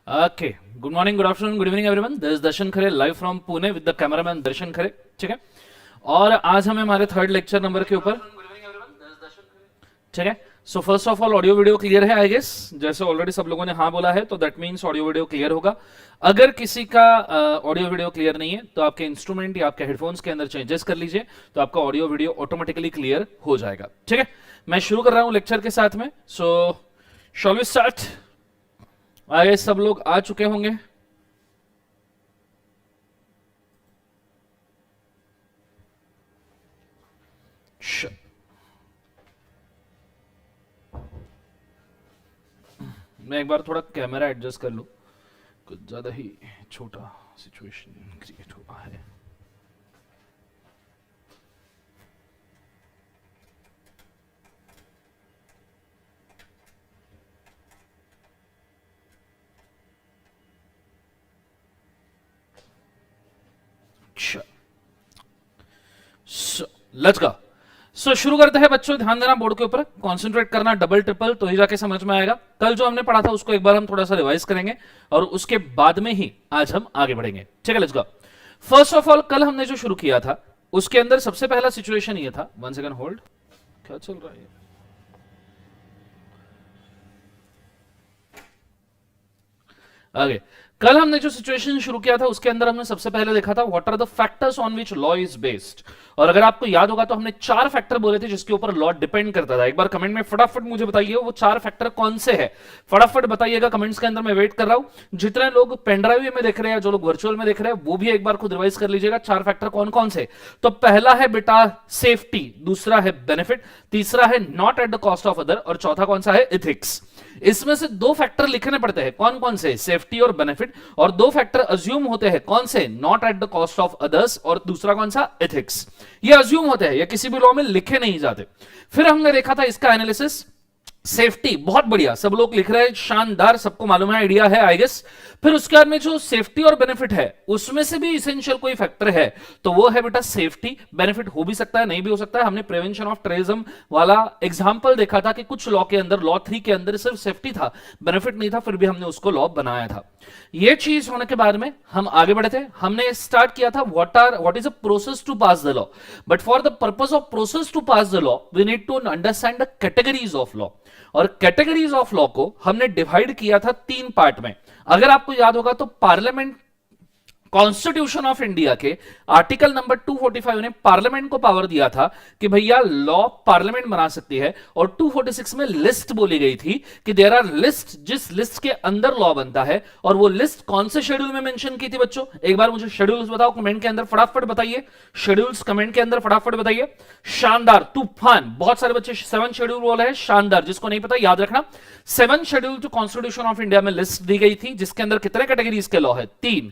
Okay. Good morning, good afternoon, good evening everyone. This is Darshan Khare live from Pune with the cameraman Darshan Khare. ठीक है. और आज हमें हमारे third lecture number के ऊपर ठीक है. So first of all audio video clear है आई गेस. जैसे ऑलरेडी सब लोगों ने हाँ बोला है तो that means audio video clear होगा. अगर किसी का ऑडियो वीडियो क्लियर नहीं है तो आपके इंस्ट्रूमेंट या आपके हेडफोन्स के अंदर चेंजेस कर लीजिए तो आपका ऑडियो वीडियो ऑटोमेटिकली क्लियर हो जाएगा. ठीक है. मैं शुरू कर रहा हूं लेक्चर के साथ में. सो शॉल वी स्टार्ट. आगे सब लोग आ चुके होंगे. मैं एक बार थोड़ा कैमरा एडजस्ट कर लूं. कुछ ज्यादा ही छोटा सिचुएशन क्रिएट हुआ है. Let's go. सो शुरू करते हैं बच्चों. ध्यान देना बोर्ड के ऊपर. कंसंट्रेट करना डबल ट्रिपल तो ही जाके समझ में आएगा. कल जो हमने पढ़ा था उसको एक बार हम थोड़ा सा रिवाइज करेंगे और उसके बाद में ही आज हम आगे बढ़ेंगे. ठीक है. Let's go. First of all कल हमने जो शुरू किया था उसके अंदर सबसे पहला सिचुएशन ये था. 1 सेकंड होल्ड. क्या चल रहा है? आगे कल हमने जो सिचुएशन शुरू किया था उसके अंदर हमने सबसे पहले देखा था what are the factors on which law is based. और अगर आपको याद होगा तो हमने 4 फैक्टर बोले थे जिसके ऊपर लॉ डिपेंड करता था. एक बार कमेंट में फटाफट मुझे बताइए वो 4 फैक्टर कौन से हैं. फटाफट बताइएगा कमेंट्स के अंदर. मैं वेट कर रहा हूं. जितने लोग पेनड्राइव में देख रहे हैं जो लोग वर्चुअल में देख रहे हैं वो भी एक बार खुद रिवाइज कर लीजिएगा 4 फैक्टर कौन कौन से. तो पहला है बेटा सेफ्टी, दूसरा है बेनिफिट, तीसरा है not at the cost of other और चौथा कौन सा है? एथिक्स. इसमें से 2 फैक्टर लिखने पड़ते हैं. कौन कौन से? सेफ्टी और बेनिफिट. और 2 फैक्टर अज्यूम होते हैं. कौन से? Not at the cost of others और दूसरा कौन सा? एथिक्स. ये अज्यूम होते हैं, ये किसी भी लॉ में लिखे नहीं जाते. फिर हमने देखा था इसका एनालिसिस. सेफ्टी बहुत बढ़िया, सब लोग लिख रहे हैं, शानदार, सबको मालूम है, आइडिया है आई गेस. फिर उसके बाद में जो सेफ्टी और बेनिफिट है उसमें से भी इसेंशियल कोई फैक्टर है तो वो है बेटा सेफ्टी. बेनिफिट हो भी सकता है नहीं भी हो सकता है. हमने प्रिवेंशन ऑफ टेररिज्म वाला एग्जांपल देखा था कि कुछ लॉ के अंदर, लॉ 3 के अंदर सिर्फ सेफ्टी था, बेनिफिट नहीं था, फिर भी हमने उसको लॉ बनाया था. ये चीज होने के बाद में हम आगे बढ़े थे. हमने स्टार्ट किया था what is a process to pass the law. But for the purpose of process to pass the law we need to understand the categories of law. और कैटेगरीज ऑफ लॉ को हमने डिवाइड किया था 3 part में. अगर आपको याद होगा तो पार्लियामेंट, कॉन्स्टिट्यूशन ऑफ इंडिया के आर्टिकल नंबर 245 ने पार्लियामेंट को पावर दिया था कि भैया लॉ पार्लियामेंट बना सकती है. और 246 में लिस्ट बोली गई थी कि देयर आर लिस्ट, जिस लिस्ट के अंदर लॉ बनता है. और वो लिस्ट कौन से शेड्यूल में मेंशन की थी बच्चों? एक बार मुझे शेड्यूल्स बताओ कमेंट के अंदर फटाफट बताइए. शेड्यूल्स कमेंट के अंदर फटाफट बताइए. शानदार, तूफान, बहुत सारे बच्चे 7 शेड्यूल बोला है. शानदार. जिसको नहीं पता याद रखना 7 schedule to constitution of India में लिस्ट दी गई थी जिसके अंदर कितने कैटेगरीज के लॉ है? 3.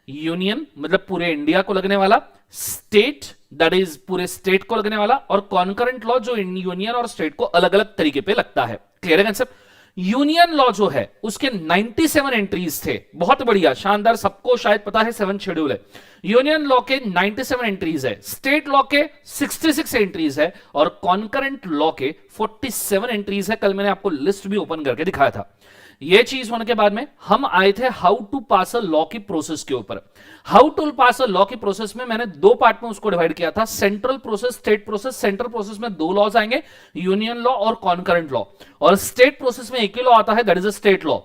यूनियन मतलब पूरे इंडिया को लगने वाला, स्टेट दैट इज पूरे स्टेट को लगने वाला, और कॉन्करेंट लॉ जो यूनियन और स्टेट को अलग अलग तरीके पे लगता है. क्लियर है कंसेप्ट? यूनियन लॉ जो है उसके 97 एंट्रीज थे. बहुत बढ़िया, शानदार, सबको शायद पता है 7 शेड्यूल है. यूनियन लॉ के 97 एंट्रीज है, स्टेट लॉ के 66 एंट्रीज है और कॉन्करेंट लॉ के 47 एंट्रीज है. कल मैंने आपको लिस्ट भी ओपन करके दिखाया था. ये चीज होने के बाद में हम आए थे how to pass a law की प्रोसेस के ऊपर. How to pass a law की प्रोसेस में मैंने 2 पार्ट में उसको डिवाइड किया था. Central process, state process. Central process में 2 लॉज आएंगे, यूनियन लॉ और कॉन्करेंट लॉ. और स्टेट प्रोसेस में एक ही लॉ आता है, that is a state law.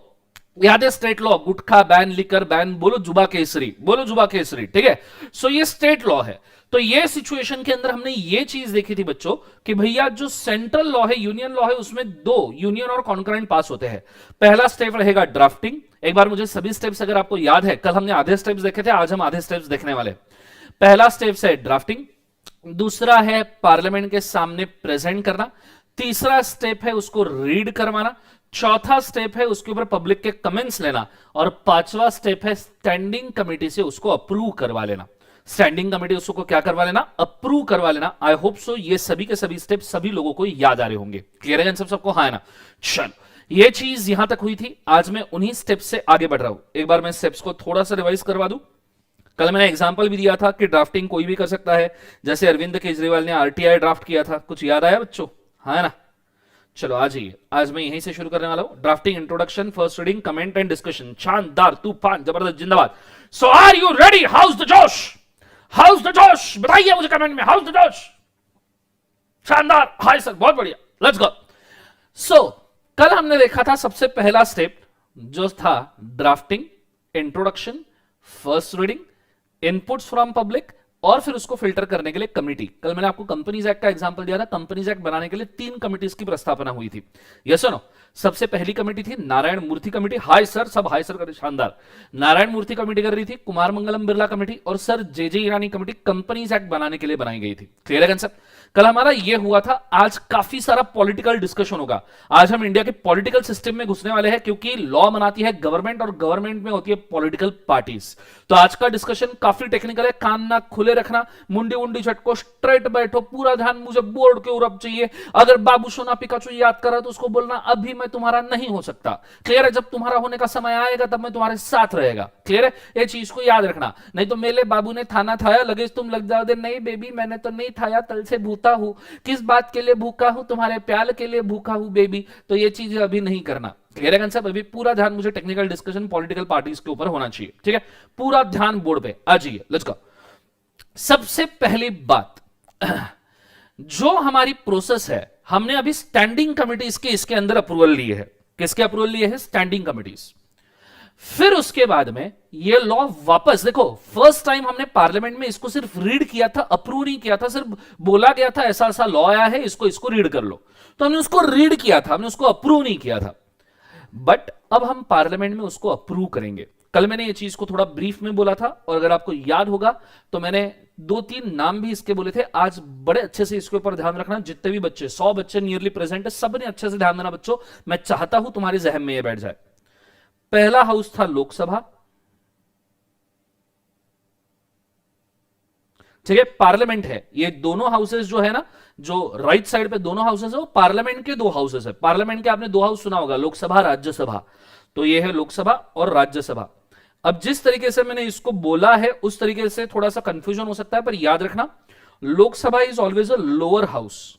याद है state law? Gutkha ban, liquor ban, बोलो जुबा केसरी, बोलो जुबा केसरी. ठीक है. सो ये स्टेट लॉ है. तो ये सिचुएशन के अंदर हमने ये चीज देखी थी बच्चों कि भैया जो सेंट्रल लॉ है, यूनियन लॉ है, उसमें 2 यूनियन और कॉन्करेंट पास होते हैं. पहला स्टेप रहेगा ड्राफ्टिंग. एक बार मुझे सभी स्टेप्स अगर आपको याद है, कल हमने आधे स्टेप्स देखे थे, आज हम आधे स्टेप्स देखने वाले. पहला स्टेप है ड्राफ्टिंग, दूसरा है पार्लियामेंट के सामने प्रेजेंट करना, तीसरा स्टेप है उसको रीड करवाना, चौथा स्टेप है उसके ऊपर पब्लिक के कमेंट्स लेना, और 5वां स्टेप है स्टैंडिंग कमेटी से उसको अप्रूव करवा लेना. स्टैंडिंग कमेटी उसको क्या करवा लेना? अप्रूव करवा लेना. आई होप सो ये सभी के सभी स्टेप सभी लोगों को याद आ रहे होंगे. क्लियर है सबको? हाँ है ना? चलो, ये चीज यहां तक हुई थी. आज मैं उन्हीं स्टेप्स से आगे बढ़ रहा हूं. एक बार मैं स्टेप्स को थोड़ा सा रिवाइज करवा दूं. कल मैंने एग्जांपल भी दिया था कि ड्राफ्टिंग कोई भी कर सकता है. जैसे अरविंद केजरीवाल ने आरटीआई ड्राफ्ट किया था, कुछ याद आया बच्चों? हाँ है ना? चलो आ जाइए, आज मैं यहीं से शुरू करने वाला हूं। Drafting, introduction, first reading, comment and discussion. शानदार, तूफान, जबरदस्त, जिंदाबाद। So are you ready? How's the जोश? हाउस द जोश? बताइए मुझे कमेंट में, हाउस द जोश? शानदार, हाय सर, बहुत बढ़िया, लेट्स गो। सो कल हमने देखा था सबसे पहला स्टेप जो था drafting, introduction, first reading, inputs from public, और फिर उसको फिल्टर करने के लिए कमिटी। कल मैंने आपको कंपनीज एक्ट का एग्जांपल दिया था। कंपनीज एक्ट बनाने के लिए 3 कमिटीज की प्रस्तावना हुई थी, यस और नो? सबसे पहली कमेटी थी नारायण मूर्ति कमेटी। हाय सर, सब हाय सर कर, शानदार। नारायण मूर्ति कमेटी कर रही थी, कुमार मंगलम बिरला कमेटी और सर जे ईरानी कमेटी कंपनीज एक्ट बनाने के लिए बनाई गई थी। क्लियर है कंसेप्ट? कल हमारा यह हुआ था। आज काफी सारा पॉलिटिकल डिस्कशन होगा। आज हम इंडिया के पॉलिटिकल सिस्टम में घुसने वाले हैं, क्योंकि लॉ बनाती है गवर्नमेंट और गवर्नमेंट में होती है पॉलिटिकल पार्टीज। तो आज का डिस्कशन काफी टेक्निकल है, कान नाक खुले रखना, मुंडी उंडी झटको, स्ट्रेट बैठो, पूरा ध्यान मुझे बोर्ड के ऊपर चाहिए। अगर बाबू सोना पिकाचू याद करा तो उसको बोलना अभी मैं तुम्हारा नहीं हो सकता। क्लियर है? जब तुम्हारा होने का समय आएगा तब मैं तुम्हारे साथ रहेगा। क्लियर है? ये चीज को याद रखना, नहीं तो मेरे बाबू ने थाना थाया, लगेज तुम लग जाओ दे, नहीं बेबी मैंने तो नहीं थाया, तल से भूता हूं, किस बात के लिए भूखा हूं, तुम्हारे प्यार के लिए भूखा हूं बेबी। तो ये चीज अभी नहीं करना। क्लियर है कंसेप्ट? अभी पूरा ध्यान मुझे टेक्निकल डिस्कशन पॉलिटिकल पार्टीज के ऊपर होना चाहिए। ठीक है, पूरा ध्यान बोर्ड पे आ जाइए, लेट्स गो। सबसे पहली बात, जो हमारी प्रोसेस है, हमने अभी स्टैंडिंग कमिटीज के इसके अंदर अप्रूवल लिए है। किसके अप्रूवल लिए है? Standing committees. फिर उसके बाद में ये लॉ वापस देखो, फर्स्ट टाइम हमने पार्लियामेंट में इसको सिर्फ रीड किया था, अप्रूव नहीं किया था, सिर्फ बोला गया था ऐसा ऐसा लॉ आया है, इसको रीड कर लो। तो हमने उसको रीड किया था, हमने उसको अप्रूव नहीं किया था। बट अब हम पार्लियामेंट में उसको अप्रूव करेंगे। कल मैंने ये चीज को थोड़ा ब्रीफ में बोला था, और अगर आपको याद होगा तो मैंने 2-3 नाम भी इसके बोले थे। आज बड़े अच्छे से इसके ऊपर ध्यान रखना। जितने भी बच्चे, 100 बच्चे नियरली प्रेजेंट है, सबने अच्छे से ध्यान देना बच्चों। मैं चाहता हूं तुम्हारे जहन में ये बैठ जाए। पहला हाउस था लोकसभा, ठीक है, पार्लियामेंट है। ये दोनों हाउसेस जो है ना, जो राइट साइड पे दोनों हाउसेस है, वो पार्लियामेंट के 2 हाउसेस है। पार्लियामेंट के आपने 2 हाउस सुना होगा, लोकसभा, राज्यसभा। तो ये है लोकसभा और राज्यसभा। अब जिस तरीके से मैंने इसको बोला है उस तरीके से थोड़ा सा कंफ्यूजन हो सकता है, पर याद रखना, Lok Sabha is always a lower house.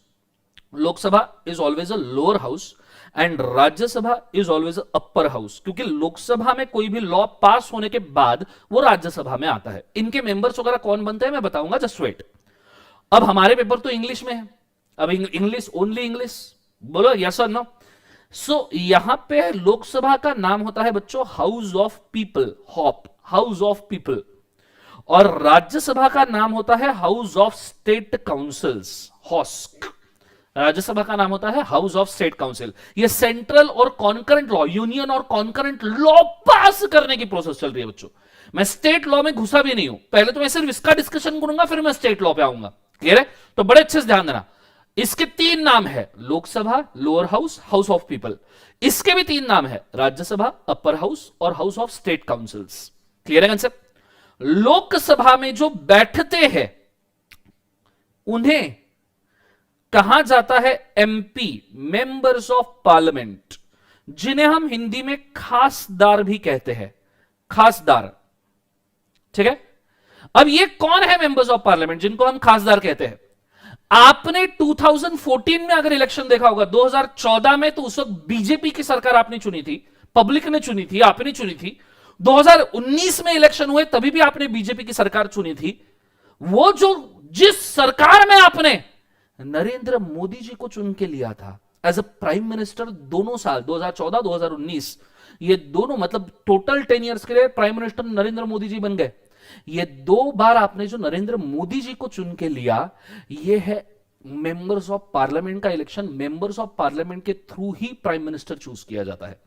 Lok Sabha is always a lower house and Rajya Sabha is always a upper house, क्योंकि लोकसभा में कोई भी लॉ पास होने के बाद वो राज्यसभा में आता है। इनके मेंबर्स वगैरह कौन बनते हैं मैं बताऊंगा, जस्ट वेट। अब हमारे पेपर तो इंग्लिश में है, अब इंग्लिश, ओनली इंग्लिश, बोलो यस और नो। सो यहां पे लोकसभा का नाम होता है बच्चों house of people, HOP, house of people. और राज्यसभा का नाम होता है house of state councils, HOSC. Rajya Sabha का नाम होता है हाउस ऑफ स्टेट काउंसिल। ये सेंट्रल और कॉन्करेंट लॉ, यूनियन और कॉन्करेंट लॉ पास करने की प्रोसेस चल रही है बच्चों। मैं स्टेट लॉ में घुसा भी नहीं हूं, पहले तो मैं सिर्फ इसका डिस्कशन करूंगा, फिर मैं स्टेट लॉ पे आऊंगा। क्लियर है? तो बड़े अच्छे से ध्यान देना। इसके 3 नाम है, Lok Sabha, lower house, house of people. इसके भी 3 नाम है, राज्यसभा, अपर हाउस और house of state councils. Clear है कंसेप्ट? लोकसभा में जो बैठते हैं उन्हें कहा जाता है एमपी, मेंबर्स ऑफ पार्लियामेंट, जिन्हें हम हिंदी में खासदार भी कहते हैं, खासदार। ठीक है? अब ये कौन है मेंबर्स ऑफ पार्लियामेंट जिनको हम खासदार कहते हैं? आपने 2014 में अगर इलेक्शन देखा होगा, 2014 में तो उस वक्त बीजेपी की सरकार आपने चुनी थी, पब्लिक ने चुनी थी, आपने चुनी थी। 2019 में इलेक्शन हुए तभी भी आपने बीजेपी की सरकार चुनी थी। वो जो जिस सरकार में आपने नरेंद्र मोदी जी को चुन के लिया था एज अ प्राइम मिनिस्टर, दोनों साल 2014 2019, ये दोनों मतलब टोटल 10 इयर्स के लिए प्राइम मिनिस्टर नरेंद्र मोदी जी बन गए। ये 2 बार आपने जो नरेंद्र मोदी जी को चुन के लिया, ये है मेंबर्स ऑफ पार्लियामेंट का इलेक्शन। मेंबर्स ऑफ पार्लियामेंट के थ्रू ही प्राइम मिनिस्टर चूज किया जाता है।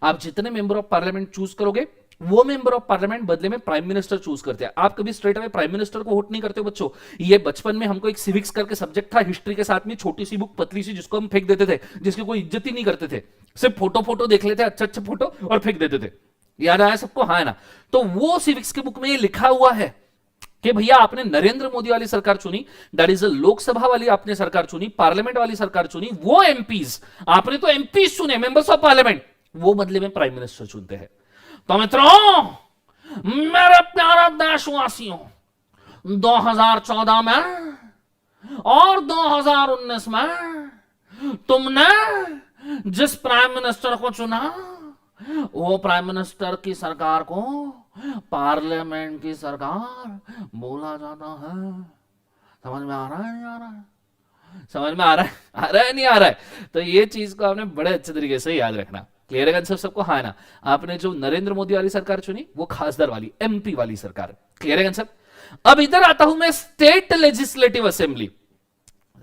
आप जितने मेंबर ऑफ पार्लियामेंट चूज करोगे, वो मेंबर ऑफ पार्लियामेंट बदले में प्राइम मिनिस्टर चूज करते हैं। आप कभी स्ट्रेट अवे प्राइम मिनिस्टर को वोट नहीं करते हो बच्चों। ये बचपन में हमको एक सिविक्स करके सब्जेक्ट था, हिस्ट्री के साथ में, छोटी सी बुक पतली सी, जिसको हम फेंक देते थे, जिसकी कोई इज्जत ही नहीं करते थे, सिर्फ फोटो देख लेते, अच्छे फोटो और फेंक देते थे। याद आया सबको? हाँ है ना? तो वो सिविक्स की बुक में ये लिखा हुआ है कि भैया आपने नरेंद्र मोदी वाली सरकार चुनी, दैट इज लोकसभा वाली आपने सरकार चुनी, पार्लियामेंट वाली सरकार चुनी, वो एमपीज आपने तो एमपीज चुने, मेंबर्स ऑफ पार्लियामेंट, वो बदले में प्राइम मिनिस्टर चुनते हैं। तो मित्रों, मेरे प्यारे देशवासियों, 2014 में और 2019 में तुमने जिस प्राइम मिनिस्टर को चुना वो प्राइम मिनिस्टर की सरकार को पार्लियामेंट की सरकार बोला जाता है। समझ में आ रहा है नहीं आ रहा है? समझ में आ रहा है नहीं आ रहा है? तो ये चीज को आपने बड़े अच्छे तरीके से याद रखना। क्लियर है कंसेप्ट सबको? हाँ ना। आपने जो नरेंद्र मोदी वाली सरकार चुनी वो खासदार वाली एमपी वाली सरकार। क्लियर है कंसेप्ट? अब इधर आता हूं मैं state legislative assembly.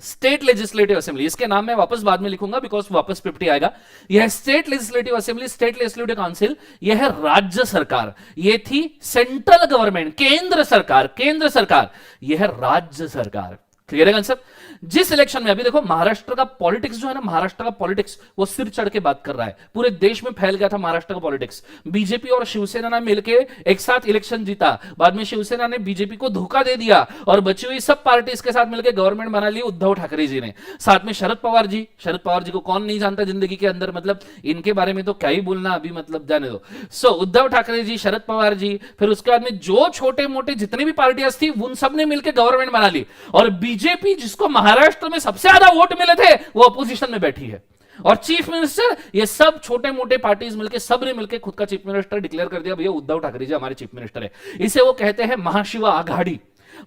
State legislative assembly, इसके नाम मैं वापस बाद में लिखूंगा बिकॉज वापस 50 आएगा। यह state legislative assembly, state legislative council, यह है राज्य सरकार। यह थी सेंट्रल गवर्नमेंट, केंद्र सरकार, केंद्र सरकार, यह है राज्य सरकार। क्लियर है कंसेप्ट? जिस इलेक्शन में अभी देखो महाराष्ट्र का पॉलिटिक्स जो है ना, महाराष्ट्र का पॉलिटिक्स वो सिर चढ़ के बात कर रहा है, पूरे देश में फैल गया था महाराष्ट्र का पॉलिटिक्स। बीजेपी और शिवसेना ने मिलकर एक साथ इलेक्शन जीता, बाद में शिवसेना ने बीजेपी को धोखा दे दिया और बची हुई सब पार्टीज के साथ मिलकर गवर्नमेंट बना ली उद्धव ठाकरे जी ने, साथ में शरद पवार जी। शरद पवार जी को कौन नहीं जानता जिंदगी के अंदर, मतलब इनके बारे में तो क्या ही बोलना अभी, मतलब जाने दो। सो उद्धव ठाकरे जी, शरद पवार जी, फिर उसके बाद में जो छोटे मोटे जितनी भी पार्टियां थी उन सब ने मिलकर गवर्नमेंट बना ली। और बीजेपी जिसको महाराष्ट्र में सबसे ज्यादा वोट मिले थे वो अपोजिशन में बैठी है। और चीफ मिनिस्टर, ये सब छोटे मोटे पार्टीज मिलके, सब ने मिलके खुद का चीफ मिनिस्टर डिक्लेयर कर दिया, भैया उद्धव ठाकरे जी हमारे चीफ मिनिस्टर है। इसे वो कहते हैं महाशिवा आघाड़ी,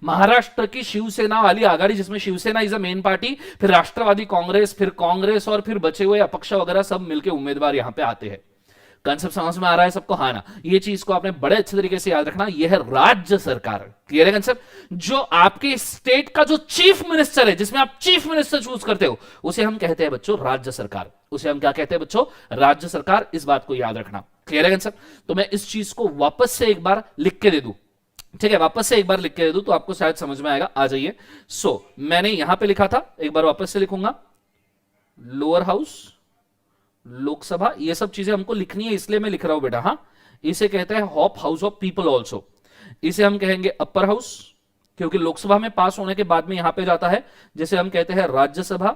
महाराष्ट्र की शिवसेना वाली आघाड़ी, जिसमें Shiv Sena is a main party, फिर राष्ट्रवादी कांग्रेस, फिर कांग्रेस और फिर बचे हुए अपक्ष वगैरह सब मिलके उम्मीदवार यहां पे आते हैं। कंसेप्ट समझ में आ रहा है सबको? हाँ ना। ये चीज को आपने बड़े अच्छे तरीके से याद रखना, यह है राज्य सरकार। क्लियर है कंसेप्ट? जो आपके स्टेट का जो चीफ मिनिस्टर है, जिसमें आप चीफ मिनिस्टर चूज करते हो, उसे हम कहते हैं बच्चों राज्य सरकार। उसे हम क्या कहते हैं बच्चों? राज्य सरकार। इस बात को याद रखना। क्लियर है कंसेप्ट? तो मैं इस चीज को वापस से एक बार लिख के दे दूं, ठीक है? वापस से एक बार लिख के दे दूं तो आपको शायद समझ में आएगा। आ जाइए। मैंने यहां पे लिखा था, एक बार वापस से लिखूंगा, लोअर हाउस, लोकसभा, ये सब चीजें हमको लिखनी है इसलिए मैं लिख रहा हूं बेटा। हां, इसे कहते हैं hop house of people also. इसे हम कहेंगे अपर हाउस, क्योंकि लोकसभा में पास होने के बाद में यहां पे जाता है, जिसे हम कहते हैं राज्यसभा,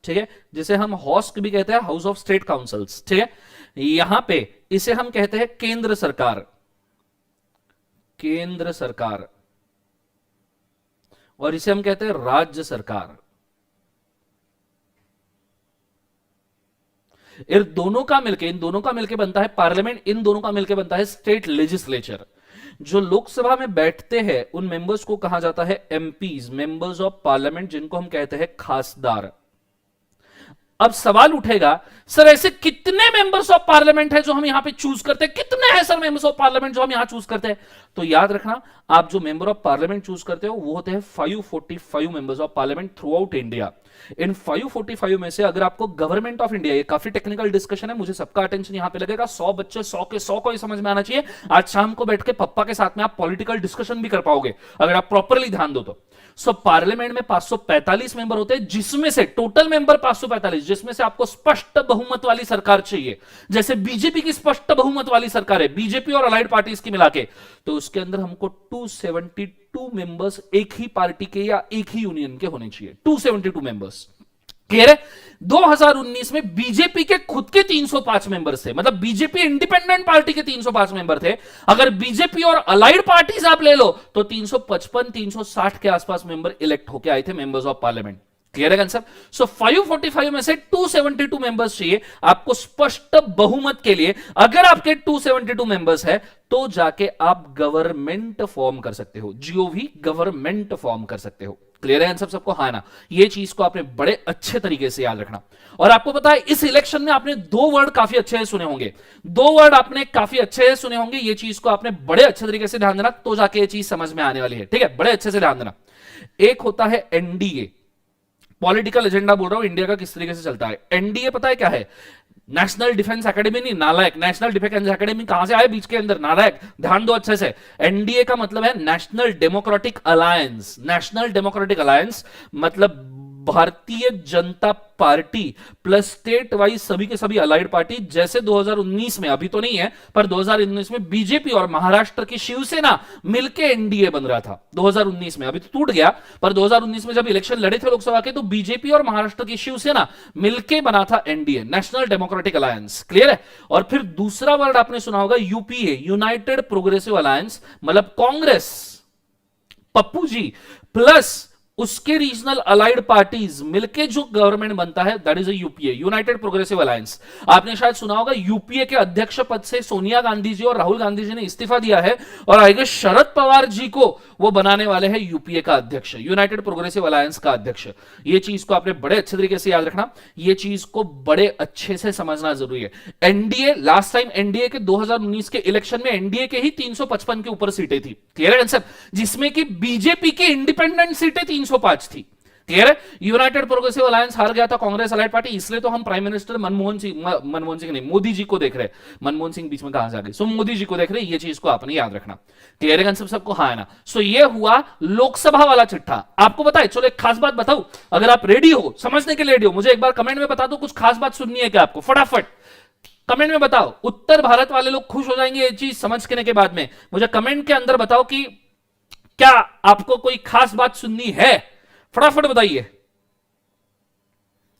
ठीक है? जिसे हम हॉस्क भी कहते हैं, हाउस ऑफ स्टेट काउंसिल्स, ठीक है? यहां पे इसे हम कहते हैं केंद्र सरकार, केंद्र सरकार, और इसे हम कहते हैं राज्य सरकार। इन दोनों का मिलके बनता है पार्लियामेंट, इन दोनों का मिलके बनता है स्टेट लेजिस्लेचर। जो लोकसभा में बैठते हैं उन मेंबर्स को कहा जाता है एमपीज, मेंबर्स ऑफ पार्लियामेंट, जिनको हम कहते हैं खासदार। अब सवाल उठेगा, सर ऐसे कितने मेंबर्स ऑफ पार्लियामेंट है जो हम यहां पे चूज करते हैं? कितने हैं सर मेंबर्स ऑफ पार्लियामेंट जो हम यहां चूज करते हैं? तो याद रखना, आप जो मेंबर ऑफ पार्लियामेंट चूज करते हो वो होते हैं 545 members of parliament throughout India. इन 545 में से अगर आपको गवर्नमेंट ऑफ इंडिया, ये काफी टेक्निकल डिस्कशन है, मुझे सबका अटेंशन यहां पे लगेगा, 100 बच्चे 100 के 100 को ही समझ में आना चाहिए। आज शाम को बैठ के पप्पा के साथ में आप पॉलिटिकल डिस्कशन भी कर पाओगे अगर आप प्रॉपरली ध्यान दो तो। पार्लियामेंट में 545 मेंबर होते हैं, जिसमें से टोटल मेंबर 545, जिसमें से आपको स्पष्ट बहुमत वाली सरकार चाहिए, जैसे बीजेपी की स्पष्ट बहुमत वाली सरकार है, बीजेपी और अलाइड पार्टीज की मिला के, तो उसके अंदर हमको 272 मेंबर्स एक ही पार्टी के या एक ही यूनियन के होने चाहिए। 272 मेंबर्स। क्लियर है? 2019 में बीजेपी के खुद के 305 मेंबर थे, मतलब बीजेपी इंडिपेंडेंट पार्टी के 305 मेंबर थे। अगर बीजेपी और अलाइड पार्टीज आप ले लो तो 355 360 के आसपास मेंबर इलेक्ट होकर आए थे, मेंबर्स ऑफ पार्लियामेंट। क्लियर है कंसेप्ट? 545 में से 272 मेंबर्स चाहिए आपको स्पष्ट बहुमत के लिए। अगर आपके 272 मेंबर्स है तो जाके आप गवर्नमेंट फॉर्म कर सकते हो, जीओवी गवर्नमेंट फॉर्म कर सकते हो। क्लियर है आंसर सबको? हाँ ना। ये चीज को आपने बड़े अच्छे तरीके से याद रखना। और आपको पता है इस इलेक्शन में आपने दो वर्ड काफी अच्छे से सुने होंगे, दो वर्ड आपने काफी अच्छे से सुने होंगे। ये चीज को आपने बड़े अच्छे तरीके से ध्यान देना, तो जाके ये चीज समझ में आने वाली है। ठीक है, बड़े अच्छे से ध्यान देना। एक होता है एनडीए, पॉलिटिकल एजेंडा बोल रहा हूं इंडिया का किस तरीके से चलता है। एनडीए पता है क्या है? नेशनल डिफेंस एकेडमी नहीं, नालायक। नेशनल डिफेंस एकेडमी कहां से आए बीच के अंदर, नालायक। ध्यान दो अच्छे से। एनडीए का मतलब है national democratic alliance. National democratic alliance मतलब Bharatiya Janata party plus state wise सभी के सभी अलाइड पार्टी। जैसे 2019 में, अभी तो नहीं है, पर 2019 में बीजेपी और महाराष्ट्र की शिवसेना मिलके एनडीए बन रहा था 2019 में। अभी तो टूट गया, पर 2019 में जब इलेक्शन लड़े थे लोकसभा के तो बीजेपी और महाराष्ट्र की शिवसेना मिलके बना था NDA, national democratic alliance. Clear है? और फिर दूसरा वर्ड आपने सुना होगा यूपीए, यूनाइटेड प्रोग्रेसिव अलायंस, मतलब कांग्रेस, पप्पू जी प्लस उसके रीजनल अलाइड पार्टीज मिलके जो गवर्नमेंट बनता है, that is UPA, United progressive alliance. आपने शायद सुना होगा यूपीए के अध्यक्ष पद से सोनिया गांधी जी और राहुल गांधी जी ने इस्तीफा दिया है, और आगे शरद पवार जी को वो बनाने वाले हैं यूपीए का अध्यक्ष, यूनाइटेड प्रोग्रेसिव अलायंस का अध्यक्ष। ये चीज को आपने बड़े अच्छे तरीके से याद रखना, ये चीज को बड़े अच्छे से समझना जरूरी है। एनडीए, लास्ट टाइम एनडीए के 2019 के इलेक्शन में एनडीए के ही 355 के ऊपर सीटें थी, क्लियर है कंसेप्ट, जिसमें कि बीजेपी की इंडिपेंडेंट सीटें 305 थी, क्लियर है। यूनाइटेड प्रोग्रेसिव अलायंस हार गया था कांग्रेस अलाइड पार्टी, इसलिए तो हम प्राइम मिनिस्टर मनमोहन सिंह नहीं, मोदी जी को देख रहे, मनमोहन सिंह बीच में कहां से आ गए, सो मोदी जी को देख रहे, ये चीज को आपने याद रखना, क्लियर है कंसेप्ट सबको, हाँ है ना। सो ये हुआ लोकसभा वाला चिट्ठा। आपको बताए, चलो एक खास बात बताऊं, अगर आप रेडी हो, समझने के लिए रेडी हो, मुझे एक बार कमेंट में बता दो कुछ खास बात सुननी है क्या आपको, फटाफट कमेंट में बताओ। उत्तर भारत वाले लोग खुश हो जाएंगे ये चीज समझने के बाद में, मुझे कमेंट के अंदर बताओ कि क्या आपको कोई खास बात सुननी है, फटाफट बताइए।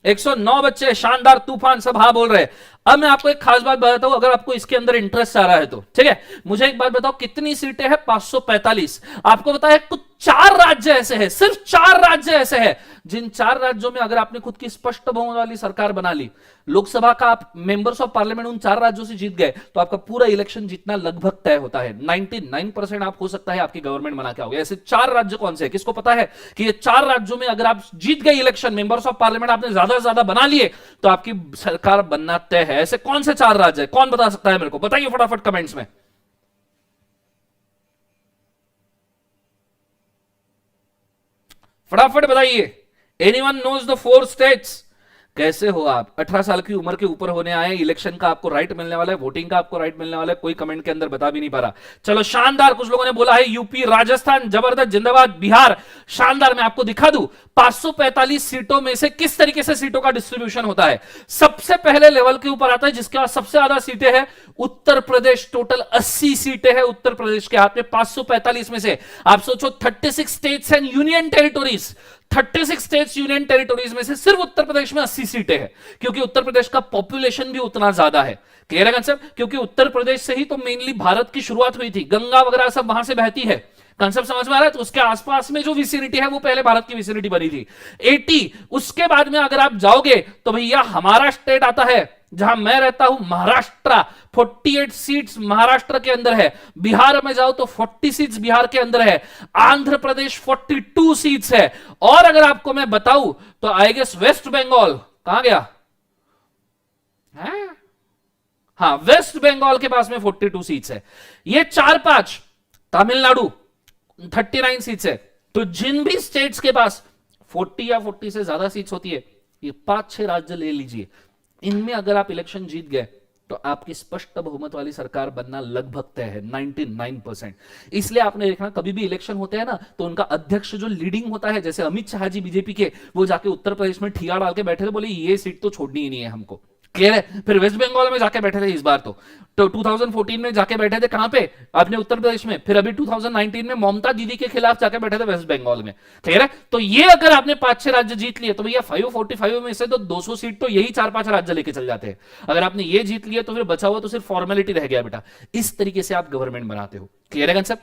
109 बच्चे, शानदार, तूफान, सब हाँ बोल रहे हैं। अब मैं आपको एक खास बात बताता हूं, अगर आपको इसके अंदर इंटरेस्ट आ रहा है तो, ठीक है। मुझे एक बात बताओ, कितनी सीटें हैं? 545। आपको पता है कुछ 4 राज्य ऐसे हैं, सिर्फ 4 राज्य ऐसे हैं, जिन 4 राज्यों में अगर आपने खुद की स्पष्ट बहुमत वाली सरकार बना ली, लोकसभा का आप मेंबर्स ऑफ पार्लियामेंट उन 4 राज्यों से जीत गए, तो आपका पूरा इलेक्शन जीतना लगभग तय होता है। 99% आप हो सकता है आपकी गवर्नमेंट बना के आओगे। ऐसे 4 राज्य कौन से हैं, किसको पता है कि ये 4 राज्यों में अगर आप जीत गए इलेक्शन, मेंबर्स ऑफ पार्लियामेंट आपने ज्यादा से ज्यादा बना लिए, तो आपकी सरकार बनना तय है। ऐसे कौन से 4 राज्य है, कौन बता सकता है मेरे को, बताइए फटाफट कमेंट्स में। फटाफट बताइए। Anyone knows the 4 states? कैसे हो आप? 18 साल की उम्र के ऊपर होने आए, इलेक्शन का आपको राइट मिलने वाला है, वोटिंग का आपको राइट मिलने वाला है, कोई कमेंट के अंदर बता भी नहीं पा रहा। चलो शानदार, कुछ लोगों ने बोला है यूपी, राजस्थान, जबरदस्त, जिंदाबाद, बिहार, शानदार। मैं आपको दिखा दूं 545 सीटों में से किस तरीके से सीटों का डिस्ट्रीब्यूशन होता है। सबसे पहले लेवल के ऊपर आता है जिसके पास सबसे ज्यादा सीटें हैं, उत्तर प्रदेश, टोटल 80 सीटें हैं उत्तर प्रदेश के हाथ में 545 में से। आप सोचो 36 states and union territories, 36 states union territories में से सिर्फ उत्तर प्रदेश में 80 सीटें हैं, क्योंकि उत्तर प्रदेश का पॉपुलेशन भी उतना ज्यादा है, क्लियर है कंसेप्ट, क्योंकि उत्तर प्रदेश से ही तो मेनली भारत की शुरुआत हुई थी, गंगा वगैरह सब वहां से बहती है, कंसेप्ट समझ में आ रहा है। तो उसके आसपास में जो विसिनिटी है वो पहले भारत की विसिनिटी बनी थी 80। उसके बाद में अगर आप जाओगे तो भैया हमारा स्टेट आता है जहां मैं रहता हूं, महाराष्ट्र, 48 सीट्स महाराष्ट्र के अंदर है। बिहार में जाओ तो 40 सीट्स बिहार के अंदर है। आंध्र प्रदेश 42 सीट्स है। और अगर आपको मैं बताऊं तो आई गेस वेस्ट बंगाल कहां गया है? हाँ, वेस्ट बंगाल के पास में 42 सीट्स है। ये 4-5, तमिलनाडु 39 सीट्स है। तो जिन भी स्टेट्स के पास 40 या 40 से ज्यादा सीट्स होती है, ये 5-6 राज्य ले लीजिए, इनमें अगर आप इलेक्शन जीत गए तो आपकी स्पष्ट बहुमत वाली सरकार बनना लगभग तय है, 99%। इसलिए आपने देखना कभी भी इलेक्शन होते हैं ना, तो उनका अध्यक्ष जो लीडिंग होता है, जैसे अमित शाह जी बीजेपी के, वो जाके उत्तर प्रदेश में ठिया डाल के बैठे थे, बोले ये सीट तो छोड़नी ही नहीं है हमको, क्लियर है। फिर वेस्ट बंगाल में जाके बैठे थे इस बार तो 2014 में जाके बैठे थे कहां पे, अपने उत्तर प्रदेश में। फिर अभी 2019 में ममता दीदी के खिलाफ जाके बैठे थे वेस्ट बंगाल में, क्लियर है। तो ये अगर आपने 5-6 राज्य जीत लिए तो भैया 545 में से तो 200 सीट तो यही 4-5 राज्य लेके चल जाते हैं। अगर आपने ये जीत लिया तो फिर बचा हुआ तो सिर्फ फॉर्मेलिटी रह गया बेटा। इस तरीके से आप गवर्नमेंट बनाते हो, क्लियर है कंसेप्ट।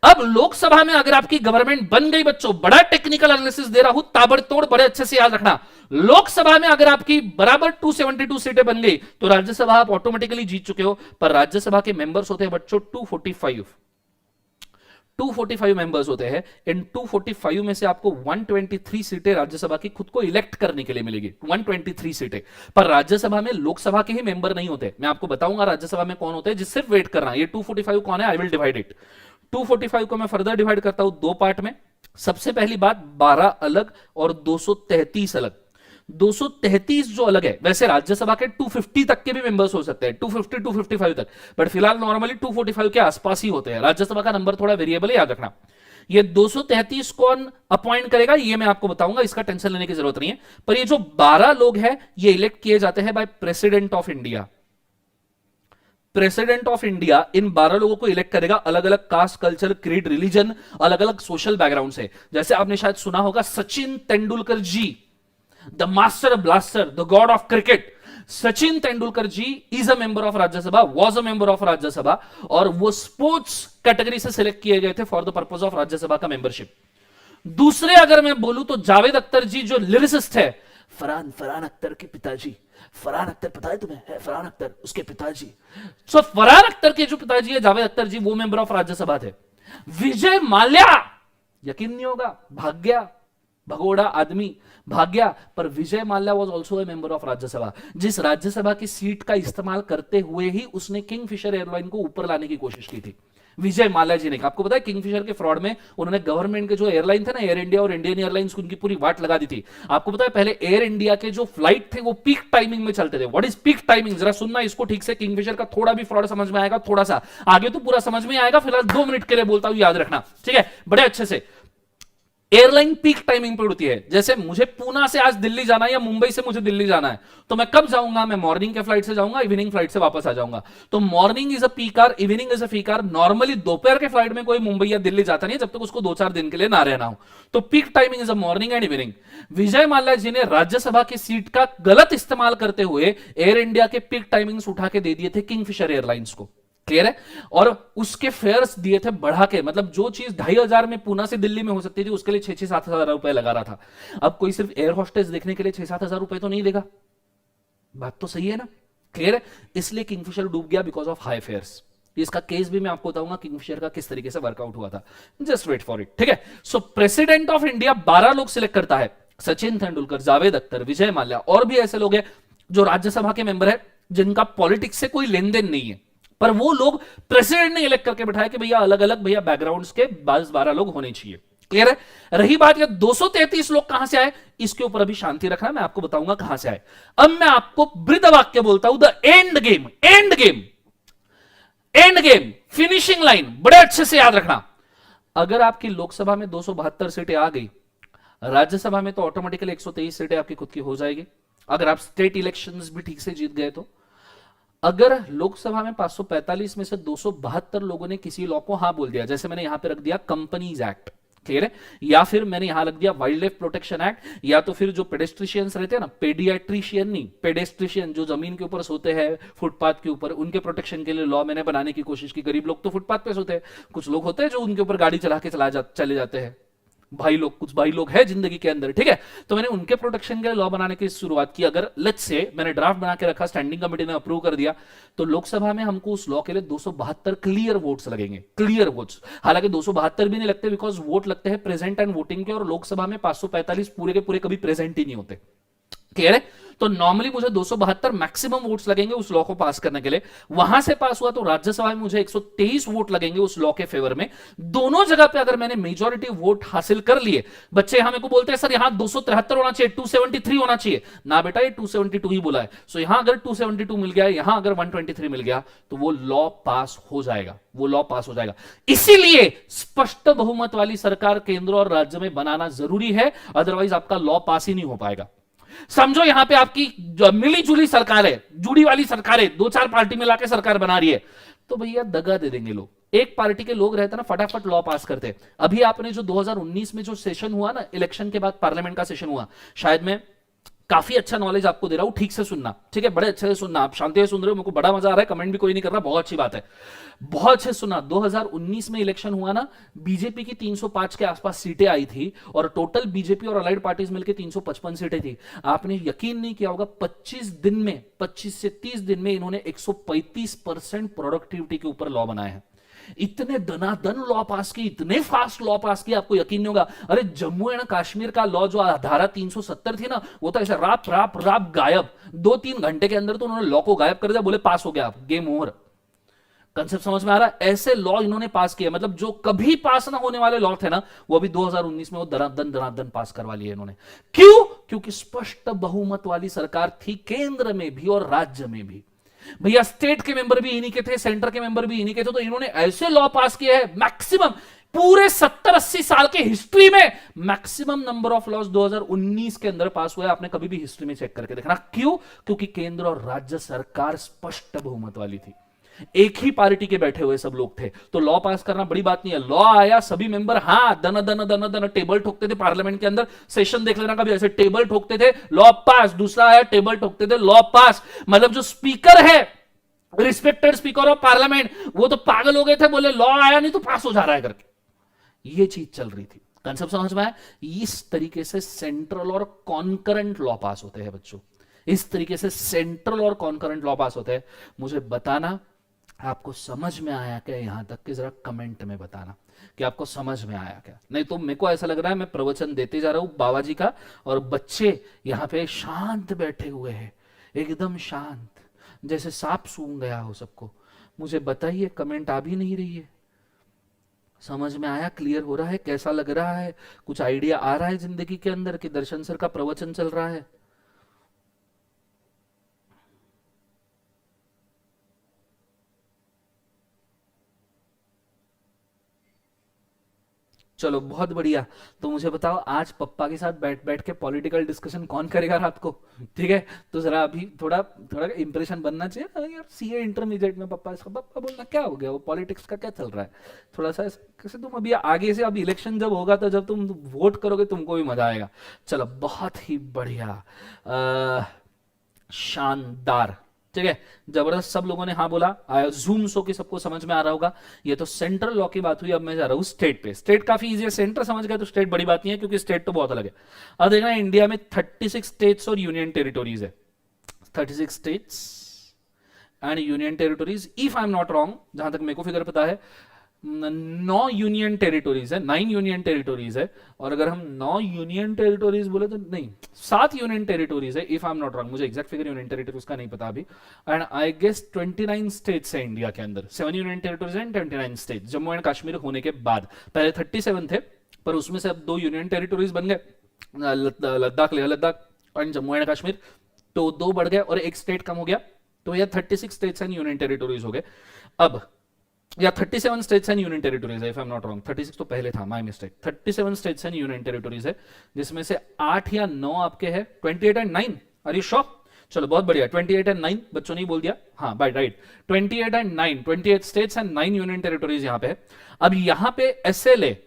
अब लोकसभा में अगर आपकी गवर्नमेंट बन गई, बच्चों बड़ा टेक्निकल एनालिसिस दे रहा हूं, ताबड़तोड़, बड़े अच्छे से याद रखना। लोकसभा में अगर आपकी बराबर 272 सीटें बन गई तो राज्यसभा आप ऑटोमेटिकली जीत चुके हो। पर राज्यसभा के मेंबर्स होते हैं बच्चों 245 मेंबर्स होते हैं। इन 245 में से आपको 123 सीटें राज्यसभा की खुद को इलेक्ट करने के लिए मिलेगी, 123 सीटें। पर राज्यसभा में लोकसभा के ही मेंबर नहीं होते। मैं आपको बताऊंगा राज्यसभा में कौन होते हैं, जिस सिर्फ वेट करना। ये 245 कौन है, आई विल डिवाइड इट। 245 को मैं फर्दर डिवाइड करता हूं 2 पार्ट में। सबसे पहली बात 12 अलग और 233 अलग। 233 जो अलग है, वैसे राज्यसभा के 250 तक के भी मेंबर्स हो सकते हैं, 250 255 तक, बट फिलहाल नॉर्मली 245 के आसपास ही होते हैं। राज्यसभा का नंबर थोड़ा वेरिएबल है, याद रखना। ये 233 कौन अपॉइंट करेगा ये मैं आपको बताऊंगा, इसका टेंशन लेने की जरूरत नहीं है। पर ये जो 12 लोग हैं ये इलेक्ट किए जाते हैं by president of India. President of India in 12 लोगों को इलेक्ट करेगा, अलग अलग कास्ट, कल्चर, क्रीड, रिलीजन, अलग अलग सोशल बैकग्राउंड से। जैसे आपने शायद सुना होगा Sachin Tendulkar ji, the master blaster, the god of cricket, Sachin Tendulkar ji is a member of Rajya Sabha, was a member of Rajya Sabha, और वो स्पोर्ट्स कैटेगरी से सिलेक्ट किए गए थे for the purpose of Rajya Sabha का मेंबरशिप। दूसरे अगर मैं बोलूं तो जावेद अख्तर जी जो लिरिसिस्ट है, फरहान फरहान अख्तर के पिताजी, फरहान अख्तर पता है तुम्हें, है फरहान अख्तर उसके पिताजी। सो फरहान अख्तर के जो पिताजी है जावेद अख्तर जी, वो मेंबर ऑफ राज्यसभा थे। विजय माल्या, यकीन नहीं होगा, भाग गया, भगोड़ा आदमी भाग गया, पर Vijay Mallya was also a member of Rajya Sabha. जिस राज्यसभा की सीट का इस्तेमाल करते हुए ही उसने किंगफिशर एयरलाइन को ऊपर लाने की कोशिश की थी, विजय माल्या जी ने। आपको पता है किंगफिशर के फ्रॉड में उन्होंने गवर्नमेंट के जो एयरलाइन थे ना, एयर इंडिया और इंडियन एयरलाइंस, उनकी पूरी वाट लगा दी थी। आपको पता है पहले एयर इंडिया के जो फ्लाइट थे वो पीक टाइमिंग में चलते थे। व्हाट इज पीक टाइमिंग, जरा सुनना इसको ठीक से, किंगफिशर का थोड़ा भी फ्रॉड समझ में आएगा, थोड़ा सा आगे तो पूरा समझ में आएगा, फिलहाल 2 मिनट के लिए बोलता हूं, याद रखना, ठीक है, बड़े अच्छे से। एयरलाइन पीक टाइमिंग पर उड़ती है। जैसे मुझे पूना से आज दिल्ली जाना है या मुंबई से मुझे दिल्ली जाना है, तो मैं कब जाऊंगा, मैं मॉर्निंग के फ्लाइट से जाऊंगा, इवनिंग फ्लाइट से वापस आ जाऊंगा। तो morning is a peak hour, evening is a peak hour. Normally दोपहर के फ्लाइट में कोई मुंबई या दिल्ली जाता नहीं जब तक उसको 2-4 दिन के लिए ना रहना हो। तो peak timing is a morning and evening. Vijay Mallya ji ने राज्यसभा की सीट का गलत इस्तेमाल करते हुए एयर इंडिया के पीक टाइमिंग्स उठा के दे दिए थे किंगफिशर एयरलाइंस को, क्लियर है। और उसके फेयर्स दिए थे बढ़ा के, मतलब जो चीज 2,500 में पूना से दिल्ली में हो सकती थी उसके लिए 6-7 हजार रुपए लगा रहा था। अब कोई सिर्फ एयर होस्टेस देखने के लिए 6-7 हजार रुपए तो नहीं देगा, बात तो सही है ना, क्लियर है। इसलिए किंगफिशर डूब गया बिकॉज ऑफ हाई फेयर्स। इसका केस भी मैं आपको बताऊंगा किंगफिशर का किस तरीके से वर्कआउट हुआ था, जस्ट वेट फॉर इट, ठीक है। सो प्रेसिडेंट ऑफ इंडिया 12 लोग सिलेक्ट करता है, सचिन तेंदुलकर, जावेद अख्तर, विजय माल्या, और भी ऐसे लोग हैं जो राज्यसभा के मेंबर है जिनका पॉलिटिक्स से कोई लेन देन नहीं है, पर वो लोग प्रेसिडेंट ने इलेक्ट करके बिठाया कि भैया अलग अलग भैया बैकग्राउंड्स के 12 लोग होने चाहिए, क्लियर है। रही बात ये 233 लोग कहां से आए, इसके ऊपर अभी शांति रखना, मैं आपको बताऊंगा कहां से आए। अब मैं आपको बृहद वाक्य बोलता हूं, the end game, end game, end game, finishing line, बड़े अच्छे से याद रखना। अगर आपकी लोकसभा में 272 सीटें आ गई, राज्यसभा में तो ऑटोमेटिकली 123 सीटें आपकी खुद की हो जाएगी, अगर आप स्टेट इलेक्शंस भी ठीक से जीत गए तो। अगर लोकसभा में 545 में से 272 लोगों ने किसी लॉ को हां बोल दिया, जैसे मैंने यहां पे रख दिया कंपनीज एक्ट, क्लियर है, या फिर मैंने यहां रख दिया वाइल्ड लाइफ प्रोटेक्शन एक्ट, या तो फिर जो पेडेस्ट्रिशियंस रहते हैं ना, पेडियाट्रिशियन नहीं, पेडेस्ट्रिशियन, जो जमीन के ऊपर सोते हैं फुटपाथ के ऊपर, उनके प्रोटेक्शन के लिए लॉ मैंने बनाने की कोशिश की। गरीब लोग तो फुटपाथ पे सोते हैं, कुछ लोग होते हैं जो उनके ऊपर गाड़ी चला के चले जाते हैं, भाई लोग, कुछ भाई लोग हैं जिंदगी के अंदर, ठीक है। तो मैंने उनके प्रोटेक्शन के लिए लॉ बनाने की शुरुआत की। अगर लेट्स से मैंने ड्राफ्ट बना के रखा, स्टैंडिंग कमेटी ने अप्रूव कर दिया, तो लोकसभा में हमको उस लॉ के लिए 272 क्लियर वोट्स लगेंगे, क्लियर वोट्स। हालांकि 272 भी नहीं लगते, बिकॉज वोट लगते हैं प्रेजेंट एंड वोटिंग के, और लोकसभा में 545 पूरे के पूरे कभी प्रेजेंट ही नहीं होते, क्लियर है। तो नॉर्मली मुझे 272 मैक्सिमम वोट्स लगेंगे उस लॉ को पास करने के लिए। वहां से पास हुआ तो राज्यसभा में मुझे 123 वोट लगेंगे उस लॉ के फेवर में। दोनों जगह पे अगर मैंने मेजॉरिटी वोट हासिल कर लिए, बच्चे यहां मेरे को बोलते हैं सर यहां 273 होना चाहिए, 273 होना चाहिए ना, बेटा ये 272 ही बोला है। सो यहां अगर 272 मिल गया, यहां अगर 123 मिल गया, तो वो लॉ पास हो जाएगा, वो लॉ पास हो जाएगा। इसीलिए स्पष्ट बहुमत वाली सरकार केंद्र और राज्य में बनाना जरूरी है, अदरवाइज आपका लॉ पास ही नहीं हो पाएगा। समझो यहां पे आपकी मिली जुली सरकार है, जुड़ी वाली सरकार है, 2-4 पार्टी मिला के सरकार बना रही है, तो भैया दगा दे देंगे लोग। एक पार्टी के लोग रहते ना, फटाफट लॉ पास करते। अभी आपने जो 2019 में जो सेशन हुआ ना, इलेक्शन के बाद पार्लियामेंट का सेशन हुआ, शायद मैं काफी अच्छा नॉलेज आपको दे रहा हूं, ठीक से सुनना, ठीक है, बड़े अच्छे से सुनना, आप शांति से सुन रहे हो, मेरे को बड़ा मजा आ रहा है, कमेंट भी कोई नहीं कर रहा, बहुत अच्छी बात है, बहुत अच्छे से सुनना। 2019 में इलेक्शन हुआ ना, बीजेपी की 305 के आसपास सीटें आई थी, और टोटल बीजेपी और अलाइड पार्टीज मिलकर 355 सीटें थी। आपने यकीन नहीं किया होगा, 25 दिन में, 25 से 30 दिन में इन्होंने 135% प्रोडक्टिविटी के ऊपर लॉ बनाए हैं। इतने दनादन लॉ पास की, इतने फास्ट लॉ पास की, आपको यकीन नहीं होगा। अरे जम्मू एंड कश्मीर का लॉ जो धारा 370 थी ना, वो तो ऐसे राप राप राप गायब, 2-3 घंटे के अंदर तो उन्होंने लॉ को गायब कर दिया, बोले पास हो गया, गेम ओवर। कंसेप्ट समझ में आ रहा है? ऐसे लॉ इन्होंने पास किया, मतलब जो कभी पास ना होने वाले लॉ थे ना, वो अभी 2019 में वो दनादन पास करवा लिए इन्होंने। क्यों? क्योंकि स्पष्ट बहुमत वाली सरकार थी केंद्र में भी और राज्य में भी। भैया स्टेट के मेंबर भी इन्हीं के थे, सेंटर के मेंबर भी इन्हीं के थे, तो इन्होंने ऐसे लॉ पास किए हैं, मैक्सिमम पूरे 70-80 साल के हिस्ट्री में मैक्सिमम नंबर ऑफ लॉज 2019 के अंदर पास हुआ है। आपने कभी भी हिस्ट्री में चेक करके देखना। क्यों? क्योंकि केंद्र और राज्य सरकार स्पष्ट बहुमत वाली थी, एक ही पार्टी के बैठे हुए सब लोग थे, तो लॉ पास करना बड़ी बात नहीं है। लॉ आया, सभी मेंबर हाँ दन दन दन दन टेबल ठोकते थे पार्लियामेंट के अंदर, सेशन देख लेना कभी, ऐसे टेबल ठोकते थे, लॉ पास। दूसरा आया, टेबल ठोकते थे, लॉ पास। मतलब जो स्पीकर है, रिस्पेक्टेड स्पीकर ऑफ पार्लियामेंट, वो तो पागल हो गए थे, बोले लॉ आया नहीं तो पास हो जा रहा है करके। ये चीज चल रही थी, कंसेप्ट समझ में आया? इस तरीके से सेंट्रल और कॉन्करेंट लॉ पास होते हैं बच्चों, इस तरीके से सेंट्रल और कॉन्करेंट लॉ पास होते हैं। मुझे बताना आपको समझ में आया क्या यहां तक कि जरा कमेंट में बताना कि आपको समझ में आया क्या। नहीं तो मेरे को ऐसा लग रहा है मैं प्रवचन देते जा रहा हूं बाबा जी का और बच्चे यहां पे शांत बैठे हुए हैं, एकदम शांत, जैसे सांप सूंघ गया हो सबको। मुझे बताइए, कमेंट आ भी नहीं रही है। समझ में आया? क्लियर हो रहा है? कैसा लग रहा है? कुछ आइडिया आ रहा है जिंदगी के अंदर कि दर्शन सर का प्रवचन चल रहा है? चलो बहुत बढ़िया। तो मुझे बताओ, आज पप्पा के साथ बैठ बैठ के पॉलिटिकल डिस्कशन कौन करेगा रात को? ठीक है, तो जरा अभी थोड़ा थोड़ा इंप्रेशन बनना चाहिए। हाँ यार, सीए इंटरमीडिएट में पप्पा, इसका पप्पा बोलना क्या हो गया, वो पॉलिटिक्स का क्या चल रहा है, थोड़ा सा कैसे तुम अभी आगे से, अब इलेक्शन जब होगा तो जब तुम वोट करोगे तुमको भी मजा आएगा। चलो बहुत ही बढ़िया, शानदार, ठीक है, जबरदस्त। सब लोगों ने हाँ बोला, जूम सो के सबको समझ में आ रहा होगा। ये तो सेंट्रल लॉ की बात हुई। अब मैं जा रहा हूं स्टेट पे। स्टेट काफी इजी है, सेंटर समझ गया तो स्टेट बड़ी बात नहीं है, क्योंकि स्टेट तो बहुत अलग है। अब देखना, इंडिया में 36 स्टेट्स और यूनियन टेरिटोरीज है। 36 states and union territories, if I am not wrong, जहां तक मेरे को फिगर पता है 9 यूनियन टेरिटोरीज है, 9 यूनियन टेरिटोरीज है। और अगर हम 9 यूनियन टेरिटोरीज बोले तो नहीं, 7 यूनियन टेरिटोरीज है, if I am not wrong. मुझे एग्जैक्ट फिगर यूनियन टेरिटोरीज का नहीं पता अभी। एंड आई गेस 29 स्टेट्स है इंडिया के अंदर, 7 union territories and 29 states. Jammu and Kashmir होने के बाद पहले 37 थे, पर उसमें से अब 2 यूनियन टेरिटोरीज बन गए, लद्दाख, लेह लद्दाख एंड जम्मू एंड कश्मीर। तो 2 बढ़ गए और 1 स्टेट कम हो गया, तो यह 36 स्टेट्स एंड यूनियन टेरिटोरीज हो गए। अब या 37 स्टेट्स एंड यूनियन टेरिटोरीज है, if I am not wrong. 36 तो पहले था, my mistake. 37 states and union territories है, जिसमें से 8 या 9 आपके हैं। 28 एंड 9, आर यू श्योर? चलो बहुत बढ़िया, 28 एंड 9, बच्चों ने ही बोल दिया, हाँ by right. 28 and 9, 28 states and 9 union territories यहां पे है। अब यहां पे एसएलए,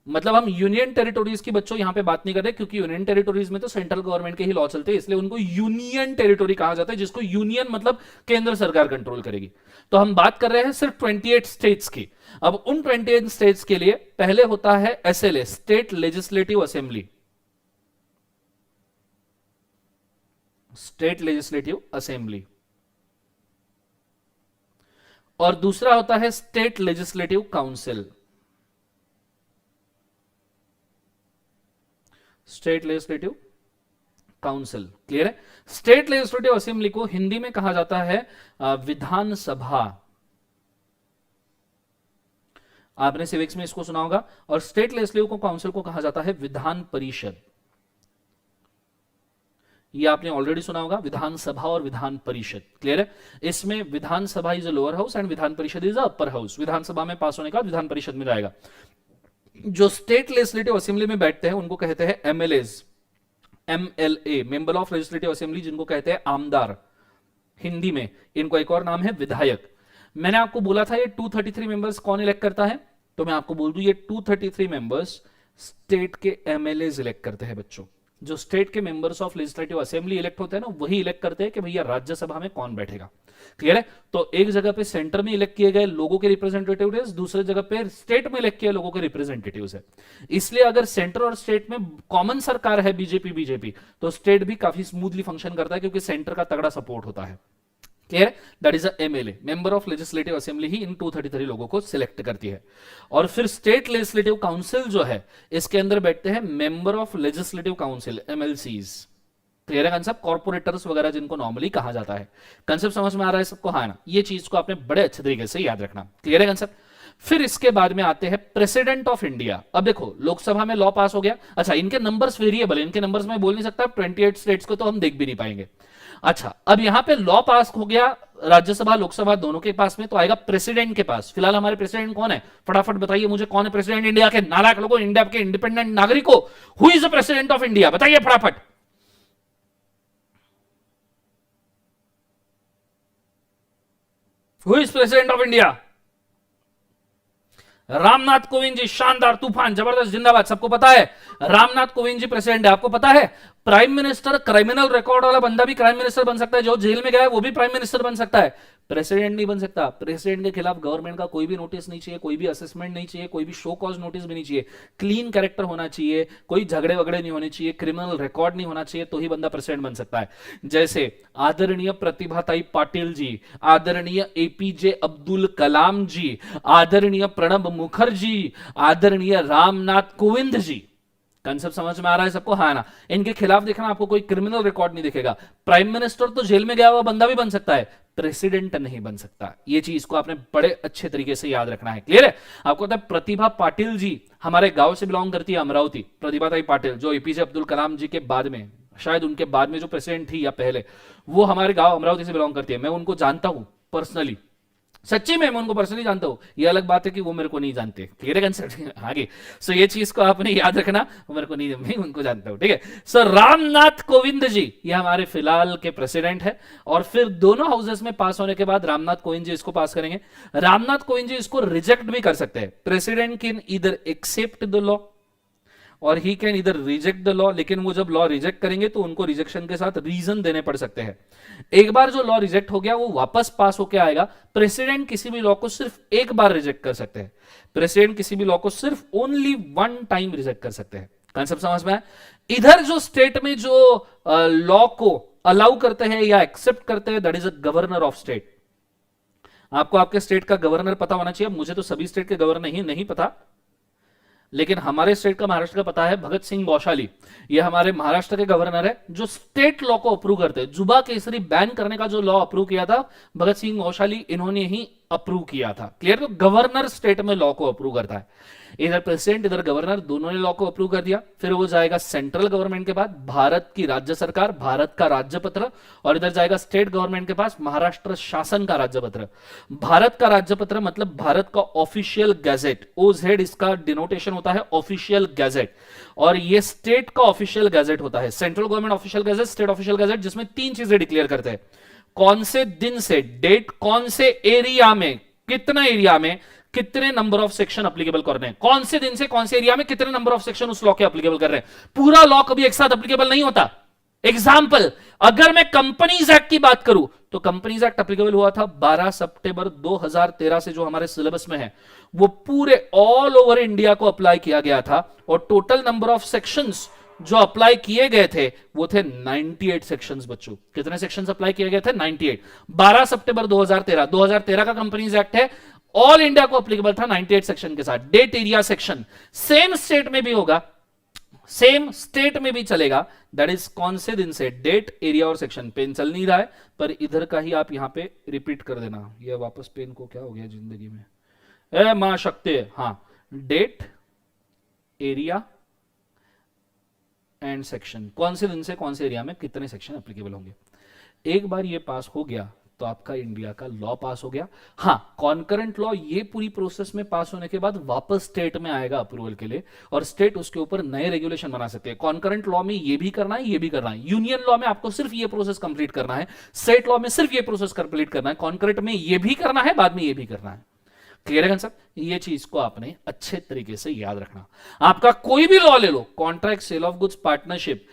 मतलब हम यूनियन टेरिटोरीज की बच्चों यहां पे बात नहीं कर रहे, क्योंकि यूनियन टेरिटोरीज में तो सेंट्रल गवर्नमेंट के ही लॉ चलते हैं, इसलिए उनको यूनियन टेरिटोरी कहा जाता है, जिसको यूनियन मतलब केंद्र सरकार कंट्रोल करेगी। तो हम बात कर रहे हैं सिर्फ 28 स्टेट्स की। अब उन 28 स्टेट्स के लिए पहले होता है SLA, state legislative assembly, state legislative assembly, और दूसरा होता है state legislative council, state legislative council. Clear है? स्टेट लेजिस्लेटिव असेंबली को हिंदी में कहा जाता है विधानसभा, आपने सिविक्स में इसको सुना होगा। और स्टेट लेजिस्लेटिव काउंसिल को कहा जाता है विधान परिषद, ये आपने ऑलरेडी सुना होगा, विधानसभा और विधान परिषद। क्लियर है? इसमें Vidhan Sabha is a lower house and Vidhan Parishad is a upper house. विधानसभा में पास होने के बाद विधान परिषद में जाएगा। जो स्टेट लेजिस्लेटिव असेंबली में बैठते हैं उनको कहते हैं MLAs, MLA, member of legislative assembly, जिनको कहते हैं आमदार हिंदी में। इनको एक और नाम है विधायक। मैंने आपको बोला था ये 233 मेंबर्स कौन इलेक्ट करता है, तो मैं आपको बोल दूं ये 233 मेंबर्स स्टेट के एमएलए इलेक्ट करते हैं बच्चों। जो स्टेट के members of legislative assembly elect होते हैं ना, वही इलेक्ट करते हैं कि भैया राज्यसभा में कौन बैठेगा। क्लियर है? तो एक जगह पे सेंटर में इलेक्ट किए गए लोगों के रिप्रेजेंटेटिव, दूसरे जगह पे स्टेट में इलेक्ट किए लोगों के रिप्रेजेंटेटिव है। इसलिए अगर सेंटर और स्टेट में कॉमन सरकार है बीजेपी, तो स्टेट भी काफी स्मूथली फंक्शन करता है, क्योंकि सेंटर का तगड़ा सपोर्ट होता है। Clear? That is MLA, member of legislative assembly ही इन 233 लोगों को सिलेक्ट करती है। और फिर स्टेट लेजिस्लेटिव काउंसिल जो है, इसके अंदर बैठते हैं member of legislative council, MLCs. Clear है कंसेप्ट? कॉर्पोरेटर्स वगैरह जिनको नॉर्मली कहा जाता है। कंसेप्ट समझ में आ रहा है सबको? हाँ ना, ये चीज को आपने बड़े अच्छे तरीके से याद रखना। क्लियर है कंसेप्ट? फिर इसके बाद में आते हैं प्रेसिडेंट ऑफ इंडिया। अब देखो, लोकसभा में लॉ पास हो गया। अच्छा, इनके नंबर्स वेरिएबल, इनके नंबर्स में बोल नहीं सकता, 28 स्टेट्स को तो हम देख भी नहीं पाएंगे। अच्छा, अब यहां पे लॉ पास हो गया राज्यसभा लोकसभा दोनों के पास में, तो आएगा प्रेसिडेंट के पास। फिलहाल हमारे प्रेसिडेंट कौन है? फटाफट बताइए मुझे, कौन है प्रेसिडेंट इंडिया के? नालायक लोगों, इंडिया के इंडिपेंडेंट नागरिकों, who is the president of India? बताइए फटाफट। Who is president of India? Ram Nath Kovind ji. शानदार, तूफान, जबरदस्त, जिंदाबाद। सबको पता है रामनाथ कोविंद जी प्रेसिडेंट है। आपको पता है प्राइम मिनिस्टर, क्रिमिनल रिकॉर्ड वाला बंदा भी प्राइम मिनिस्टर बन सकता है, जो जेल में गया है वो भी प्राइम मिनिस्टर बन सकता है। प्रेसिडेंट नहीं बन सकता। प्रेसिडेंट के खिलाफ गवर्नमेंट का कोई भी नोटिस नहीं चाहिए, कोई भी असेसमेंट नहीं चाहिए, कोई भी शो कॉज नोटिस भी नहीं चाहिए। क्लीन कैरेक्टर होना चाहिए, कोई झगड़े वगड़े नहीं होने चाहिए, क्रिमिनल रिकॉर्ड नहीं होना चाहिए, तो ही बंदा प्रेसिडेंट बन सकता है। जैसे आदरणीय प्रतिभाताई पाटिल जी, आदरणीय एपीजे अब्दुल कलाम जी, आदरणीय प्रणब मुखर्जी, आदरणीय रामनाथ कोविंद जी। कंसेप्ट समझ में आ रहा है सबको? हाँ ना। इनके खिलाफ देखना आपको कोई क्रिमिनल रिकॉर्ड नहीं दिखेगा। प्राइम मिनिस्टर तो जेल में गया हुआ बंदा भी बन सकता है, प्रेसिडेंट नहीं बन सकता। ये चीज को आपने बड़े अच्छे तरीके से याद रखना है। क्लियर है? आपको पता है प्रतिभा पाटिल जी हमारे गांव से बिलोंग करती है, अमरावती। प्रतिभा ताई पाटिल जो एपीजे अब्दुल कलाम जी के बाद में, शायद उनके बाद में जो प्रेसिडेंट थी या पहले, वो हमारे गांव अमरावती से बिलोंग करती है। मैं उनको जानता हूं पर्सनली, सच्ची में मैं उनको पर्सनली जानता हूं। ये अलग बात है कि वो मेरे को नहीं जानते। क्लियर है कंसेप्ट? आगे सो ये चीज को आपने याद रखना, वो मेरे को नहीं, मैं उनको जानता हूं। ठीक है? सो रामनाथ कोविंद जी ये हमारे फिलहाल के प्रेसिडेंट है, और फिर दोनों हाउसेस में पास होने के बाद रामनाथ कोविंद जी इसको पास करेंगे। रामनाथ कोविंद जी इसको रिजेक्ट भी कर सकते हैं। President can either accept the law और he can either reject the law, लेकिन वो जब लॉ रिजेक्ट करेंगे तो उनको रिजेक्शन के साथ रीजन देने पड़ सकते हैं। एक बार जो लॉ रिजेक्ट हो गया वो वापस पास होकर आएगा। प्रेसिडेंट किसी भी लॉ को सिर्फ एक बार रिजेक्ट कर सकते हैं। प्रेसिडेंट किसी भी लॉ को सिर्फ ओनली वन टाइम रिजेक्ट कर सकते हैं। कंसेप्ट समझ में आया? इधर जो स्टेट में जो लॉ को अलाउ करते हैं या एक्सेप्ट करते हैं, that is a governor of state. आपको आपके स्टेट का गवर्नर पता होना चाहिए। मुझे तो सभी स्टेट के गवर्नर ही नहीं पता, लेकिन हमारे स्टेट का, महाराष्ट्र का पता है। भगत सिंह गौशाली ये हमारे महाराष्ट्र के गवर्नर है, जो स्टेट लॉ को अप्रूव करते हैं। जुबा केसरी बैन करने का जो लॉ अप्रूव किया था भगत सिंह गौशाली, इन्होंने ही अप्रूव किया था। क्लियर? तो गवर्नर स्टेट में लॉ को अप्रूव करता है। इधर प्रेसिडेंट इधर गवर्नर, दोनों ने लॉ को अप्रूव कर दिया। फिर वो जाएगा सेंट्रल गवर्नमेंट के पास, भारत की राज्य सरकार, भारत का राज्यपत्र, और इधर जाएगा स्टेट गवर्नमेंट के पास, महाराष्ट्र शासन का राज्यपत्र। भारत का राज्यपत्र मतलब भारत का ऑफिशियल गैजेट, ओजेड इसका डिनोटेशन होता है, ऑफिशियल गैजेट। और ये स्टेट का ऑफिशियल गैजेट होता है, central government official gazette, state official gazette, जिसमें तीन चीजें डिक्लेयर करते हैं। कौन से दिन से, डेट, कौन से एरिया में, कितना एरिया में कितने नंबर ऑफ सेक्शन अप्लीकेबल कर रहे हैं, कौन से दिन से कौन से एरिया में कितने नंबर ऑफ सेक्शन उस लॉ के अप्लीकेबल कर रहे हैं। पूरा लॉ कभी एक साथ अप्लीकेबल नहीं होता। एग्जाम्पल, अगर मैं कंपनीज एक्ट की बात करूं तो कंपनीज एक्ट अप्लीकेबल हुआ था 12 सितंबर 2013 से, जो हमारे सिलेबस में है। वो पूरे ऑल ओवर इंडिया को अप्लाई किया गया था, और टोटल नंबर ऑफ सेक्शंस जो अप्लाई किए गए थे वो थे 98 सेक्शंस। बच्चों कितने सेक्शंस अप्लाई किए गए थे? 98। 12 सितंबर 2013, 2013 का कंपनीज एक्ट है, ऑल इंडिया को अप्लीकेबल था 98 सेक्शन के साथ। Date, area, section same state में भी होगा, सेम स्टेट में भी चलेगा। दैट इज कौन से दिन से, डेट, एरिया और सेक्शन। पेन चल नहीं रहा है, पर इधर का ही आप यहां पे रिपीट कर देना। ये वापस पेन को क्या हो गया जिंदगी में? ए मां शक्ति। हाँ, डेट, एरिया एंड सेक्शन, कौन से दिन से कौन से एरिया में कितने सेक्शन एप्लीकेबल होंगे। एक बार ये पास हो गया तो आपका इंडिया का लॉ पास हो गया। हाँ, कॉन्करेंट लॉ ये पूरी प्रोसेस में पास होने के बाद वापस स्टेट में आएगा अप्रूवल के लिए, और स्टेट उसके ऊपर नए रेगुलेशन बना सकते हैं। कॉन्करेंट लॉ में ये भी करना है, ये भी करना है। यूनियन लॉ में आपको सिर्फ ये प्रोसेस कंप्लीट करना है, स्टेट लॉ में सिर्फ ये प्रोसेस कंप्लीट करना है, कॉन्करेंट में ये भी करना है, बाद में ये भी करना है। क्लियर है कंसेप्ट? ये चीज को आपने अच्छे तरीके से याद रखना। आपका कोई भी लॉ ले लो, contract, sale of goods, partnership,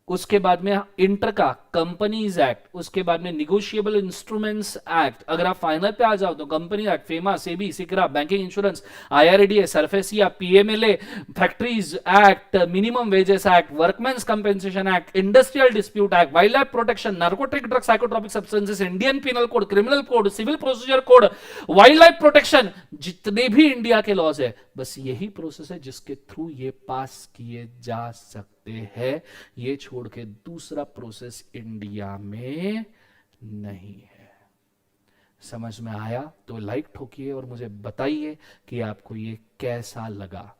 उसके बाद में इंटर का कंपनीज एक्ट, उसके बाद में निगोशिएबल इंस्ट्रूमेंट्स एक्ट। अगर आप फाइनल पे आ जाओ तो कंपनी एक्ट, फेमा, सेबी, सिकरा, banking, insurance, IRDA, SARFAESI, PMLA, factories act, minimum wages act, workmen's compensation act, industrial dispute act, wildlife protection, narcotic drugs, psychotropic substances, Indian penal code, criminal code, civil procedure code, wildlife protection, जितने भी India के laws है, बस यही process है जिसके through ये पास किए जा सकते हैं। ये छोड़ के दूसरा प्रोसेस इंडिया में नहीं है। समझ में आया तो लाइक ठोकिए और मुझे बताइए कि आपको ये कैसा लगा।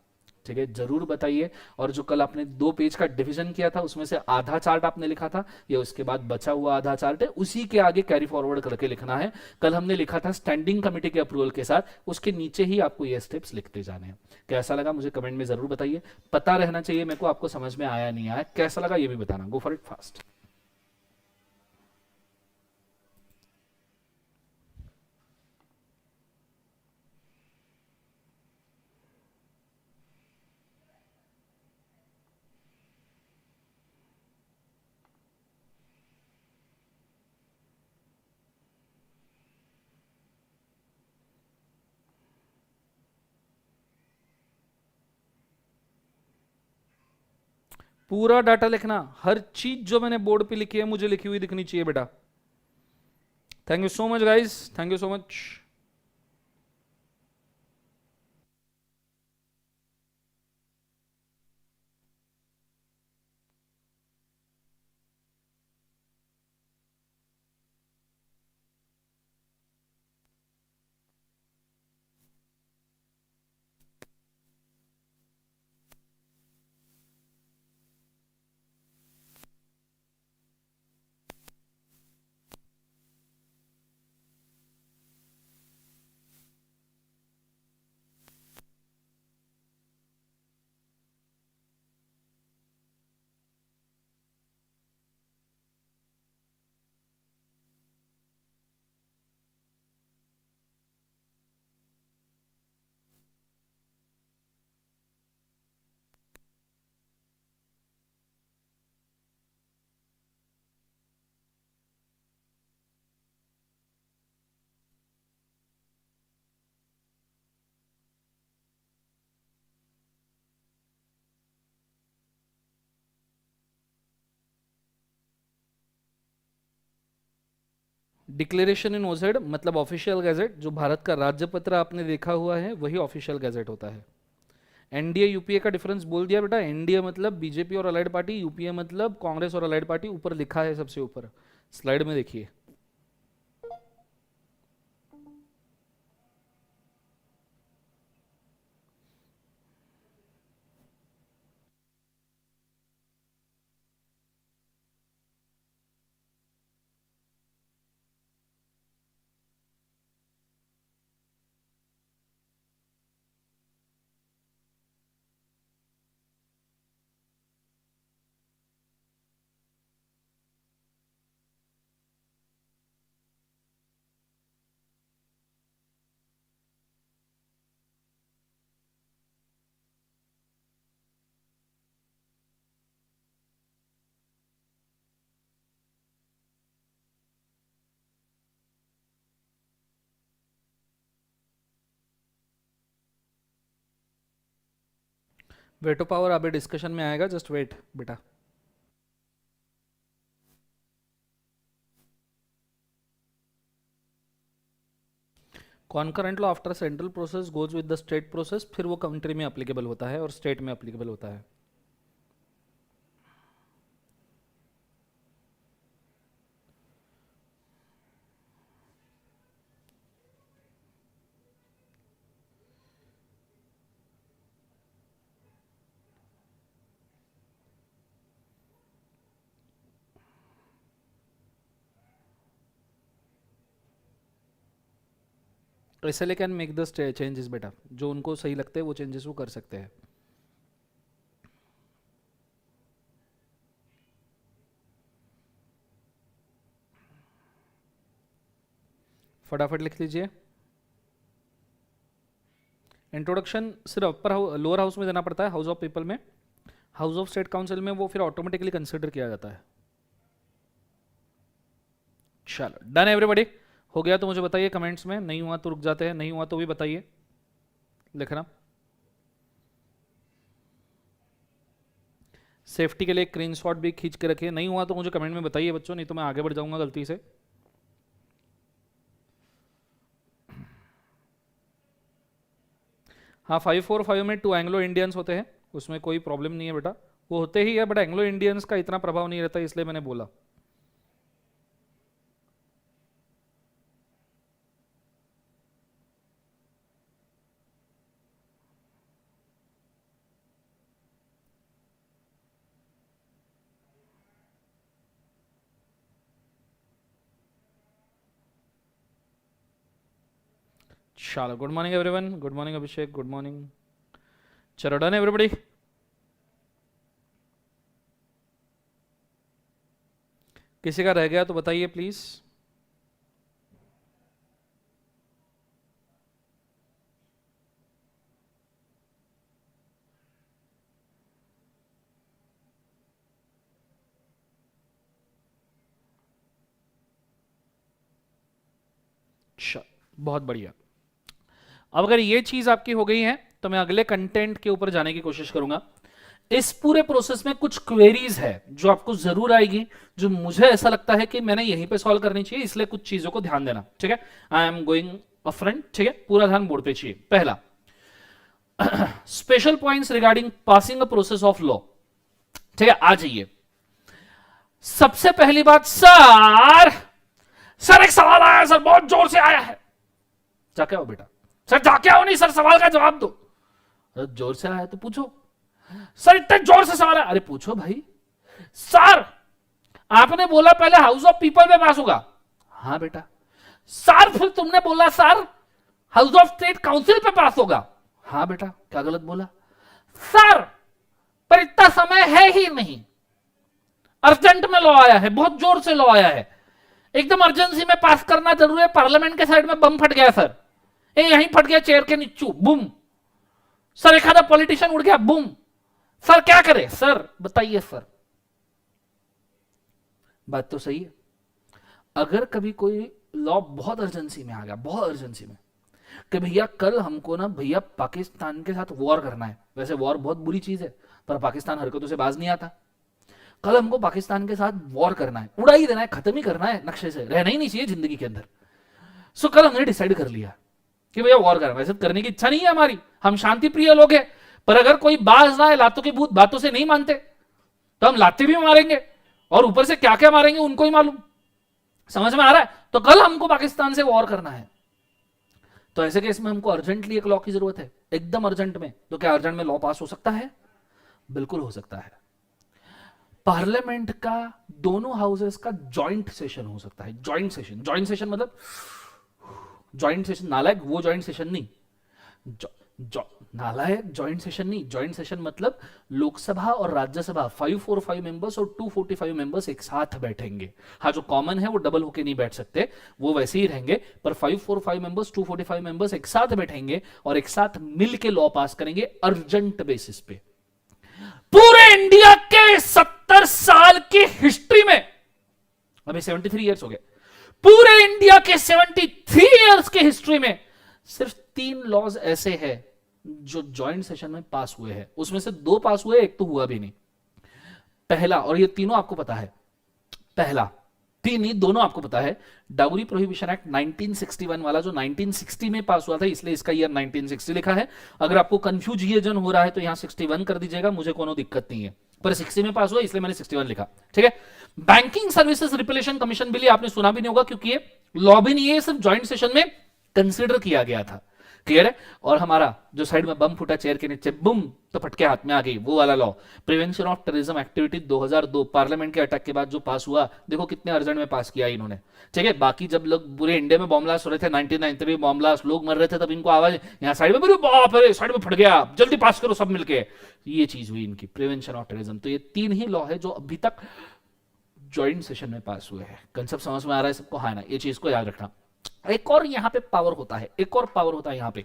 ठीक है, जरूर बताइए। और जो कल आपने 2 पेज का डिवीजन किया था उसमें से आधा चार्ट आपने लिखा था, ये उसके बाद बचा हुआ आधा चार्ट है, उसी के आगे कैरी फॉरवर्ड करके लिखना है। कल हमने लिखा था स्टैंडिंग कमेटी के अप्रूवल के साथ, उसके नीचे ही आपको ये स्टेप्स लिखते जाने हैं। कैसा लगा मुझे कमेंट में जरूर बताइए। पता रहना चाहिए मेरे को आपको समझ में आया नहीं आया, कैसा लगा ये भी बताना। गो फॉर इट फास्ट। पूरा डाटा लिखना, हर चीज जो मैंने बोर्ड पे लिखी है मुझे लिखी हुई दिखनी चाहिए बेटा। Thank you so much guys, thank you so much. Declaration in OZ मतलब ऑफिशियल गैजेट, जो भारत का राज्य पत्र आपने देखा हुआ है वही ऑफिशियल गैजेट होता है। एनडीए यूपीए का डिफरेंस बोल दिया बेटा। एनडीए मतलब बीजेपी और अलाइड पार्टी, यूपीए मतलब कांग्रेस और अलाइड पार्टी। ऊपर लिखा है सबसे ऊपर, स्लाइड में देखिए। वेटो पावर अभी डिस्कशन में आएगा, जस्ट वेट बेटा। Concurrent law after central process goes with the state process, फिर वो कंट्री में अप्लीकेबल होता है और स्टेट में अप्लीकेबल होता है। SLA can make the changes बेटा, जो उनको सही लगते हैं वो चेंजेस वो कर सकते हैं। फटाफट लिख लीजिए। इंट्रोडक्शन सिर्फ अपर लोअर हाउस में देना पड़ता है, हाउस ऑफ पीपल में। हाउस ऑफ स्टेट काउंसिल में वो फिर ऑटोमेटिकली कंसिडर किया जाता है। चलो डन एवरीबॉडी, हो गया तो मुझे बताइए कमेंट्स में, नहीं हुआ तो रुक जाते हैं, नहीं हुआ तो भी बताइए लिखना। सेफ्टी के लिए स्क्रीनशॉट भी खींच के रखिए, नहीं हुआ तो मुझे कमेंट में बताइए बच्चों, नहीं तो मैं आगे बढ़ जाऊंगा गलती से। हाँ 545 में 2 एंग्लो इंडियंस होते हैं, उसमें कोई प्रॉब्लम नहीं है बेटा, वो होते ही है, बट एंग्लो इंडियंस का इतना प्रभाव नहीं रहता, इसलिए मैंने बोला। चलो good morning everyone, good morning Abhishek, good morning. चलो डन एवरीबॉडी। किसी का रह गया तो बताइए प्लीज। बहुत बढ़िया। अब अगर ये चीज आपकी हो गई है तो मैं अगले कंटेंट के ऊपर जाने की कोशिश करूंगा। इस पूरे प्रोसेस में कुछ क्वेरीज है जो आपको जरूर आएगी, जो मुझे ऐसा लगता है कि मैंने यहीं पे सॉल्व करनी चाहिए, इसलिए कुछ चीजों को ध्यान देना, ठीक है। I am going a front, ठीक है, पूरा ध्यान बोर्ड पे चाहिए। पहला, special points regarding passing a process of law, ठीक है, आ जाइए। सबसे पहली बात, सर एक सवाल आया है सर, बहुत जोर से आया है। जाके आओ बेटा। सर जाके आओ नहीं सर, सवाल का जवाब दो। जोर से आया है तो पूछो। सर इतने जोर से सवाल है, अरे पूछो भाई। सर आपने बोला पहले हाउस ऑफ पीपल में पास होगा। हाँ बेटा। सर फिर तुमने बोला sir house of state council पे पास होगा। हाँ बेटा। क्या गलत बोला? सर पर इतना समय है ही नहीं, अर्जेंट में लॉ आया है, बहुत जोर से लॉ आया है, एकदम अर्जेंसी में पास करना जरूरी है। पार्लियामेंट के साइड में बम फट गया सर, यहीं फट गया चेयर के नीचू, बुम। सर एक आधा पॉलिटिशियन उड़ गया, बुम। सर क्या करे? सर बताइए सर। बात तो सही है। अगर कभी कोई लॉ बहुत अर्जेंसी में आ गया, बहुत अर्जेंसी में, कि भैया कल हमको ना भैया पाकिस्तान के साथ वॉर करना है, वैसे वॉर बहुत बुरी चीज है पर पाकिस्तान हरकतों से बाज नहीं आता, कल हमको पाकिस्तान के साथ वॉर करना है, उड़ा ही देना है, खत्म ही करना है, नक्शे से रहना ही नहीं चाहिए जिंदगी के अंदर। सो कल हमने डिसाइड कर लिया कि भैया वॉर करना, वैसे करने की इच्छा नहीं है हमारी, हम शांति प्रिय लोग हैं, पर अगर कोई बाज ना है, लातों के भूत बातों से नहीं मानते, तो हम लाते भी मारेंगे और ऊपर से क्या क्या मारेंगे उनको ही मालूम। समझ में आ रहा है? तो कल हमको पाकिस्तान से वॉर करना है, तो ऐसे केस में हमको अर्जेंटली एक लॉ की जरूरत है, एकदम अर्जेंट में। तो क्या अर्जेंट में लॉ पास हो सकता है? बिल्कुल हो सकता है। पार्लियामेंट का दोनों हाउसेस का जॉइंट सेशन हो सकता है। जॉइंट सेशन, जॉइंट सेशन मतलब जॉइंट सेशन, नालायक वो जॉइंट सेशन नहीं, नालायक जॉइंट सेशन नहीं, जॉइंट सेशन मतलब लोकसभा और राज्यसभा 545 मेंबर्स और 245 मेंबर्स एक साथ बैठेंगे। हाँ जो कॉमन है वो डबल होके नहीं बैठ सकते, वो वैसे ही रहेंगे, पर 545 मेंबर्स 245 मेंबर्स एक साथ बैठेंगे और एक साथ मिल के लॉ पास करेंगे अर्जेंट बेसिस पे। पूरे इंडिया के 70 साल की हिस्ट्री में, अभी 73 ईयर्स हो गए, पूरे इंडिया के 73 ईयर्स की हिस्ट्री में सिर्फ 3 लॉज ऐसे हैं जो जॉइंट सेशन में पास हुए हैं। उसमें से 2 पास हुए, एक तो हुआ भी नहीं। पहला, और ये तीनों आपको पता है, पहला 3 नहीं दोनों आपको पता है, डाउरी प्रोहिबिशन एक्ट 1961 वाला, जो 1960 में पास हुआ था, इसलिए इसका ईयर 1960 लिखा है। अगर आपको कंफ्यूजन हो रहा है तो यहां 61 कर दीजिएगा, मुझे कोनो दिक्कत नहीं है, पर 60 में पास हुआ इसलिए मैंने 61 लिखा, ठीक है। बैंकिंग सर्विसेज रिपलेशन कमीशन बिल आपने सुना भी नहीं होगा क्योंकि ये लॉ भी नहीं है, सिर्फ जॉइंट सेशन में कंसीडर किया गया था, क्लियर है। और हमारा जो साइड में बम फूटा चेयर के नीचे, बुम तो फटके हाथ में आ गई, वो वाला law, prevention of terrorism activity 2002, parliament के अटैक के बाद जो पास हुआ, देखो कितने अर्जेंट में पास किया इन्होंने, ठीक है। बाकी जब लोग पूरे इंडिया में बॉम्ब ब्लास्ट हो रहे थे, 1993 बॉम्ब ब्लास्ट, लोग मर रहे थे, तब इनको आवाज यहाँ साइड में, बाप रे साइड में फट गया, जल्दी पास करो सब मिलके, ये चीज हुई इनकी, प्रिवेंशन ऑफ टेररिज्म। तो ये 3 ही लॉ है जो अभी तक ज्वाइंट सेशन में पास हुए हैं। कंसेप्ट समझ में आ रहा है सबको? हाँ ना, ये चीज को याद रखना। एक और यहां पे पावर होता है, एक और पावर होता है यहां पे,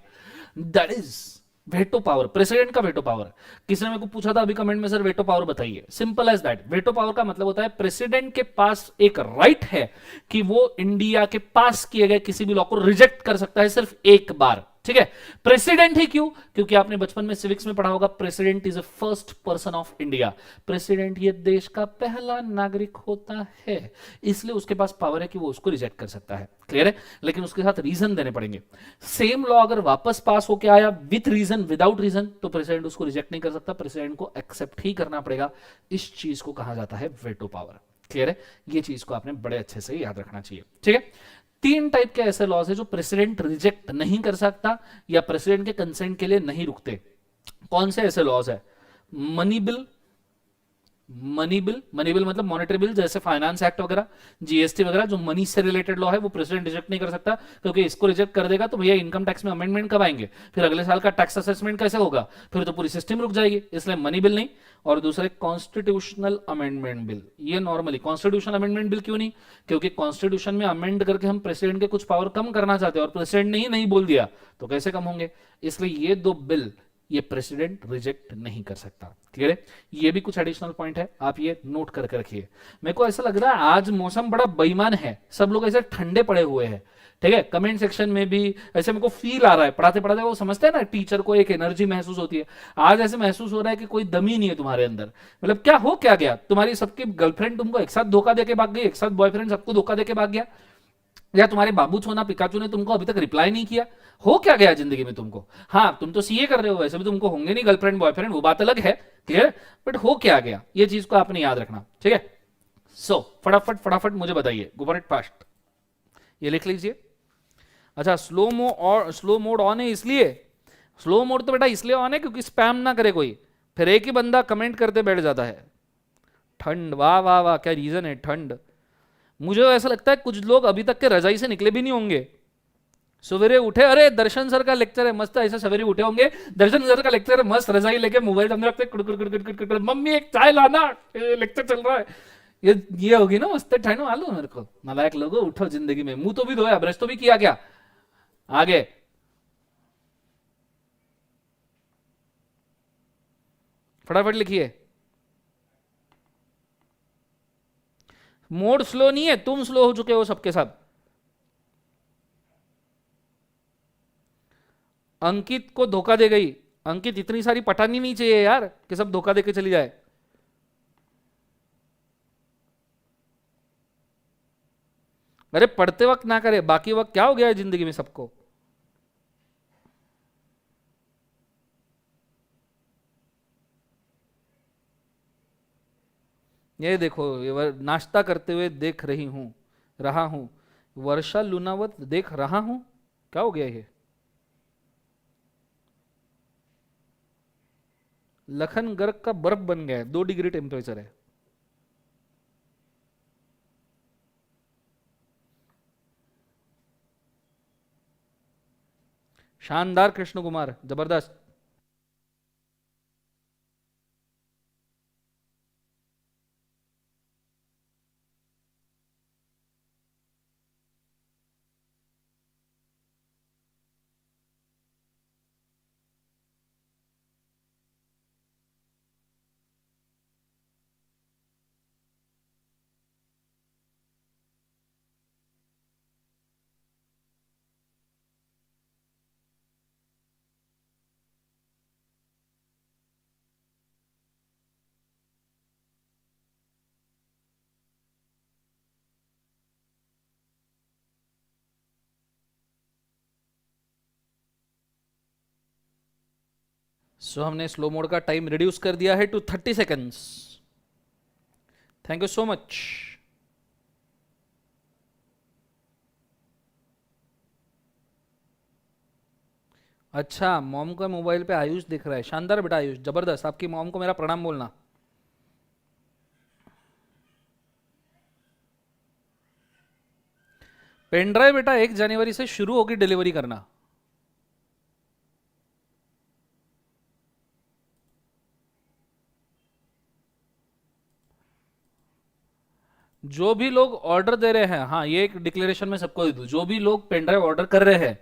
that is veto power, president का वेटो पावर। किसी ने मेरे को पूछा था अभी कमेंट में, सर वेटो पावर बताइए। Simple as that, veto power का मतलब होता है प्रेसिडेंट के पास एक राइट है कि वो इंडिया के पास किए गए किसी भी लॉ को रिजेक्ट कर सकता है सिर्फ एक बार, ठीक है। प्रेसिडेंट ही क्यों? क्योंकि आपने बचपन में सिविक्स में पढ़ा होगा, president is a first person of India. President ये देश का पहला नागरिक होता है, इसलिए उसके पास पावर है कि वो उसको रिजेक्ट कर सकता है, क्लियर है। लेकिन उसके साथ रीजन देने पड़ेंगे। सेम लॉ अगर वापस पास होके आया विथ रीजन, विदाउट रीजन, तो प्रेसिडेंट उसको रिजेक्ट नहीं कर सकता, प्रेसिडेंट को एक्सेप्ट ही करना पड़ेगा। इस चीज को कहा जाता है वेटो पावर, क्लियर है। ये चीज को आपने बड़े अच्छे से याद रखना चाहिए, ठीक है। 3 टाइप के ऐसे लॉज है जो प्रेसिडेंट रिजेक्ट नहीं कर सकता या प्रेसिडेंट के कंसेंट के लिए नहीं रुकते। कौन से ऐसे लॉज है? मनी बिल, मनी बिल मतलब मॉनेटरी बिल, जैसे फाइनेंस एक्ट वगैरह, जीएसटी वगैरह, जो मनी से रिलेटेड लॉ है वो प्रेसिडेंट रिजेक्ट नहीं कर सकता, क्योंकि इसको रिजेक्ट कर देगा तो भैया इनकम टैक्स में अमेंडमेंट कब आएंगे, फिर अगले साल का टैक्स असेसमेंट कैसे होगा, फिर तो पूरी सिस्टम रुक जाएगी, इसलिए मनी बिल नहीं। और दूसरे कॉन्स्टिट्यूशनल अमेंडमेंट बिल, ये नॉर्मली कॉन्स्टिट्यूशनल अमेंडमेंट बिल क्यों नहीं? क्योंकि कॉन्स्टिट्यूशन में अमेंड करके हम प्रेसिडेंट के कुछ पावर कम करना चाहते हैं और प्रेसिडेंट ने ही नहीं बोल दिया तो कैसे कम होंगे, इसलिए ये 2 बिल ये प्रेसिडेंट रिजेक्ट नहीं कर सकता, क्लियर है। ये भी कुछ एडिशनल पॉइंट है, आप ये नोट करके रखिए। मेरे को ऐसा लग रहा है आज मौसम बड़ा बेईमान है, सब लोग ऐसे ठंडे पड़े हुए हैं, ठीक है, कमेंट सेक्शन में भी ऐसे मेरे को फील आ रहा है, पढ़ाते पढ़ाते वो समझते हैं ना, टीचर को एक एनर्जी महसूस होती है, आज ऐसे महसूस हो रहा है कि कोई दम ही नहीं है तुम्हारे अंदर। मतलब क्या हो क्या गया, तुम्हारी सबकी गर्लफ्रेंड तुमको एक साथ धोखा देके भाग गई, एक साथ बॉयफ्रेंड सबको धोखा देके भाग गया, या तुम्हारे बाबू छोना पिकाचू ने तुमको अभी तक रिप्लाई नहीं किया, हो क्या गया जिंदगी में तुमको। हाँ तुम तो सीए कर रहे हो, वैसे भी तुमको होंगे नहीं गर्लफ्रेंड बॉयफ्रेंड, वो बात अलग है, क्लियर, बट हो क्या गया, ये चीज को आपने याद रखना, ठीक है। सो फटाफट फटाफट मुझे बताइए, गो फॉर इट फास्ट, ये लिख लीजिए। अच्छा, स्लो मोड ऑन है, इसलिए स्लो मोड तो बेटा इसलिए ऑन है क्योंकि स्पैम ना करे कोई, फिर एक ही बंदा कमेंट करते बैठ जाता है। ठंड, वाह वाह वाह, क्या रीजन है, ठंड। मुझे ऐसा लगता है कुछ लोग अभी तक के रजाई से निकले भी नहीं होंगे, सवेरे उठे, अरे दर्शन सर का लेक्चर है मस्त, ऐसे सवेरे उठे होंगे, दर्शन सर का लेक्चर है मस्त, रजाई लेके मोबाइल सामने रखते, कुड़ मम्मी एक चाय लाना, लेक्चर चल रहा है, ये होगी ना मस्त ठंड, मालूम मेरे को। नालायक लोगों, उठो जिंदगी में, मुंह तो भी धोया, ब्रश तो भी किया, क्या आगे फटाफट लिखिए। मोड स्लो नहीं है, तुम स्लो हो चुके हो सबके सब। अंकित को धोखा दे गई, अंकित इतनी सारी पटानी नहीं चाहिए यार कि सब धोखा देके चली जाए। अरे पढ़ते वक्त ना करे, बाकी वक्त क्या हो गया है जिंदगी में सबको। ये देखो, ये नाश्ता करते हुए देख रही हूं, रहा हूं, वर्षा लूनावत देख रहा हूं, क्या हो गया ये। लखन गर्ग का बर्फ बन गया है, 2 डिग्री टेम्परेचर है। शानदार कृष्ण कुमार, जबरदस्त। सो हमने स्लो मोड का टाइम रिड्यूस कर दिया है to 30 seconds. Thank you so much. अच्छा, मॉम का मोबाइल पे आयुष दिख रहा है, शानदार बेटा आयुष, जबरदस्त, आपकी मॉम को मेरा प्रणाम बोलना। पेन ड्राइव बेटा 1 जनवरी से शुरू होगी डिलीवरी करना। जो भी लोग ऑर्डर दे रहे हैं, हाँ ये एक डिक्लेरेशन में सबको दे दूं, जो भी लोग पेन ड्राइव ऑर्डर कर रहे हैं,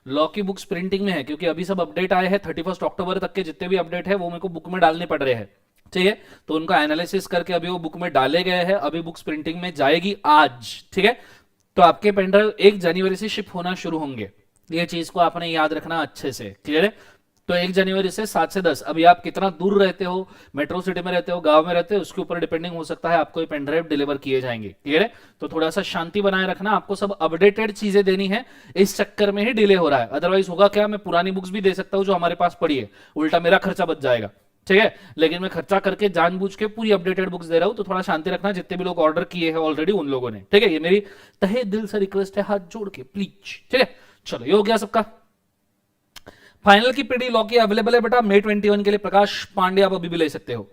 लॉ की बुक्स प्रिंटिंग में है, क्योंकि अभी सब अपडेट आए हैं, 31 अक्टूबर तक के जितने भी अपडेट है वो मेरे को बुक में डालने पड़ रहे हैं, ठीक है। तो उनका एनालिसिस करके अभी वो बुक में डाले गए हैं, अभी बुक्स प्रिंटिंग में जाएगी आज, ठीक है। तो आपके पेन ड्राइव 1 जनवरी से शिप होना शुरू होंगे, ये चीज को आपने याद रखना अच्छे से, क्लियर है। तो 1 जनवरी से 7 से 10, अभी आप कितना दूर रहते हो, मेट्रो सिटी में रहते हो, गांव में रहते हो, उसके ऊपर डिपेंडिंग हो सकता है आपको ये पेन ड्राइव डिलीवर किए जाएंगे, क्लियर है। तो थोड़ा सा शांति बनाए रखना, आपको सब अपडेटेड चीजें देनी है, इस चक्कर में ही डिले हो रहा है। अदरवाइज होगा क्या, मैं पुरानी बुक्स भी दे सकता हूं जो हमारे पास पड़ी है, उल्टा मेरा खर्चा बच जाएगा, ठीक है। लेकिन मैं खर्चा करके जानबूझ के पूरी अपडेटेड बुक्स दे रहा हूं, तो थोड़ा शांति रखना, जितने भी लोग ऑर्डर किए हैं ऑलरेडी उन लोगों ने, ठीक है। ये मेरी तहे दिल से रिक्वेस्ट है, हाथ जोड़ के प्लीज, ठीक है। चलो ये हो गया सबका। फाइनल की पीडी लॉ की अवेलेबल है बेटा May 21 के लिए, प्रकाश पांडे आप अभी भी ले सकते हो।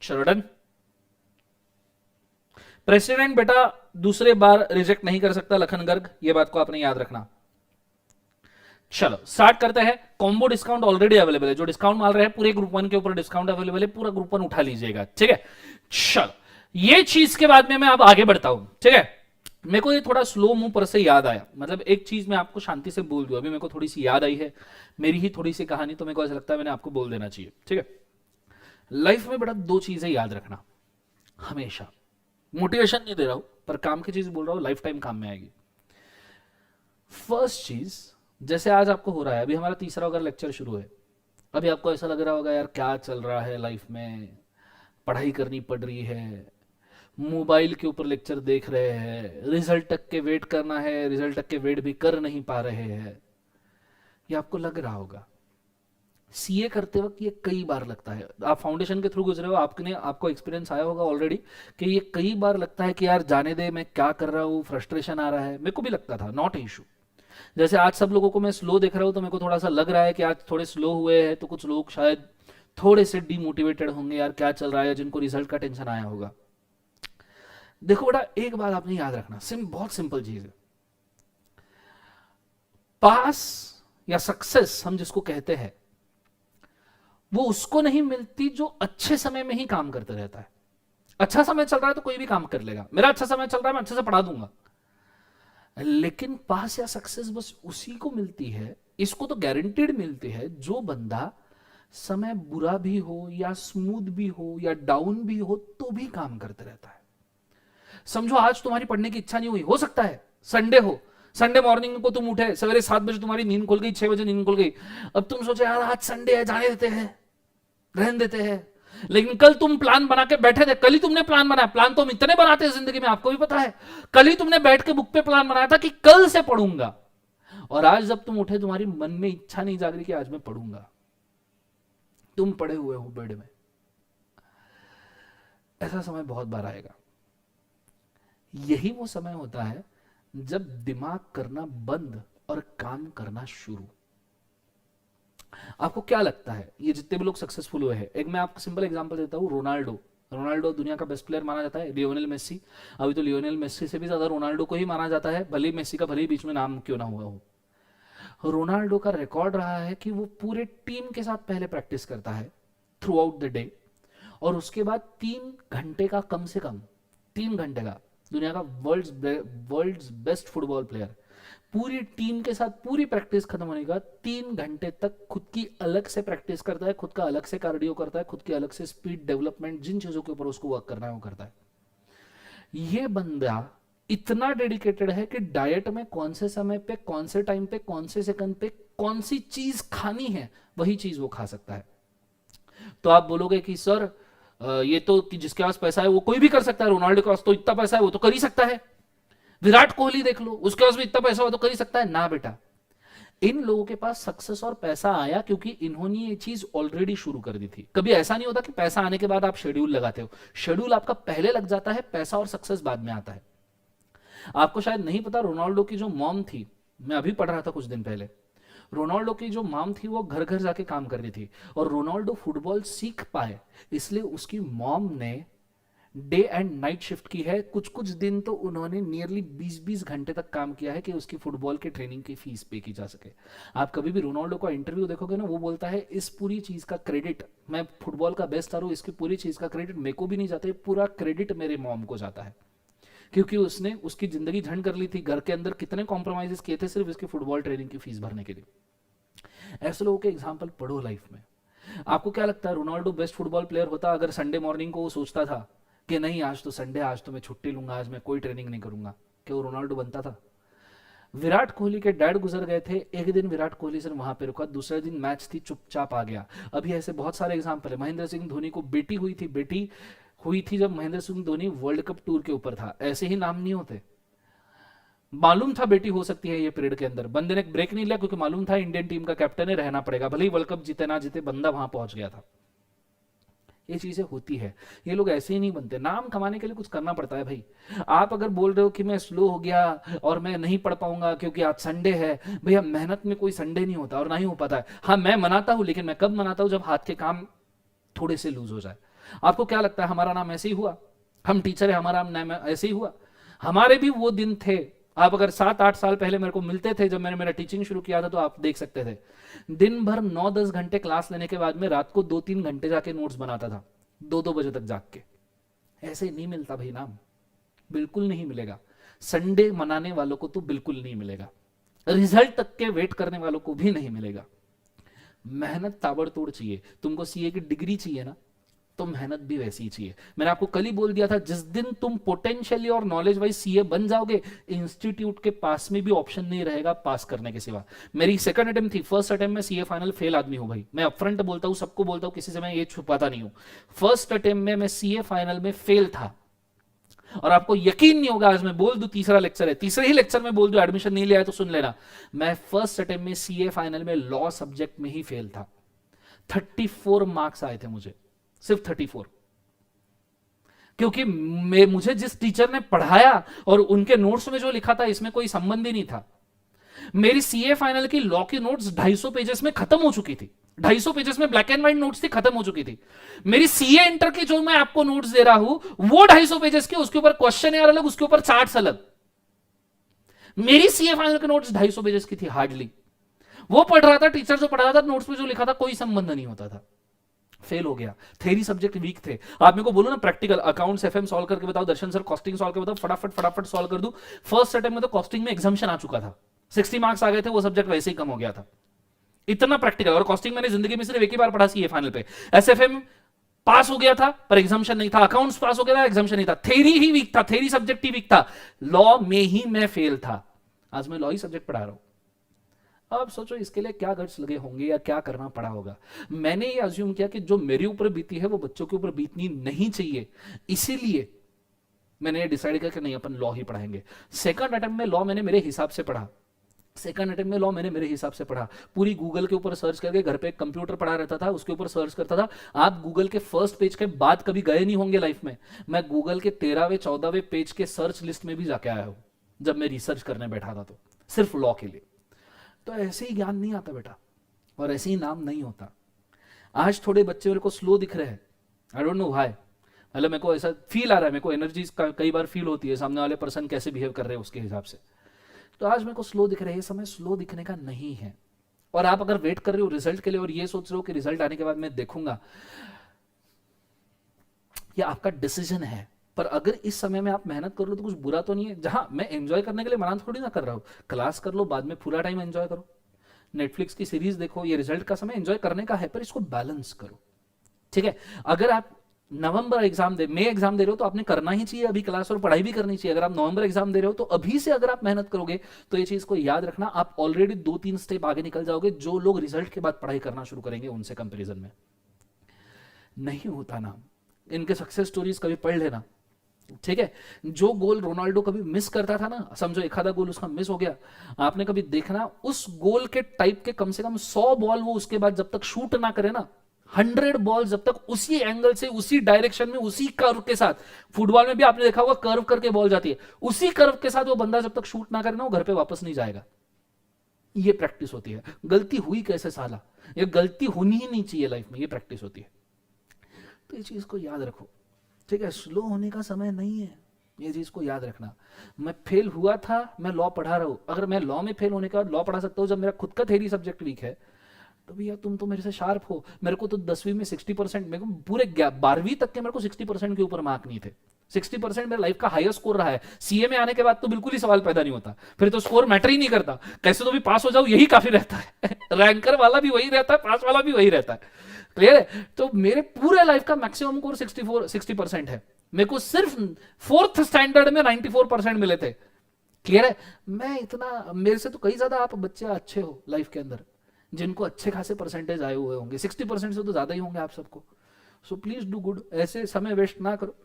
चलो डन। प्रेसिडेंट बेटा दूसरे बार रिजेक्ट नहीं कर सकता लखन गर्ग, ये बात को आपने याद रखना। चलो स्टार्ट करते हैं। कॉम्बो डिस्काउंट ऑलरेडी अवेलेबल है, जो डिस्काउंट माल रहे हैं पूरे ग्रुप 1 के ऊपर डिस्काउंट अवेलेबल है, पूरा ग्रुप 1 उठा लीजिएगा, ठीक है। चलो ये चीज के बाद में मैं अब आगे बढ़ता हूं, ठीक है। मेरे को ये थोड़ा स्लो मुंह पर से याद आया, मतलब एक चीज मैं आपको शांति से बोल दूं, अभी मेरे को थोड़ी सी याद आई है, मेरी ही थोड़ी सी कहानी, तो मेरे को ऐसा लगता है मैंने आपको बोल देना चाहिए, ठीक है। लाइफ में बड़ा 2 चीजें याद रखना हमेशा। मोटिवेशन नहीं दे रहा हूं, पर काम की चीज बोल रहा हूं, लाइफ टाइम काम में आएगी। फर्स्ट चीज, जैसे आज आपको हो रहा है, अभी हमारा तीसरा अगर लेक्चर शुरू है, अभी आपको ऐसा लग रहा होगा यार क्या चल रहा है लाइफ में, पढ़ाई करनी पड़ रही है, मोबाइल के ऊपर लेक्चर देख रहे हैं, रिजल्ट तक के वेट करना है, रिजल्ट तक के वेट भी कर नहीं पा रहे हैं, ये आपको लग रहा होगा। सीए करते वक्त ये कई बार लगता है, आप फाउंडेशन के थ्रू गुजरे हो, आपको एक्सपीरियंस आया होगा ऑलरेडी कि ये कई बार लगता है कि यार जाने दे, मैं क्या कर रहा हूँ, फ्रस्ट्रेशन आ रहा है। मेरे को भी लगता था, नॉट इशू। जैसे आज सब लोगों को मैं स्लो देख रहा हूँ तो मेरे को थोड़ा सा लग रहा है कि आज थोड़े स्लो हुए हैं, तो कुछ लोग शायद थोड़े से डीमोटिवेटेड होंगे, यार क्या चल रहा है, जिनको रिजल्ट का टेंशन आया होगा। देखो बेटा, एक बात आपने याद रखना, बहुत सिंपल चीज है। पास या सक्सेस हम जिसको कहते हैं, वो उसको नहीं मिलती जो अच्छे समय में ही काम करते रहता है। अच्छा समय चल रहा है तो कोई भी काम कर लेगा, मेरा अच्छा समय चल रहा है मैं अच्छे से पढ़ा दूंगा, लेकिन पास या सक्सेस बस उसी को मिलती है, इसको तो गारंटीड मिलती है, जो बंदा समय बुरा भी हो या स्मूथ भी हो या डाउन भी हो तो भी काम करते रहता है। समझो आज तुम्हारी पढ़ने की इच्छा नहीं हुई, हो सकता है संडे हो, संडे मॉर्निंग को तुम उठे सवेरे 7 बजे, तुम्हारी नींद खुल गई, 6 बजे नींद खुल गई, अब तुम सोचे यार आज संडे है, जाने देते हैं, रहने देते हैं। लेकिन कल तुम प्लान बना के बैठे थे, कल ही तुमने प्लान बनाया, प्लान तो हम इतने बनाते हैं जिंदगी में, आपको भी पता है, कल ही तुमने बैठ के बुक पे प्लान बनाया था कि कल से पढ़ूंगा, और आज जब तुम उठे तुम्हारी मन में इच्छा नहीं जाग रही कि आज मैं पढ़ूंगा, तुम पड़े हुए हो बेड में। ऐसा समय बहुत बार आएगा। यही वो समय होता है जब दिमाग करना बंद और काम करना शुरू। आपको क्या लगता है ये जितने भी लोग सक्सेसफुल हुए हैं, एक मैं आपको सिंपल एग्जांपल देता हूं, रोनाल्डो। रोनाल्डो दुनिया का बेस्ट प्लेयर माना जाता है, लियोनेल मेसी, अभी तो लियोनेल मेसी से भी ज्यादा रोनाल्डो को ही माना जाता है, भले मेसी का भले ही बीच में नाम क्यों ना हुआ हो। रोनाल्डो का रिकॉर्ड रहा है कि वो पूरे टीम के साथ पहले प्रैक्टिस करता है थ्रू आउट द डे, और उसके बाद 3 घंटे का, कम से कम 3 घंटे का, दुनिया का वर्ल्ड्स बेस्ट फुटबॉल प्लेयर पूरी टीम के साथ पूरी प्रैक्टिस खत्म होने के बाद 3 घंटे तक खुद की अलग से प्रैक्टिस करता है, खुद का अलग से कार्डियो करता है, खुद की अलग से स्पीड डेवलपमेंट, जिन चीजों के ऊपर उसको वर्क करना है वो करता है। ये बंदा इतना डेडिकेटेड है कि डाइट में कौन से समय पे, कौन से टाइम पे, कौन से सेकंड पे कौन सी चीज खानी है, वही चीज वो खा सकता है। तो आप बोलोगे कि सर ये तो कि जिसके पास पैसा है वो कोई भी कर सकता है, रोनाल्डो के पास तो इतना पैसा है वो तो कर ही सकता है, विराट कोहली देख लो उसके पास भी इतना पैसा हो तो कर ही सकता है ना। बेटा, इन लोगों के पास सक्सेस और पैसा आया क्योंकि इन्होंने ये चीज ऑलरेडी शुरू कर दी थी। कभी ऐसा नहीं होता कि पैसा आने के बाद आप शेड्यूल लगाते हो, शेड्यूल आपका पहले लग जाता है, पैसा और सक्सेस बाद में आता है। आपको शायद नहीं पता, रोनाल्डो की जो मॉम थी, मैं अभी पढ़ रहा था कुछ दिन पहले, रोनाल्डो की जो मॉम थी वो घर घर जाके काम कर रही थी, और रोनाल्डो फुटबॉल सीख पाए इसलिए उसकी मॉम ने डे एंड नाइट शिफ्ट की है। कुछ कुछ दिन तो उन्होंने नियरली 20-20 घंटे तक काम किया है कि उसकी फुटबॉल की ट्रेनिंग की फीस पे की जा सके। आप कभी भी रोनाल्डो का इंटरव्यू देखोगे ना, वो बोलता है इस पूरी चीज का क्रेडिट, मैं फुटबॉल का बेस्ट स्टार हूं, इसकी पूरी चीज का क्रेडिट मेरे को भी नहीं जाता, पूरा क्रेडिट मेरे मॉम को जाता है, क्योंकि उसने उसकी जिंदगी झंड कर ली थी, घर के अंदर कितने कॉम्प्रोमाइजेस किए थे सिर्फ इसकी फुटबॉल ट्रेनिंग की फीस भरने के लिए। ऐसे लोगों के एग्जाम्पल पढ़ो लाइफ में। आपको क्या लगता है रोनाल्डो बेस्ट फुटबॉल प्लेयर होता अगर संडे मॉर्निंग को वो सोचता था कि नहीं आज तो संडे, आज तो मैं छुट्टी लूंगा, आज मैं कोई ट्रेनिंग नहीं करूंगा, क्या वो रोनाल्डो बनता था? विराट कोहली के डैड गुजर गए थे, एक दिन विराट कोहली सिर्फ वहां पे रुका, दूसरे दिन मैच थी, चुपचाप आ गया। अभी ऐसे बहुत सारे एग्जाम्पल है। महेंद्र सिंह धोनी को बेटी हुई थी जब Mahendra Singh Dhoni world cup tour के ऊपर था, ऐसे ही नाम नहीं होते, मालूम था बेटी हो सकती है ये पीरियड के अंदर, बंदे ने ब्रेक नहीं लिया क्योंकि मालूम था इंडियन टीम का कैप्टन है, रहना पड़ेगा, भले ही वर्ल्ड कप जीते ना जीते, बंदा वहां पहुंच गया था। ये चीजें होती है, ये लोग ऐसे ही नहीं बनते, नाम कमाने के लिए कुछ करना पड़ता है भाई। आप अगर बोल रहे हो कि मैं स्लो हो गया और मैं नहीं पढ़ पाऊंगा क्योंकि आज संडे है, भैया मेहनत में कोई संडे नहीं होता और ना ही हो पाता है। हाँ मैं मनाता हूं, लेकिन मैं कब मनाता हूं? जब हाथ के काम थोड़े से लूज हो जाए। आपको क्या लगता है हमारा नाम ऐसे ही हुआ? हम टीचर है, हमारा नाम ऐसे ही हुआ? हमारे भी वो दिन थे, आप अगर 7-8 साल पहले मेरे को मिलते थे जब मैंने मेरा टीचिंग शुरू किया था, तो आप देख सकते थे दिन भर 9-10 घंटे क्लास लेने के बाद में रात को 2-3 घंटे जाके नोट्स बनाता था, 2-2 बजे तक जाग के। ऐसे नहीं मिलता भाई नाम, बिल्कुल नहीं मिलेगा। संडे मनाने वालों को तो बिल्कुल नहीं मिलेगा, रिजल्ट तक के वेट करने वालों को भी नहीं मिलेगा। मेहनत ताबड़तोड़ चाहिए। तुमको सीए की डिग्री चाहिए ना, तो मेहनत भी वैसी ही चाहिए। मैंने आपको कल ही बोल दिया था, जिस दिन तुम पोटेंशियली और नॉलेज वाइज सीए बन जाओगे, इंस्टीट्यूट के पास में भी ऑप्शन नहीं रहेगा पास करने के सिवा। मेरी सेकंड अटेम्प्ट थी, फर्स्ट अटेम्प्ट में सीए फाइनल फेल आदमी हूं भाई, मैं अपफ्रंट बोलता हूं, सबको बोलता हूं, किसी से मैं ये छुपाता नहीं हूं। फर्स्ट अटेम्प्ट में मैं सीए फाइनल में फेल था, और आपको यकीन नहीं होगा, आज मैं बोल दूं, तीसरा लेक्चर है, तीसरे ही लेक्चर में बोल दूं, एडमिशन नहीं लिया तो सुन लेना, मैं फर्स्ट अटेम्प्ट में सीए फाइनल में लॉ सब्जेक्ट में ही फेल था। 34 मार्क्स आए थे मुझे, सिर्फ 34, क्योंकि मुझे जिस टीचर ने पढ़ाया और उनके नोट्स में जो लिखा था इसमें कोई संबंध ही नहीं था। मेरी सीए फाइनल की लॉ की नोट्स 250 पेजेस में खत्म हो चुकी थी, 250 पेजेस में ब्लैक एंड व्हाइट नोट्स थी, खत्म हो चुकी थी। मेरी सीए इंटर की जो मैं आपको नोट्स दे रहा हूं वो 250 पेजेस के, उसके ऊपर क्वेश्चन यार अलग, उसके ऊपर चार्ट्स अलग। मेरी सीए फाइनल के नोट्स 250 पेजेस की थी हार्डली। वो पढ़ रहा था, टीचर जो पढ़ा रहा था, नोट्स में जो लिखा था कोई संबंध नहीं होता था। फेल हो गया। थ्योरी सब्जेक्ट वीक थे। आप मेरे को बोलो ना प्रैक्टिकल अकाउंट्स एफएम सॉल्व करके बताओ, दर्शन सर कॉस्टिंग सॉल्व करके बताओ, फटाफट फटाफट सॉल्व कर दूं। फर्स्ट अटेम्प्ट में तो कॉस्टिंग में एग्जाम्शन आ चुका था, 60 मार्क्स आ गए थे, वो सब्जेक्ट वैसे ही कम हो गया था, इतना प्रैक्टिकल। और कॉस्टिंग मैंने जिंदगी में सिर्फ एक ही बार पढ़ा सीए फाइनल पे। एसएफएम पास हो गया था पर एग्जाम्शन नहीं था, अकाउंट्स पास हो गया था, एग्जाम्शन नहीं था, थ्योरी ही वीक था, थ्योरी सब्जेक्ट ही वीक था, लॉ में ही मैं फेल था। आज मैं लॉ ही सब्जेक्ट पढ़ा रहा हूं। अब सोचो इसके लिए क्या गट्स लगे होंगे या क्या करना पड़ा होगा। मैंने ये अज्यूम किया कि जो मेरे ऊपर बीती है वो बच्चों के ऊपर बीतनी नहीं चाहिए, इसीलिए मैंने ये डिसाइड किया कि नहीं अपन लॉ ही पढ़ाएंगे। सेकंड अटेम्प्ट में लॉ मैंने मेरे हिसाब से पढ़ा, सेकंड अटेम्प्ट में लॉ मैंने मेरे हिसाब से पढ़ा, पूरी गूगल के ऊपर सर्च करके, घर पे एक कंप्यूटर पड़ा रहता था उसके ऊपर सर्च करता था। आप गूगल के फर्स्ट पेज के बाद कभी गए नहीं होंगे लाइफ में, मैं गूगल के 13वें 14वें पेज के सर्च लिस्ट में भी जाके आया हूं जब मैं रिसर्च करने बैठा था, तो सिर्फ लॉ के लिए। तो ऐसे ही ज्ञान नहीं आता बेटा, और ऐसे ही नाम नहीं होता। आज थोड़े बच्चे मेरे को स्लो दिख रहे हैं, आई डोंट नो व्हाई, मतलब मेरे को ऐसा फील आ रहा है, मेरे को एनर्जी कई बार फील होती है सामने वाले पर्सन कैसे बिहेव कर रहे हैं उसके हिसाब से। तो आज मेरे को स्लो दिख रहा है, ये समय स्लो दिखने का नहीं है। और आप अगर वेट कर रहे हो रिजल्ट के लिए और ये सोच रहे हो कि रिजल्ट आने के बाद मैं देखूंगा, ये आपका डिसीजन है। पर अगर इस समय में आप मेहनत कर रहे हो तो कुछ बुरा तो नहीं है। जहां मैं एंजॉय करने के लिए मना थोड़ी ना कर रहा हूं, क्लास कर लो, बाद में पूरा टाइम एंजॉय करो, नेटफ्लिक्स की सीरीज देखो, ये रिजल्ट का समय एंजॉय करने का है, पर इसको बैलेंस करो, ठीक है। अगर आप नवंबर एग्जाम मई एग्जाम दे रहे हो तो आपने करना ही चाहिए अभी क्लास और पढ़ाई भी करनी चाहिए। अगर आप नवंबर एग्जाम दे रहे हो तो अभी से अगर आप मेहनत करोगे तो ये चीज को याद रखना, आप ऑलरेडी 2-3 स्टेप आगे निकल जाओगे। जो लोग रिजल्ट के बाद पढ़ाई करना शुरू करेंगे उनसे कंपेरिजन में नहीं होता नाम। इनके सक्सेस स्टोरीज कभी पढ़ लेना, ठीक है। जो गोल रोनाल्डो कभी मिस करता था ना, समझो एक आधा गोल उसका मिस हो गया, आपने कभी देखना उस गोल के टाइप के कम से कम 100 बॉल वो उसके बाद जब तक शूट ना करे ना, 100 बॉल जब तक उसी एंगल से, उसी डायरेक्शन में, उसी कर्व के साथ, फुटबॉल में भी आपने देखा होगा कर्व करके बॉल जाती है, उसी कर्व के साथ वो बंदा जब तक शूट ना करे ना, वो घर पे वापस नहीं जाएगा। ये प्रैक्टिस होती है। गलती हुई कैसे साला, ये गलती होनी ही नहीं चाहिए लाइफ में, ये प्रैक्टिस होती है। तो ये चीज को याद रखो, ठीक है। स्लो होने का समय नहीं है, ये चीज को याद रखना। मैं फेल हुआ था, मैं लॉ पढ़ा रहा हूं। अगर मैं लॉ में फेल होने के बाद लॉ पढ़ा सकता हूं जब मेरा खुद का थ्योरी सब्जेक्ट वीक है, तो भैया तुम तो मेरे से शार्प हो। मेरे को तो 10वीं में 60%, मेरे को पूरे 12वीं तक के मेरे को 60% के ऊपर मार्क नहीं थे। 60% मेरे लाइफ का हाईएस्ट स्कोर रहा है। सीए में आने के बाद तो बिल्कुल ही सवाल पैदा नहीं होता, फिर तो स्कोर मैटर ही नहीं करता, कैसे तो भी पास हो जाओ यही काफी रहता है। रैंकर वाला भी वही रहता है, पास वाला भी वही रहता है, क्लियर है। तो मेरे पूरे लाइफ का मैक्सिमम स्कोर 60% है। मेरे को सिर्फ 4th स्टैंडर्ड में 94% मिले थे, क्लियर है। मैं इतना, मेरे से तो कई ज्यादा आप बच्चे अच्छे हो लाइफ के अंदर, जिनको अच्छे खासे परसेंटेज आए हुए होंगे, 60% से तो ज्यादा ही होंगे आप सबको। सो प्लीज डू गुड, ऐसे समय वेस्ट ना करो,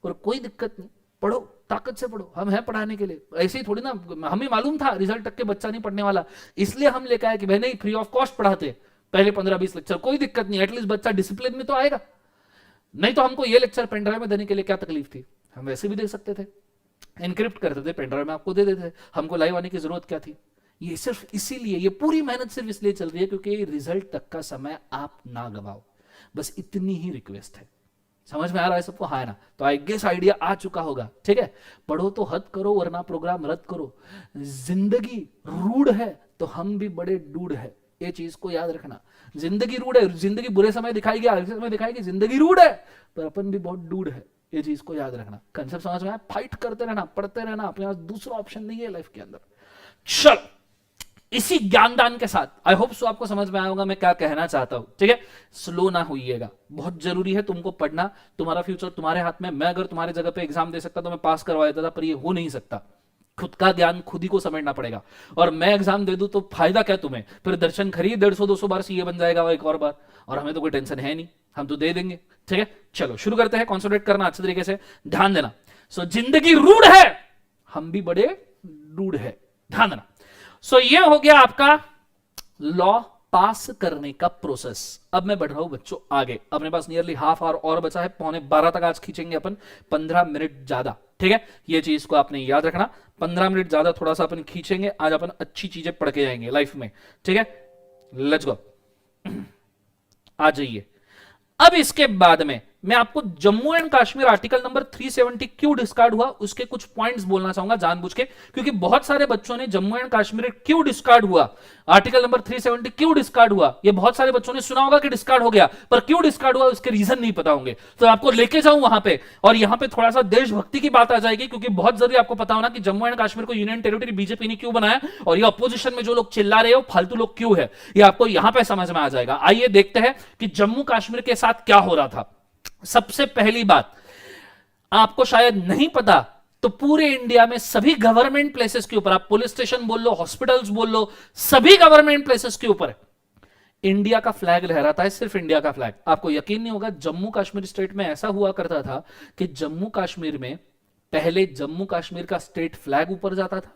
और कोई दिक्कत नहीं, पढ़ो, ताकत से पढ़ो, हम हैं पढ़ाने के लिए। ऐसे ही थोड़ी ना, हमें मालूम था रिजल्ट तक के बच्चा नहीं पढ़ने वाला, इसलिए हम लेकर आए कि भाई नहीं, फ्री ऑफ कॉस्ट पढ़ाते पहले 15-20 लेक्चर, कोई दिक्कत नहीं, एटलीस्ट बच्चा डिसिप्लिन में तो आएगा। नहीं तो हमको ये लेक्चर पेनड्राइव में देने के लिए क्या तकलीफ थी, हम वैसे भी दे सकते थे, एनक्रिप्ट करते थे, पेनड्राइव में आपको दे देते थे, हमको लाइव आने की जरूरत क्या थी। ये सिर्फ इसीलिए, ये पूरी मेहनत सिर्फ इसलिए चल रही है क्योंकि रिजल्ट तक का समय आप ना गवाओ, बस इतनी ही रिक्वेस्ट है। समझ में आ रहा है सबको, हाँ ना। तो आई गेस आइडिया आ चुका होगा, ठीक है। पढ़ो तो हद करो वरना प्रोग्राम रद्द करो। जिंदगी रूढ़ है तो हम भी बड़े डूड है, ये चीज को याद रखना। जिंदगी रूढ़ है, जिंदगी बुरे समय दिखाएगी, अच्छे समय दिखाएगी, जिंदगी रूढ़ है पर अपन भी बहुत डूड है, ये चीज को याद रखना। कंसेप्ट समझ में आया, फाइट करते रहना, पढ़ते रहना, अपने पास दूसरा ऑप्शन नहीं है लाइफ के अंदर। चलो इसी ज्ञानदान के साथ आई होप सो आपको समझ में आया होगा मैं क्या कहना चाहता हूं, ठीक है। स्लो ना होइएगा, बहुत जरूरी है तुमको पढ़ना, तुम्हारा फ्यूचर तुम्हारे हाथ में। मैं अगर तुम्हारी जगह पे एग्जाम दे सकता तो मैं पास करवा देता था, पर ये हो नहीं सकता। खुद का ज्ञान खुद ही को समझना पड़ेगा। और मैं एग्जाम दे दूं तो फायदा क्या तुम्हें, फिर दर्शन खरीद 150-200 बार सीए बन जाएगा वो एक और बार, और हमें तो कोई टेंशन है नहीं, हम तो दे देंगे, ठीक है। चलो शुरू करते हैं, कॉन्सेंट्रेट करना अच्छे तरीके से, ध्यान देना। सो जिंदगी रूढ़ है, हम भी बड़े रूढ़ है, ध्यान देना। सो ये हो गया आपका लॉ पास करने का प्रोसेस। अब मैं बढ़ रहा हूं बच्चों आगे, अपने पास नियरली हाफ आवर और बचा है, 11:45 तक आज खींचेंगे अपन, 15 मिनट ज्यादा, ठीक है। ये चीज को आपने याद रखना, 15 मिनट ज्यादा थोड़ा सा अपन खींचेंगे, आज अपन अच्छी चीजें पढ़ के जाएंगे लाइफ में, ठीक है। लेट्स गो, आ जाइए। अब इसके बाद में मैं आपको Jammu and Kashmir article number 370 क्यों डिस्कार्ड हुआ उसके कुछ पॉइंट्स बोलना चाहूंगा जानबूझ के, क्योंकि बहुत सारे बच्चों ने जम्मू एंड कश्मीर क्यों डिस्कार्ड हुआ, आर्टिकल नंबर 370 क्यों डिस्कार्ड हुआ, ये बहुत सारे बच्चों ने सुना होगा कि डिस्कार्ड हो गया, पर क्यों डिस्कार्ड हुआ उसके रीजन नहीं पता होंगे। तो आपको लेके जाऊं वहां पे, और यहां पे थोड़ा सा देशभक्ति की बात आ जाएगी, क्योंकि बहुत जरूरी आपको पता होना कि जम्मू एंड कश्मीर को यूनियन टेरिटरी बीजेपी ने क्यों बनाया, और ये अपोजिशन में जो लोग चिल्ला रहे हो फालतू लोग क्यों है, ये आपको यहां पे समझ में आ जाएगा। आइए देखते हैं कि जम्मू कश्मीर के साथ क्या हो रहा था। सबसे पहली बात, आपको शायद नहीं पता, तो पूरे इंडिया में सभी गवर्नमेंट प्लेसेस के ऊपर, आप पुलिस स्टेशन बोल लो, हॉस्पिटल्स बोल लो, सभी गवर्नमेंट प्लेसेस के ऊपर इंडिया का फ्लैग लहराता है, सिर्फ इंडिया का फ्लैग। आपको यकीन नहीं होगा, जम्मू कश्मीर स्टेट में ऐसा हुआ करता था कि जम्मू कश्मीर में पहले जम्मू कश्मीर का स्टेट फ्लैग ऊपर जाता था,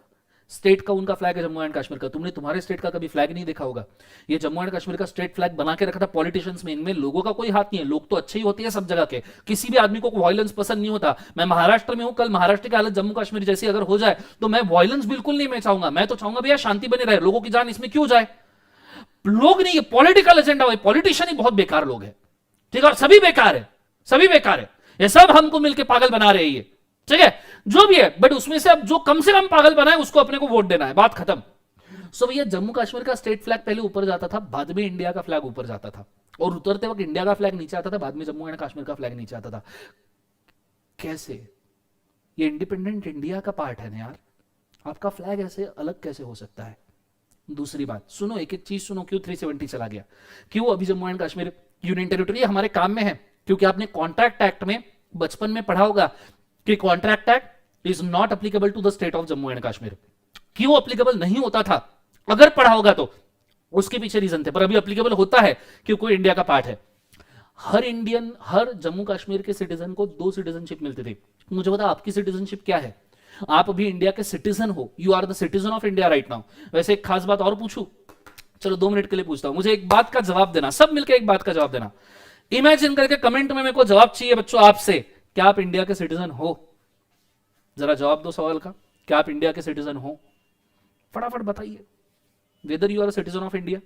स्टेट का उनका फ्लैग है जम्मू एंड कश्मीर का, तुमने तुम्हारे स्टेट का कभी फ्लैग नहीं देखा होगा, ये जम्मू एंड कश्मीर का स्टेट फ्लैग बना के रखा था पॉलिटिशियंस में। इनमें लोगों का कोई हाथ नहीं है, लोग तो अच्छे ही होते हैं सब जगह के, किसी भी आदमी को वायलेंस पसंद नहीं होता। मैं महाराष्ट्र में हूं, कल महाराष्ट्र की हालत जम्मू कश्मीर जैसी अगर हो जाए तो मैं वायलेंस बिल्कुल नहीं मैं चाहूंगा, मैं तो चाहूंगा भैया शांति बनी रहे, लोगों की जान इसमें क्यों जाए। लोग नहीं, ये पॉलिटिकल एजेंडा है, पॉलिटिशियन ही बहुत बेकार लोग हैं, ठीक है, और सभी बेकार है, सभी बेकार है, ये सब हमको मिलकर पागल बना रहे हैं, ठीक है, जो भी है, बट उसमें से अब जो कम से कम पागल बनाए उसको अपने को वोट देना है, बात खत्म। सो भैया जम्मू कश्मीर का स्टेट फ्लैग पहले ऊपर जाता था, बाद में इंडिया का फ्लैग ऊपर जाता था, और उतरते वक्त इंडिया का फ्लैग नीचे आता था, बाद में जम्मू एंड कश्मीर का फ्लैग नीचे आता था। कैसे? ये इंडिपेंडेंट इंडिया का पार्ट है ना यार, आपका फ्लैग ऐसे अलग कैसे हो सकता है। दूसरी बात सुनो, एक एक चीज सुनो, क्यों 370 चला गया, क्यों अभी Jammu and Kashmir union territory हमारे काम में है, क्योंकि आपने कॉन्ट्रैक्ट एक्ट में बचपन में पढ़ा होगा कि contract act is not applicable to the state of Jammu and Kashmir. क्यों एप्लीकेबल नहीं होता था, अगर पढ़ा होगा तो उसके पीछे रीजन थे, पर अभी एप्लीकेबल होता है क्योंकि इंडिया का पार्ट है। हर इंडियन, हर जम्मू कश्मीर के सिटीजन को 2 सिटीजनशिप मिलती थी। मुझे बता आपकी सिटीजनशिप क्या है, आप अभी इंडिया के सिटीजन हो, you are the citizen of India right now. वैसे एक खास बात और पूछूं, चलो 2 मिनट के लिए पूछता हूं, मुझे एक बात का जवाब देना, सब मिलकर एक बात का जवाब देना, इमेजिन करके कमेंट में मेरे को जवाब चाहिए बच्चों आपसे, क्या आप इंडिया के सिटीजन हो? जरा जवाब दो सवाल का, क्या आप इंडिया के सिटीजन हो? फटाफट बताइए, whether you are citizen of India,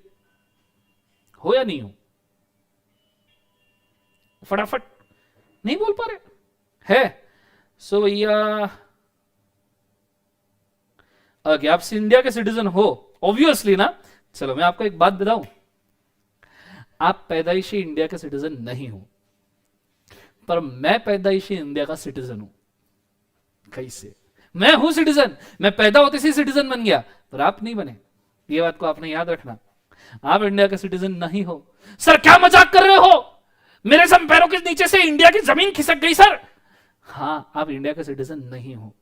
हो या नहीं हो? फटाफट, नहीं बोल पा रहे है। सो भैया आप इंडिया के सिटीजन हो ऑब्वियसली ना। चलो मैं आपको एक बात बताऊं, आप पैदाइशी इंडिया के सिटीजन नहीं हो, पर मैं पैदाइशी इंडिया का सिटीजन हूं। कैसे? मैं हूं सिटीजन, मैं पैदा होते से सिटीजन बन गया, पर आप नहीं बने, ये बात को आपने याद रखना, आप इंडिया के सिटीजन नहीं हो। सर क्या मजाक कर रहे हो, मेरे सब पैरों के नीचे से इंडिया की जमीन खिसक गई सर। हां, आप इंडिया के सिटीजन नहीं हो,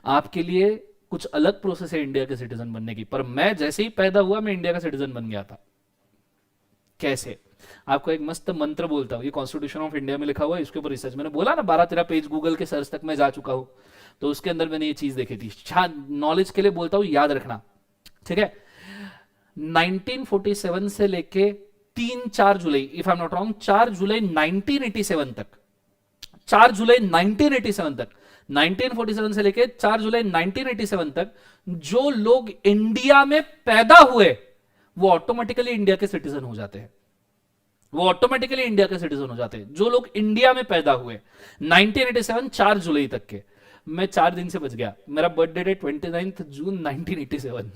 आपके लिए कुछ अलग प्रोसेस है इंडिया के सिटीजन बनने की, पर मैं जैसे ही पैदा हुआ मैं इंडिया का सिटीजन बन गया था। कैसे? आपको एक मस्त मंत्र बोलता हूं, ये कॉन्स्टिट्यूशन ऑफ इंडिया में लिखा हुआ है, इसके ऊपर रिसर्च मैंने बोला ना 12-13 पेज गूगल के सर्च तक मैं जा चुका हूं, तो उसके अंदर मैंने ये चीज देखी थी, नॉलेज के लिए बोलता हूं, याद रखना, ठीक है। 1947 से लेके 3-4 जुलाई, if I am not wrong, 4 जुलाई 1987 तक, 4 जुलाई 1987 तक, 1947 से लेके 4 जुलाई 1987 तक जो लोग इंडिया में पैदा हुए वो ऑटोमेटिकली इंडिया के सिटीजन हो जाते हैं, वो ऑटोमेटिकली इंडिया के सिटीजन हो जाते हैं, जो लोग इंडिया में पैदा हुए 1987 4 जुलाई तक के। मैं 4 दिन से बच गया, मेरा बर्थडे डेट 29 जून 1987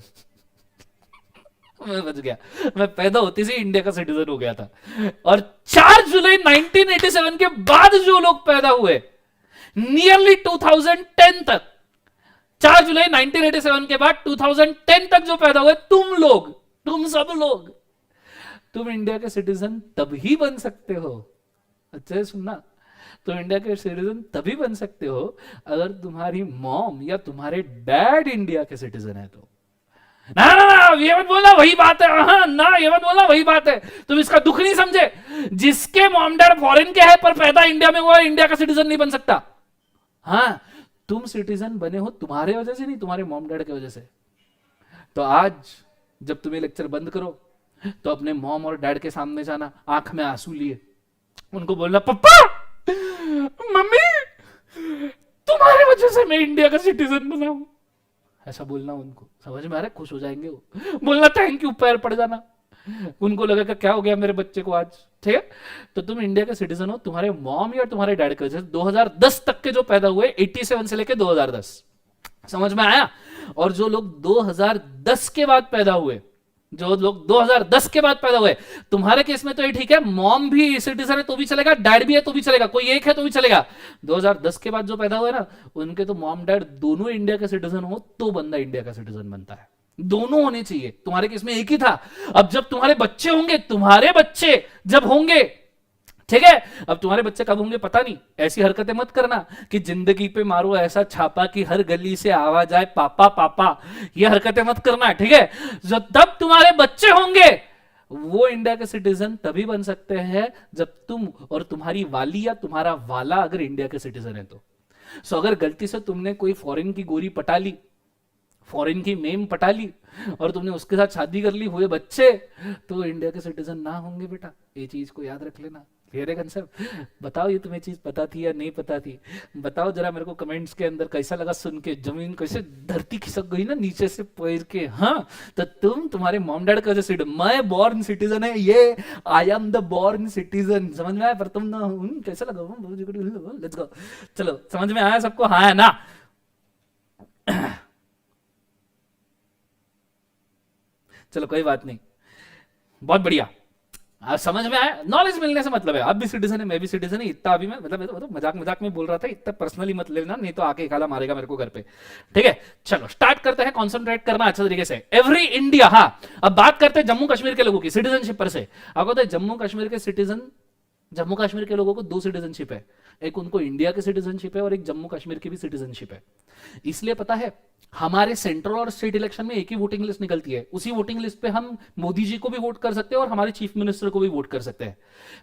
मैं बच गया, मैं पैदा होते से इंडिया का सिटीजन हो गया था। और 4 जुलाई 1987 के बाद जो लोग पैदा हुए नियरली 2010 तक, 4 जुलाई 1987 के बाद 2010 तक जो पैदा हुए तुम सब लोग, तुम इंडिया के सिटीजन तभी बन सकते हो। अच्छा सुनना, तुम इंडिया के सिटीजन तभी बन सकते हो अगर तुम्हारी मॉम या तुम्हारे डैड इंडिया के सिटीजन है तो। ना ना ना, ये मत बोलना वही बात है, हाँ ना ये मत बोलना वही बात है, तुम इसका दुख नहीं समझे। जिसके मॉम डैड फॉरेन के है पर पैदा इंडिया में हुआ, इंडिया का सिटीजन नहीं बन सकता। हाँ, तुम सिटीजन बने हो तुम्हारे वजह से नहीं, तुम्हारे मॉम डैड की वजह से। तो आज जब तुम्हें लेक्चर बंद करो तो अपने मॉम और डैड के सामने जाना, आंख में आंसू लिए, उनको बोलना पप्पा मम्मी तुम्हारी वजह से मैं इंडिया का सिटीजन बना हूं, ऐसा बोलना उनको। समझ में आ रहा है? खुश हो जाएंगे वो। बोलना थैंक यू, पैर पड़ जाना, उनको लगेगा क्या हो गया मेरे बच्चे को आज। ठीक है, तो तुम इंडिया के सिटीजन हो तुम्हारे मॉम या तुम्हारे डैड की वजह से। 2010 तक के जो पैदा हुए, 87 से लेके 2010, समझ में आया? और जो लोग 2010 के बाद पैदा हुए, जो लोग 2010 के बाद पैदा हुए, तुम्हारे केस में तो ये ठीक है, मॉम भी सिटीजन है तो भी चलेगा, डैड भी है तो भी चलेगा, कोई एक है तो भी चलेगा। 2010 के बाद जो पैदा हुए ना, उनके तो मॉम डैड दोनों इंडिया के सिटीजन हो तो बंदा इंडिया का सिटीजन बनता है। दोनों होने चाहिए। तुम्हारे केस में एक ही था। अब जब तुम्हारे बच्चे होंगे, तुम्हारे बच्चे जब होंगे, ठीक है, अब तुम्हारे बच्चे कब होंगे पता नहीं, ऐसी हरकतें मत करना कि जिंदगी पे मारो ऐसा छापा कि हर गली से आवाज आए पापा पापा, ये हरकतें मत करना, ठीक है। तब तुम्हारे बच्चे होंगे वो इंडिया के सिटीजन तभी बन सकते हैं जब तुम और तुम्हारी वाली या तुम्हारा वाला अगर इंडिया के सिटीजन है तो। सो अगर गलती से तुमने कोई फॉरेन की गोरी पटा ली, फॉरेन की मेम पटा ली और तुमने उसके साथ शादी कर ली, हुए बच्चे, तो इंडिया के सिटीजन ना होंगे बेटा, ये चीज को याद रख लेना। क्लियर है कंसेप्ट? बताओ ये तुम्हें चीज पता थी या नहीं पता थी? बताओ जरा मेरे को कमेंट्स के अंदर, कैसा लगा सुन के, जमीन कैसे धरती खिसक गई ना नीचे से पैर के। हाँ, तो तुम तुम्हारे मॉम डैड का जो मैं बॉर्न सिटीजन है, ये I am the born citizen, समझ में आया? पर तुम ना कैसा लगा? लेट्स गो, चलो समझ में आया सबको? हाँ है ना? चलो कोई बात नहीं, बहुत बढ़िया, आप समझ में आया? नॉलेज मिलने से मतलब है, आप भी सिटीजन है, मैं भी सिटीजन है, इतना अभी मैं मतलब मजाक मजाक में बोल रहा था, इतना पर्सनली मत लेना, नहीं तो आके काला मारेगा मेरे को घर पे। ठीक है, चलो स्टार्ट करते हैं, कॉन्सेंट्रेट करना अच्छा तरीके से। एवरी इंडिया, हाँ अब बात करते हैं जम्मू कश्मीर के लोगों की सिटीजनशिप पर से। आपको तो जम्मू कश्मीर के सिटीजन, जम्मू कश्मीर के लोगों को 2 सिटीजनशिप है, एक उनको इंडिया की सिटीजनशिप है और एक जम्मू कश्मीर की भी सिटीजनशिप है। इसलिए पता है हमारे सेंट्रल और स्टेट इलेक्शन में एक ही वोटिंग लिस्ट निकलती है, उसी वोटिंग लिस्ट पे हम मोदी जी को भी वोट कर सकते हैं और हमारे चीफ मिनिस्टर को भी वोट कर सकते हैं।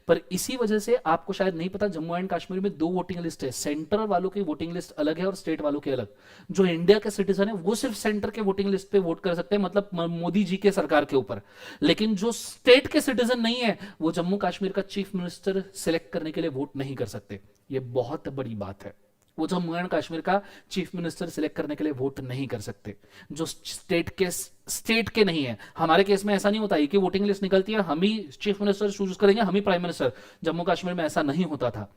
पर इसी वजह से आपको शायद नहीं पता, जम्मू एंड कश्मीर में 2 वोटिंग लिस्ट है, सेंट्रल वालों की वोटिंग लिस्ट अलग है और स्टेट वालों की अलग। जो इंडिया के सिटीजन है वो सिर्फ सेंटर के वोटिंग लिस्ट पे वोट कर सकते हैं, मतलब मोदी जी के सरकार के ऊपर। लेकिन जो स्टेट के सिटीजन नहीं है वो जम्मू कश्मीर का चीफ मिनिस्टर सिलेक्ट करने के लिए वोट नहीं कर सकते। ये बहुत बड़ी बात है, वो जम्मू एंड कश्मीर का चीफ मिनिस्टर सिलेक्ट करने के लिए वोट नहीं कर सकते जो स्टेट के नहीं है। हमारे केस में ऐसा नहीं होता है कि वोटिंग लिस्ट निकलती है, हम ही चीफ मिनिस्टर चूज करेंगे, हम ही प्राइम मिनिस्टर। जम्मू कश्मीर में ऐसा नहीं होता था।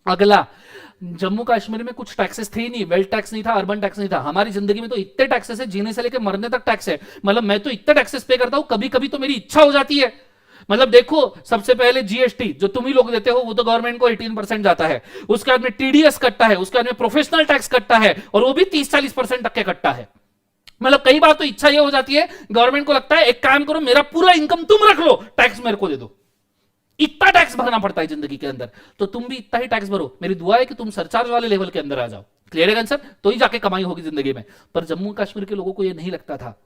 अगला, जम्मू कश्मीर में कुछ टैक्सेस थे ही नहीं, वेल्थ टैक्स नहीं था, अर्बन टैक्स नहीं था। हमारी जिंदगी में तो इतने टैक्सेस है, जीने से लेकर मरने तक टैक्स है। मतलब मैं तो इतने टैक्सेस पे करता हूं, कभी कभी तो मेरी इच्छा हो जाती है। मतलब देखो, सबसे पहले जीएसटी जो तुम ही लोग देते हो वो तो गवर्नमेंट को 18% जाता है, उसके बाद में टीडीएस कटता है, उसके बाद में प्रोफेशनल टैक्स कटता है और वो भी 30-40% तक के कटता है। मतलब कई बार तो इच्छा ये हो जाती है, गवर्नमेंट को लगता है एक काम करो, मेरा पूरा इनकम तुम रख लो, टैक्स मेरे को दे दो। इतना टैक्स भरना पड़ता है जिंदगी के अंदर, तो तुम भी इतना ही टैक्स भरो। मेरी दुआ है कि तुम सरचार्ज वाले लेवल के अंदर आ जाओ। क्लियर है आंसर? तो ही जाके कमाई होगी जिंदगी में। पर जम्मू कश्मीर के लोगों को यह नहीं लगता था।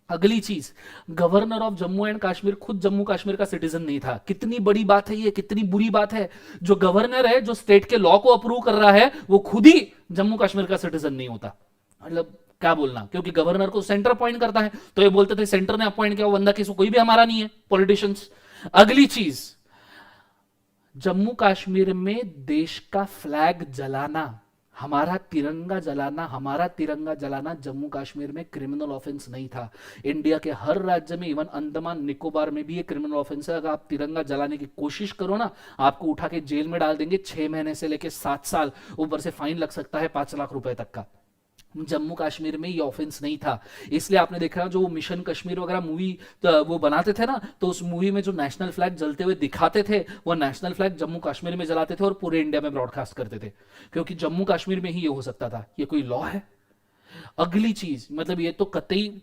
अगली चीज, governor of Jammu and Kashmir खुद जम्मू कश्मीर का सिटीजन नहीं था। कितनी बड़ी बात है ये, कितनी बुरी बात है। जो गवर्नर है, जो स्टेट के लॉ को अप्रूव कर रहा है, वो खुद ही जम्मू कश्मीर का सिटीजन नहीं होता। मतलब क्या बोलना, क्योंकि गवर्नर को सेंटर अपॉइंट करता है, तो ये बोलते थे सेंटर ने अपॉइंट किया, वो बंदा किसी कोई भी हमारा नहीं है, पॉलिटिशियंस। अगली चीज, जम्मू कश्मीर में देश का फ्लैग जलाना, हमारा तिरंगा जलाना जम्मू कश्मीर में क्रिमिनल ऑफेंस नहीं था। इंडिया के हर राज्य में, इवन अंडमान निकोबार में भी ये क्रिमिनल ऑफेंस है। अगर आप तिरंगा जलाने की कोशिश करो ना, आपको उठा के जेल में डाल देंगे 6 महीने से लेके 7 साल, ऊपर से फाइन लग सकता है 5 लाख रुपए तक का। जम्मू कश्मीर में ये ऑफेंस नहीं था। इसलिए आपने देखा जो मिशन कश्मीर वगैरह मूवी वो बनाते थे ना, तो उस मूवी में जो नेशनल फ्लैग जलते हुए दिखाते थे, वो नेशनल फ्लैग जम्मू कश्मीर में जलाते थे और पूरे इंडिया में ब्रॉडकास्ट करते थे, क्योंकि जम्मू कश्मीर में ही ये हो सकता था। ये कोई लॉ है? अगली चीज, मतलब ये तो कतई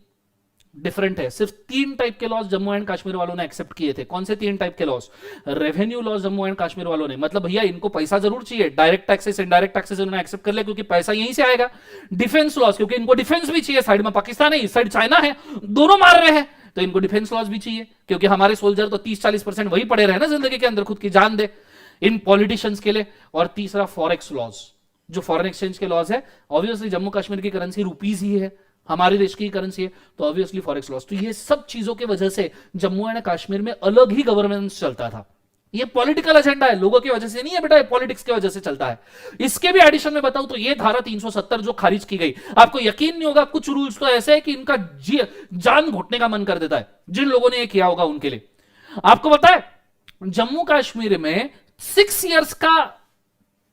डिफरेंट है। सिर्फ 3 टाइप के लॉज जम्मू एंड कश्मीर वालों ने एक्सेप्ट किए थे। कौन से 3 टाइप के laws? Revenue laws Jammu and Kashmir वालों ने, मतलब भैया इनको पैसा जरूर चाहिए, डायरेक्ट टैक्सेस इनडायरेक्ट टैक्सेस उन्होंने एक्सेप्ट कर लिया क्योंकि पैसा यहीं से आएगा। डिफेंस लॉज, क्योंकि इनको डिफेंस भी चाहिए, साइड में पाकिस्तान है, इस साइड चाइना है, दोनों मार रहे हैं, तो इनको डिफेंस लॉज भी चाहिए, क्योंकि हमारे सोल्जर तो 30-40% वही पड़े रहे ना जिंदगी के अंदर, खुद की जान दे इन पॉलिटिशियंस के लिए। और तीसरा फॉरेक्स लॉज, जो फॉरेन एक्सचेंज के लॉज है। ऑब्वियसली जम्मू कश्मीर की करेंसी रुपीज ही है, हमारे देश की करेंसी है, तो ऑब्वियसली फॉरेक्स लॉस। तो ये सब चीजों की वजह से जम्मू एंड कश्मीर में अलग ही गवर्नेंस चलता था। ये पॉलिटिकल एजेंडा है, लोगों की वजह से नहीं है बेटा, पॉलिटिक्स की वजह से चलता है। इसके भी एडिशन में बताऊं तो ये धारा 370 जो खारिज की गई, आपको यकीन नहीं होगा, कुछ रूल्स तो ऐसे है कि इनका जान घुटने का मन कर देता है जिन लोगों ने ये किया होगा उनके लिए। आपको पता है जम्मू कश्मीर में 6 इयर्स का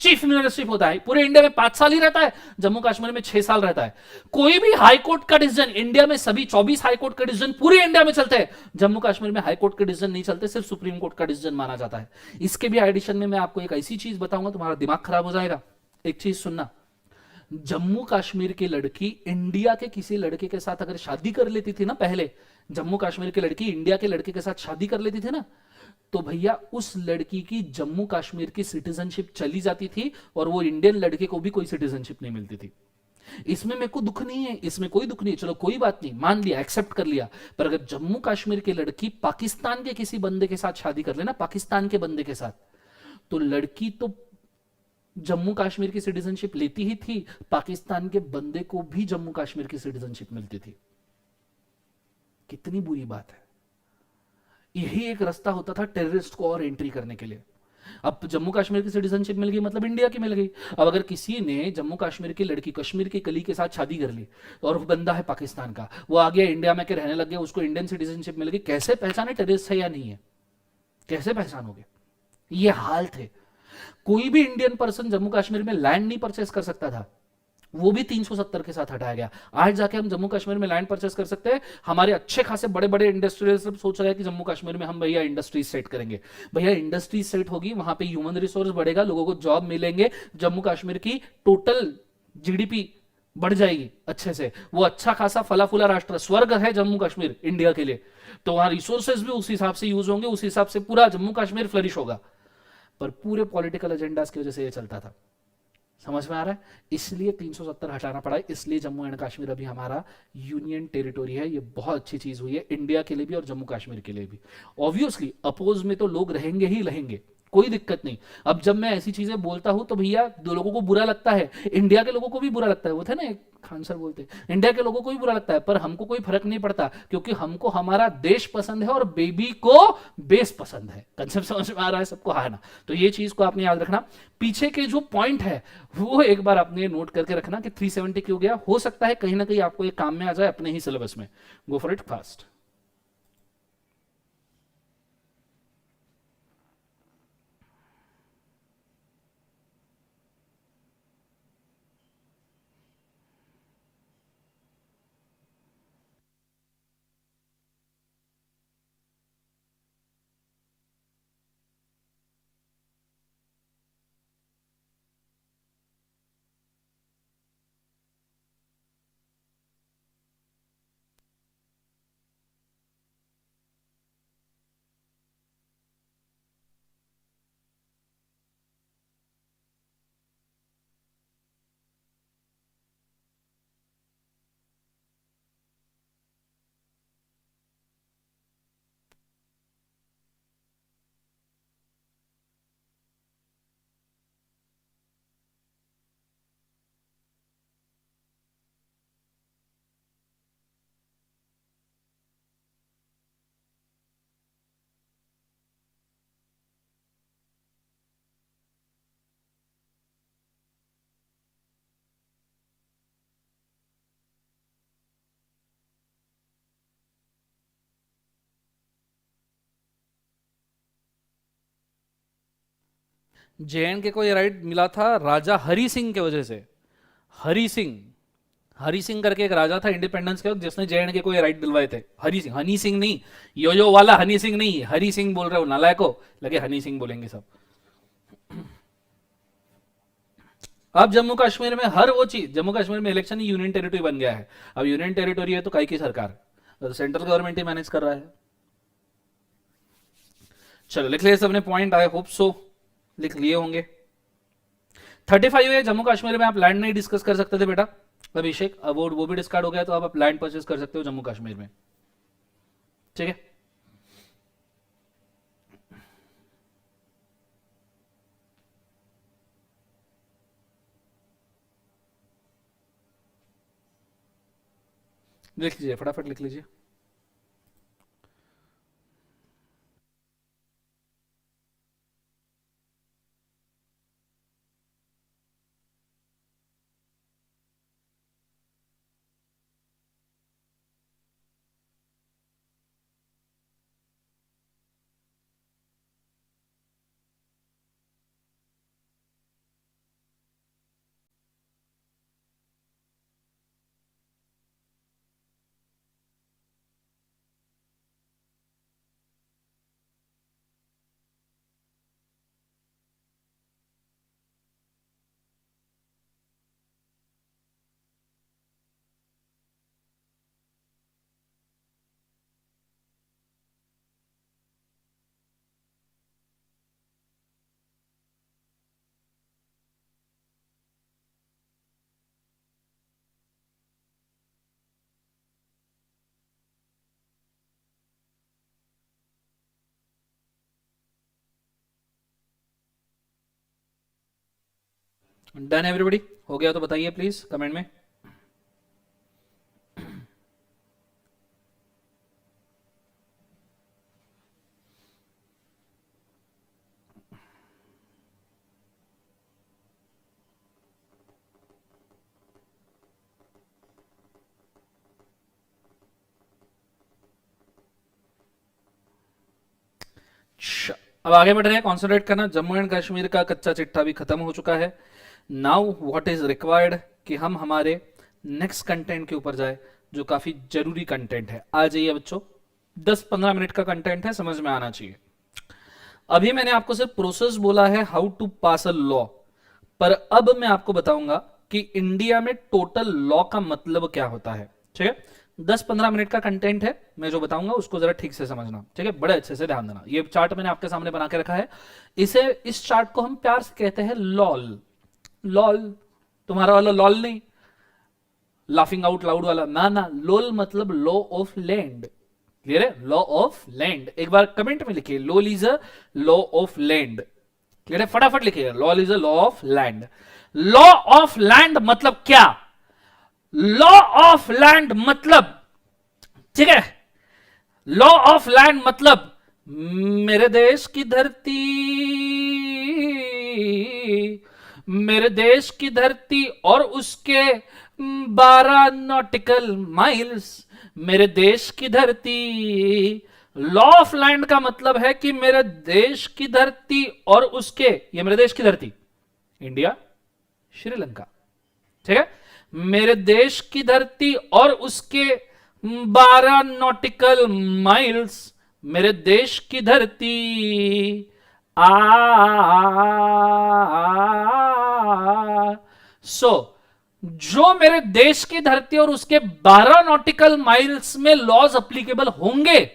चीफ मिनिस्टरशिप होता है, पूरे इंडिया में 5 साल ही रहता है, जम्मू कश्मीर में 6 साल रहता है। कोई भी हाईकोर्ट का डिसीजन, इंडिया में सभी 24 हाईकोर्ट के डिसीजन पूरे इंडिया में चलते हैं, जम्मू कश्मीर में हाईकोर्ट के डिसीजन नहीं चलते, सिर्फ सुप्रीम कोर्ट का डिसीजन माना जाता है। इसके भी एडिशन में मैं आपको एक ऐसी चीज बताऊंगा, तुम्हारा दिमाग खराब हो जाएगा। एक चीज सुनना, जम्मू कश्मीर की लड़की इंडिया के किसी लड़के के साथ अगर शादी कर लेती थी ना, पहले जम्मू कश्मीर की लड़की इंडिया के लड़के के साथ शादी कर लेती थी ना, तो भैया उस लड़की की जम्मू कश्मीर की सिटीजनशिप चली जाती थी और वो इंडियन लड़के को भी कोई सिटीजनशिप नहीं मिलती थी। इसमें मेरे को दुख नहीं है, इसमें कोई दुख नहीं है, चलो कोई बात नहीं, मान लिया, एक्सेप्ट कर लिया। पर अगर जम्मू कश्मीर की लड़की पाकिस्तान के किसी बंदे के साथ शादी कर लेना, पाकिस्तान के बंदे के साथ, तो लड़की तो जम्मू कश्मीर की सिटीजनशिप लेती ही थी, पाकिस्तान के बंदे को भी जम्मू कश्मीर की सिटीजनशिप मिलती थी। कितनी बुरी बात है। यही एक रास्ता होता था टेररिस्ट को और एंट्री करने के लिए। अब जम्मू कश्मीर की सिटीजनशिप मिल गई, मतलब इंडिया की मिल गई। अब अगर किसी ने जम्मू कश्मीर की लड़की कश्मीर की कली के साथ शादी कर ली और वो बंदा है पाकिस्तान का, वो आ गया इंडिया में के रहने लग गया, उसको इंडियन सिटीजनशिप मिल गई, कैसे पहचाने टेररिस्ट है या नहीं है? कैसे पहचानोगे? ये हाल थे। कोई भी इंडियन पर्सन जम्मू कश्मीर में लैंड नहीं परचेस कर सकता था, वो भी 370 के साथ हटाया गया। आज जाके हम जम्मू कश्मीर में लैंड परचेस कर सकते हैं। हमारे अच्छे खासे बड़े बड़े इंडस्ट्रियल सब सोच रहे हैं कि जम्मू कश्मीर में हम भैया इंडस्ट्रीज सेट करेंगे। भैया इंडस्ट्रीज सेट होगी, वहां पे ह्यूमन रिसोर्स बढ़ेगा, लोगों को जॉब मिलेंगे, जम्मू कश्मीर की टोटल जीडीपी बढ़ जाएगी अच्छे से। वो अच्छा खासा फला फूला राष्ट्र, स्वर्ग है जम्मू कश्मीर इंडिया के लिए, तो वहां रिसोर्सेज भी उस हिसाब से यूज होंगे, उस हिसाब से पूरा जम्मू कश्मीर फ्लरिश होगा। पर पूरे पॉलिटिकल एजेंडास की वजह से ये चलता था। समझ में आ रहा है? इसलिए 370 हटाना पड़ा है, इसलिए जम्मू एंड कश्मीर अभी हमारा यूनियन टेरिटोरी है। ये बहुत अच्छी चीज हुई है इंडिया के लिए भी और जम्मू कश्मीर के लिए भी। ऑब्वियसली अपोज में तो लोग रहेंगे ही रहेंगे, कोई दिक्कत नहीं। अब जब मैं ऐसी चीजें बोलता हूं तो भैया दो लोगों को बुरा लगता है, इंडिया के लोगों को भी बुरा लगता है। वो थे ना एक खान सर बोलते, इंडिया के लोगों को भी बुरा लगता है, पर हमको कोई फर्क नहीं पड़ता, क्योंकि हमको हमारा देश पसंद है और बेबी को बेस पसंद है। कंसेप्ट समझ में आ रहा है सबको? हाँ ना? तो ये चीज को आपने याद रखना। पीछे के जो पॉइंट है वो एक बार आपने नोट करके रखना कि 370 क्यों गया। हो सकता है कहीं ना कहीं आपको ये काम में आ जाए अपने ही सिलेबस में। Go for it fast. J and K को ये राइट मिला था राजा हरी सिंह के वजह से। हरी सिंह, हरी सिंह करके एक राजा था इंडिपेंडेंस के वक्त जिसने जेएंड के को ये राइट दिलवाए थे। हरी सिंह, हनी सिंह नहीं, यो वाला हनी सिंह नहीं, हरी सिंह बोल रहे हो नालायको, लगे हनी सिंह बोलेंगे सब। अब जम्मू कश्मीर में हर वो चीज, जम्मू कश्मीर में इलेक्शन ही यूनियन टेरिटरी बन गया है। अब यूनियन टेरिटरी है तो काई की सरकार, सेंट्रल गवर्नमेंट ही मैनेज कर रहा है। चलो लिख लिया सबने पॉइंट, आई होप सो लिख लिए होंगे। 35 है, जम्मू कश्मीर में आप लैंड नहीं डिस्कस कर सकते थे बेटा अभिषेक, अब वो भी डिस्कार्ड हो गया, तो अब आप लैंड परचेज कर सकते हो जम्मू कश्मीर में, ठीक है। लिख लीजिए फटाफट लिख लीजिए। डन एवरीबॉडी, हो गया तो बताइए प्लीज कमेंट में। अब आगे बढ़ रहे हैं, कॉन्सेंट्रेट करना। जम्मू एंड कश्मीर का कच्चा चिट्ठा भी खत्म हो चुका है। नाउ व्हाट इज रिक्वायर्ड कि हम हमारे नेक्स्ट कंटेंट के ऊपर जाए, जो काफी जरूरी कंटेंट है। आ जाइए बच्चों, 10-15 मिनट का कंटेंट है, समझ में आना चाहिए। अभी मैंने आपको सिर्फ प्रोसेस बोला है, how to pass a law, पर अब मैं आपको बताऊंगा कि इंडिया में टोटल लॉ का मतलब क्या होता है, ठीक है। 10-15 मिनट का कंटेंट है, मैं जो बताऊंगा उसको जरा ठीक से समझना, ठीक है, बड़े अच्छे से ध्यान देना। ये चार्ट मैंने आपके सामने बना के रखा है, इस चार्ट को हम प्यार से कहते हैं लॉल। लॉल, तुम्हारा वाला लॉल नहीं, लाफिंग आउट लाउड वाला, ना ना, लोल मतलब लॉ ऑफ लैंड, क्लियर है, लॉ ऑफ लैंड। एक बार कमेंट में लिखिए, law is a law of land, clear है, फटाफट लिखिए, law is a law of land. Law of land मतलब क्या? लॉ ऑफ लैंड मतलब, ठीक है, लॉ ऑफ लैंड मतलब मेरे देश की धरती, मेरे देश की धरती और उसके 12 नॉटिकल माइल्स, मेरे देश की धरती। लॉ ऑफ लैंड का मतलब है कि मेरे देश की धरती और उसके, ये मेरे देश की धरती, इंडिया, श्रीलंका, ठीक है, मेरे देश की धरती और उसके 12 नॉटिकल माइल्स, मेरे देश की धरती। सो जो मेरे देश की धरती और उसके 12 नॉटिकल माइल्स में लॉज अप्लीकेबल होंगे,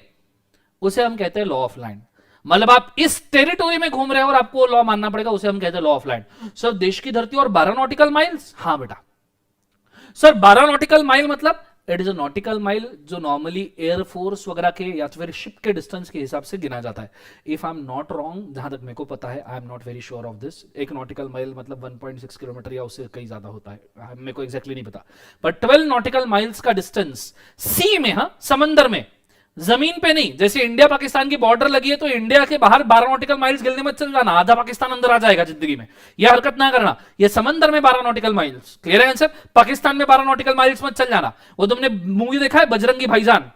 उसे हम कहते हैं लॉ ऑफ लैंड। मतलब आप इस टेरिटोरी में घूम रहे हो और आपको लॉ मानना पड़ेगा, उसे हम कहते हैं लॉ ऑफ लैंड। सर देश की धरती और 12 नॉटिकल माइल्स, हाँ बेटा। सर 12 नॉटिकल माइल मतलब it is a nautical mile, जो नॉर्मली एयरफोर्स वगैरह के या फिर शिप के डिस्टेंस के हिसाब से गिना जाता है। If I am not wrong, जहां तक मेरे को पता है, आई am not very sure of this, एक नॉटिकल माइल मतलब 1.6 किलोमीटर या उससे कहीं ज्यादा होता है, मेरे को एग्जैक्टली नहीं पता। पर 12 नॉटिकल माइल्स का डिस्टेंस सी में, हाँ, समंदर में, जमीन पे नहीं। जैसे इंडिया पाकिस्तान की बॉर्डर लगी है तो इंडिया के बाहर 12 नॉटिकल माइल्स गिनने मत चल जाना, आधा पाकिस्तान अंदर आ जाएगा जिंदगी में, यह हरकत ना करना। ये समंदर में 12 नॉटिकल माइल्स, क्लियर है आंसर। पाकिस्तान में 12 नॉटिकल माइल्स मत चल जाना। वो तुमने मूवी देखा है बजरंगी भाईजान?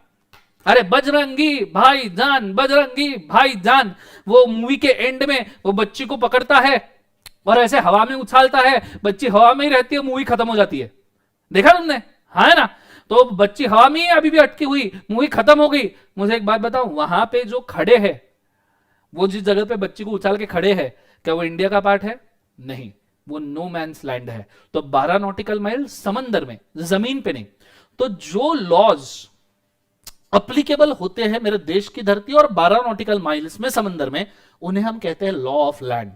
अरे बजरंगी भाईजान, बजरंगी भाईजान, वो मूवी के एंड में वो बच्ची को पकड़ता है और ऐसे हवा में उछालता है, बच्ची हवा में ही रहती है, मूवी खत्म हो जाती है। देखा तुमने? हाँ है ना? तो बच्ची हवा में ही अभी भी अटकी हुई, मूवी खत्म हो गई। मुझे एक बात बताओ, वहां पे जो खड़े हैं, वो जिस जगह पे बच्ची को उछाल के खड़े हैं, क्या वो इंडिया का पार्ट है? नहीं, वो नो मैन्स लैंड है। तो 12 नॉटिकल माइल समंदर में, जमीन पे नहीं। तो जो लॉज अप्लीकेबल होते हैं मेरे देश की धरती और 12 नॉटिकल माइल्स में समंदर में, उन्हें हम कहते हैं लॉ ऑफ लैंड।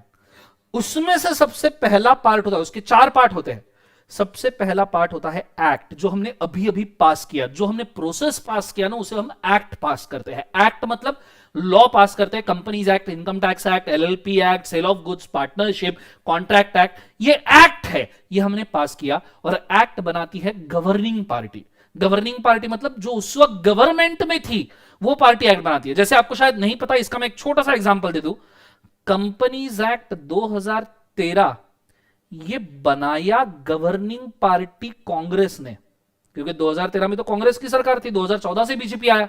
उसमें से सबसे पहला पार्ट होता है, उसके 4 पार्ट होते हैं। सबसे पहला पार्ट होता है एक्ट, जो हमने अभी अभी पास किया, जो हमने प्रोसेस पास किया ना, उसे हम एक्ट पास करते हैं। एक्ट मतलब लॉ पास करते हैं, companies act, income tax act, LLP act, sale of goods, partnership, contract act, ये एक्ट है, ये हमने पास किया। और एक्ट बनाती है गवर्निंग पार्टी। गवर्निंग पार्टी मतलब जो उस वक्त गवर्नमेंट में थी, वो पार्टी एक्ट बनाती है। जैसे आपको शायद नहीं पता, इसका मैं एक छोटा सा एग्जांपल दे दूं। कंपनीज एक्ट 2013 ये बनाया गवर्निंग पार्टी कांग्रेस ने, क्योंकि 2013 में तो कांग्रेस की सरकार थी, 2014 से बीजेपी आया।